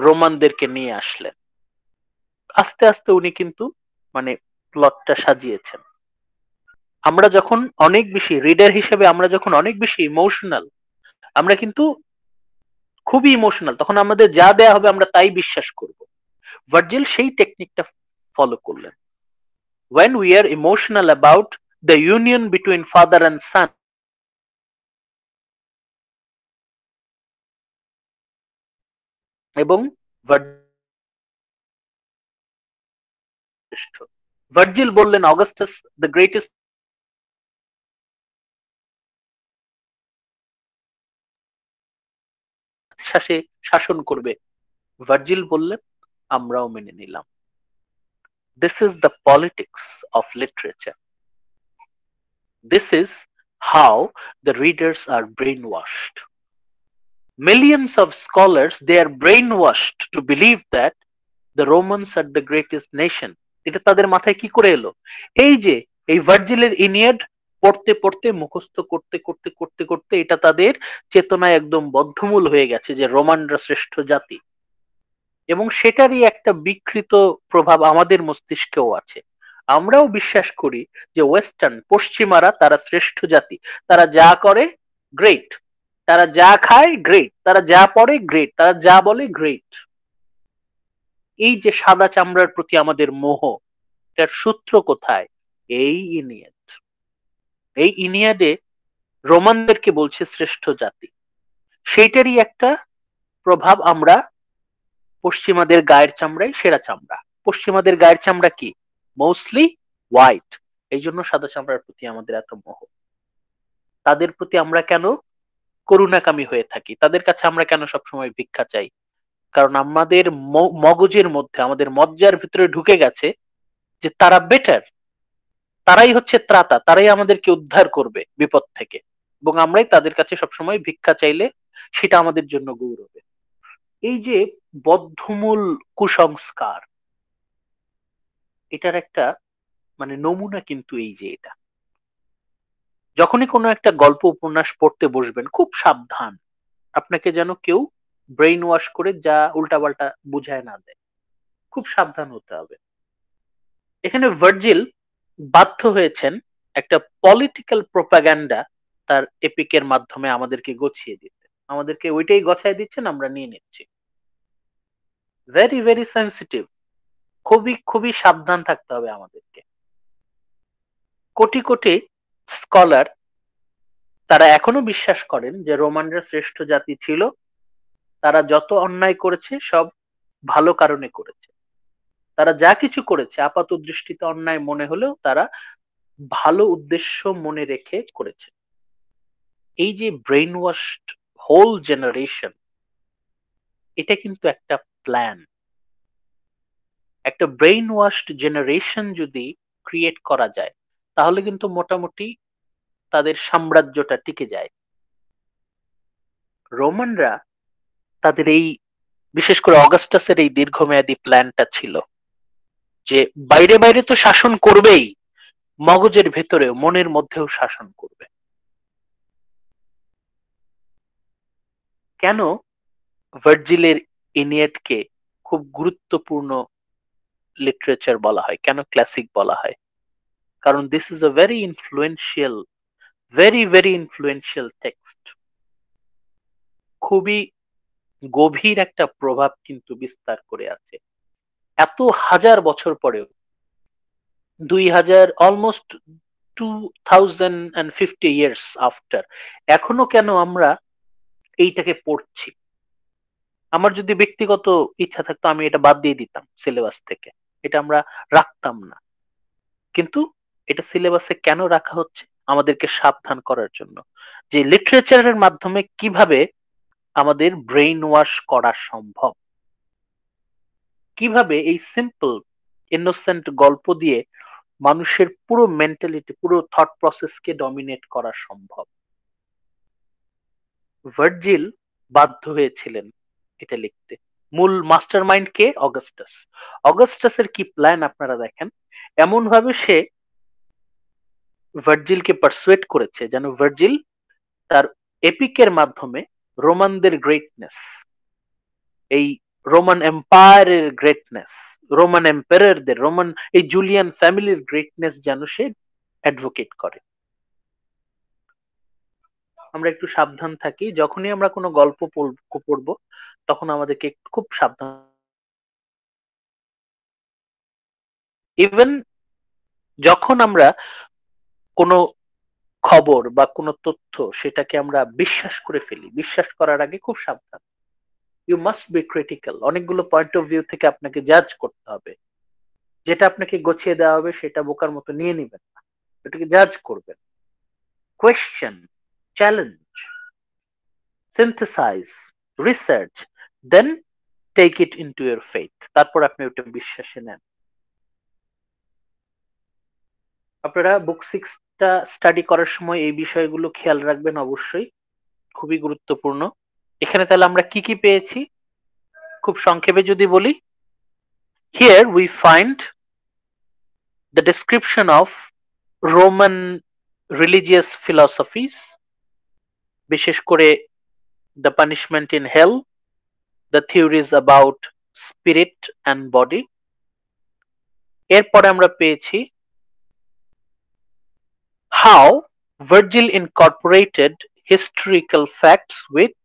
রোমানদেরকে নিয়ে আসলেন। আস্তে আস্তে উনি কিন্তু মানে প্লটটা সাজিয়েছেন। আমরা যখন অনেক বেশি রিডার হিসেবে, আমরা যখন অনেক বেশি ইমোশনাল, আমরা কিন্তু খুবই ইমোশনাল, তখন আমাদের যা দেয়া হবে আমরা তাই বিশ্বাস করব। ভার্জিল সেই টেকনিকটা ফলো করলেন। When we are emotional about the union between father and son, এবং ভার্জিল বললেন অগাস্টাস দ্য গ্রেটেস্ট শাসন করবে, ভার্জিল বললেন আমরাও মেনে নিলাম। This is the politics of literature. This is how the readers are brainwashed. Millions of scholars, they are brainwashed to believe that the Romans are the greatest nation. এটা তাদের মাথায় কি করে এলো? এই যে এই ভার্জিলের ইনিয়াড পড়তে পড়তে, মুখস্থ করতে করতে করতে করতে এটা তাদের চেতনায় একদম বদ্ধমূল হয়ে গেছে যে রোমানরা শ্রেষ্ঠ জাতি, এবং সেটারই একটা বিকৃত প্রভাব আমাদের মস্তিষ্কেও আছে। আমরাও বিশ্বাস করি যে ওয়েস্টার্ন, পশ্চিমারা তারা শ্রেষ্ঠ জাতি, তারা যা করে গ্রেট, তারা যা খায় গ্রেট, তারা যা পড়ে গ্রেট, তারা যা বলে গ্রেট। এই যে সাদা চামড়ার প্রতি আমাদের মোহ, এটার সূত্র কোথায়? এই ইনিয়াড। এই ইনিয়াডে রোমানদেরকে বলছে শ্রেষ্ঠ জাতি, সেইটারই একটা প্রভাব আমরা পশ্চিমাদের গায়ের চামড়ায় সেরা চামড়া। পশ্চিমাদের গায়ের চামড়া কি? মোস্টলি হোয়াইট, এই জন্য সাদা চামড়ার প্রতি আমাদের এত মোহ। তাদের প্রতি আমরা কেন করুণাকামী হয়ে থাকি, তাদের কাছে আমরা কেন সবসময় ভিক্ষা চাই? কারণ আমাদের মগজের মধ্যে, আমাদের মজ্জার ভিতরে ঢুকে গেছে যে তারা বেটার, তারাই হচ্ছে ত্রাতা, তারাই আমাদেরকে উদ্ধার করবে বিপদ থেকে, এবং আমরাই তাদের কাছে সবসময় ভিক্ষা চাইলে সেটা আমাদের জন্য গৌরবে। এই যে বদ্ধমূল কুসংস্কার, এটার একটা মানে নমুনা কিন্তু এই যে এটা। যখনই কোনো একটা গল্প উপন্যাস পড়তে বসবেন, খুব সাবধান, আপনাকে যেন কেউ ব্রেইন ওয়াশ করে যা উল্টাপাল্টা বুঝায় না দেয়। খুব সাবধান হতে হবে। এখানে ভার্জিল বাধ্য হয়েছেন একটা পলিটিক্যাল প্রোপাগান্ডা তার এপিকের মাধ্যমে আমাদেরকে গছিয়ে দিতে। আমাদেরকে ওইটাই গছায় দিচ্ছেন, আমরা নিয়ে নিচ্ছি। ভেরি ভেরি সেন্সিটিভ, খুবই খুবই সাবধান থাকতে হবে আমাদেরকে। কোটি কোটি স্কলার তারা এখনো বিশ্বাস করেন যে রোমানরা শ্রেষ্ঠ জাতি ছিল, তারা যত অন্যায় করেছে সব ভালো কারণে করেছে। তারা যা কিছু করেছে আপাত দৃষ্টিতে অন্যায় মনে হলেও তারা ভালো উদ্দেশ্য মনে রেখে করেছে। এই যে ব্রেইন ওয়াশড হোল জেনারেশন, এটা কিন্তু একটা প্ল্যান। একটা ব্রেইন ওয়াশড জেনারেশন যদি ক্রিয়েট করা যায়, তাহলে কিন্তু মোটামুটি তাদের সাম্রাজ্যটা টিকে যায়। রোমানরা তাদের এই, বিশেষ করে অগাস্টাসের এই দীর্ঘমেয়াদী প্ল্যানটা ছিল যে বাইরে বাইরে তো শাসন করবেই, মগজের ভেতরেও মনের মধ্যেও শাসন করবে। কেন ভার্জিলের ইনিয়েডকে খুব গুরুত্বপূর্ণ লিটারেচার বলা হয়, কেন ক্লাসিক বলা হয়? কারণ this is a very influential, very very influential text. খুবই গভীর একটা প্রভাব কিন্তু বিস্তার করে আছে এত হাজার বছর পরেও। 2000, অলমোস্ট 2050 ইয়ার্স আফটার, এখনো কেন আমরা এইটাকে পড়ছি? আমার যদি ব্যক্তিগত ইচ্ছা থাকতো আমি এটা বাদ দিয়ে দিতাম সিলেবাস থেকে, এটা আমরা রাখতাম না। কিন্তু এটা সিলেবাসে কেন রাখা হচ্ছে? আমাদেরকে সাবধান করার জন্য যে লিটারেচারের মাধ্যমে কিভাবে আমাদের ব্রেইন ওয়াশ করা সম্ভব, কিভাবে এই সিম্পল ইনোসেন্ট গল্প দিয়ে মানুষের পুরো মেন্টালিটি, পুরো থট প্রসেসকে ডমিনেট করা সম্ভব। ভার্জিল বাধ্য হয়েছিলেন এটা লিখতে। মূল মাস্টার মাইন্ড কে? অগাস্টাস। অগাস্টাসের কি প্ল্যান আপনারা দেখেন। এমন ভাবে সে ভার্জিলকে পারসুয়েট করেছে যেন ভার্জিল তার এপিকের মাধ্যমে রোমানদের গ্রেটনেস, এই রোমান এম্পায়ারের গ্রেটনেস, রোমান এম্পায়ারদের, রোমান এই জুলিয়ান ফ্যামিলির গ্রেটনেস যেন সে অ্যাডভোকেট করে। আমরা একটু সাবধান থাকি, যখনই আমরা কোনো গল্প পড়বো তখন আমাদেরকে খুব সাবধান। ইভেন যখন আমরা কোনো খবর বা কোনো তথ্য সেটাকে আমরা বিশ্বাস করে ফেলি, বিশ্বাস করার আগে খুব সাবধান। You must be critical. অনেকগুলো পয়েন্ট অফ ভিউ থেকে আপনাকে জাজ করতে হবে। যেটা আপনাকে গছিয়ে দেওয়া হবে সেটা বোকার মতো নিয়ে নেবেন না, এটাকে জাজ করবেন। Question, challenge, synthesize, research, then take it into your faith. তারপর আপনি ওটা বিশ্বাসে নেন। আপনারা বুক 6টা স্টাডি করার সময় এই বিষয়গুলো খেয়াল রাখবেন অবশ্যই, খুবই গুরুত্বপূর্ণ। এখানে তাহলে আমরা কি কি পেয়েছি খুব সংক্ষেপে যদি বলি। Here we find the description of Roman religious philosophies, বিশেষ করে the punishment in hell, the theories about spirit and body. এরপরে আমরা পেয়েছি how Virgil incorporated historical facts with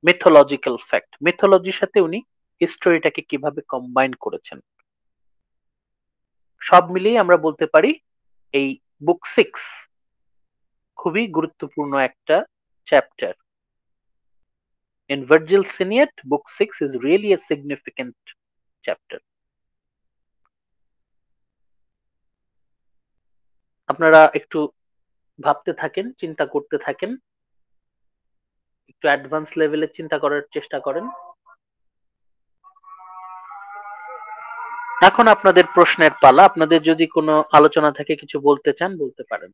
mythological fact. মিথোলজির সাথে উনি হিস্টোরিটাকে কিভাবে কম্বাইন করেছেন। সব মিলিয়ে আমরা বলতে পারি এই বুক 6 খুবই গুরুত্বপূর্ণ একটা chapter. In Virgil's Aeneid, book 6 is really a significant chapter. আপনারা একটু ভাবতে থাকেন, চিন্তা করতে থাকেন, একটু অ্যাডভান্স লেভেলে চিন্তা করার চেষ্টা করেন। এখন আপনাদের প্রশ্নের পালা। আপনাদের যদি কোনো আলোচনা থাকে, কিছু বলতে চান, বলতে পারেন।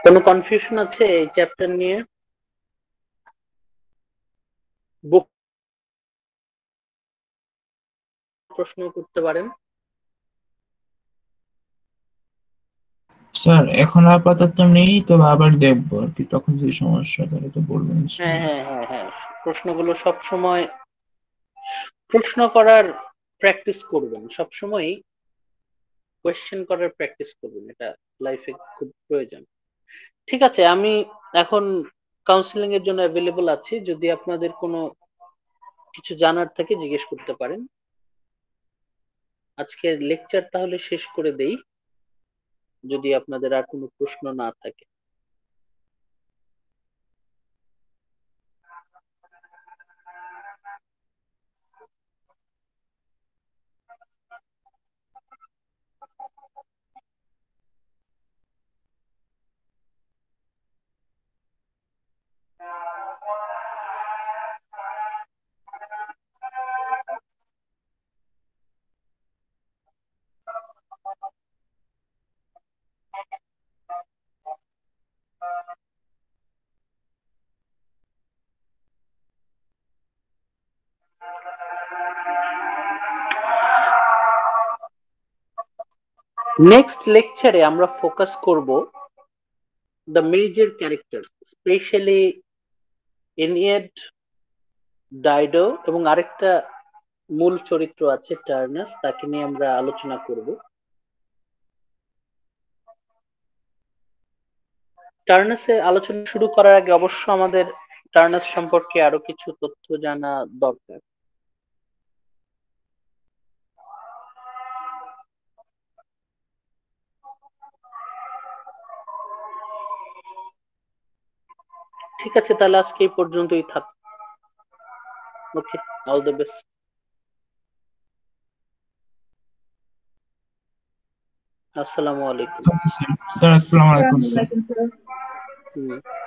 কোনো কনফিউশন আছে এই চ্যাপ্টার নিয়ে? বুক প্রশ্ন করতে পারেন। স্যার এখন আপাতত নেই, তবে আবার দেখবো আর কি, তখন যদি সমস্যা হয় তাহলে তো বলবেন হ্যাঁ ইনশাআল্লাহ। হ্যাঁ হ্যাঁ হ্যাঁ, প্রশ্নগুলো সব সময় প্রশ্ন করার প্র্যাকটিস করবেন, সব সময় কোয়েশ্চেন করার প্র্যাকটিস করবেন, এটা লাইফে খুব প্রয়োজন। ঠিক আছে, আমি এখন কাউন্সিলিং এর জন্য অ্যাভেলেবল আছি। যদি আপনাদের কোনো কিছু জানার থাকে জিজ্ঞেস করতে পারেন। আজকের লেকচার তাহলে শেষ করে দেই, যদি আপনাদের আর কোনো প্রশ্ন না থাকে। নেক্সট লেকচারে আমরা ফোকাস করব the major characters, specially এনিয়েড, Dido এবং আরেকটা মূল চরিত্র আছে টার্নাস, তাকে নিয়ে আমরা আলোচনা করব। টার্নাসের আলোচনা শুরু করার আগে অবশ্য আমাদের টার্নাস সম্পর্কে আরো কিছু তথ্য জানা দরকার। ঠিক আছে, তাহলে আজকে এই পর্যন্তই থাক। ওকে, অল দ্য বেস্ট। আসসালামু আলাইকুম। Okay sir. স্যার আসসালামু আলাইকুম স্যার। Assalamualaikum, sir. হুম।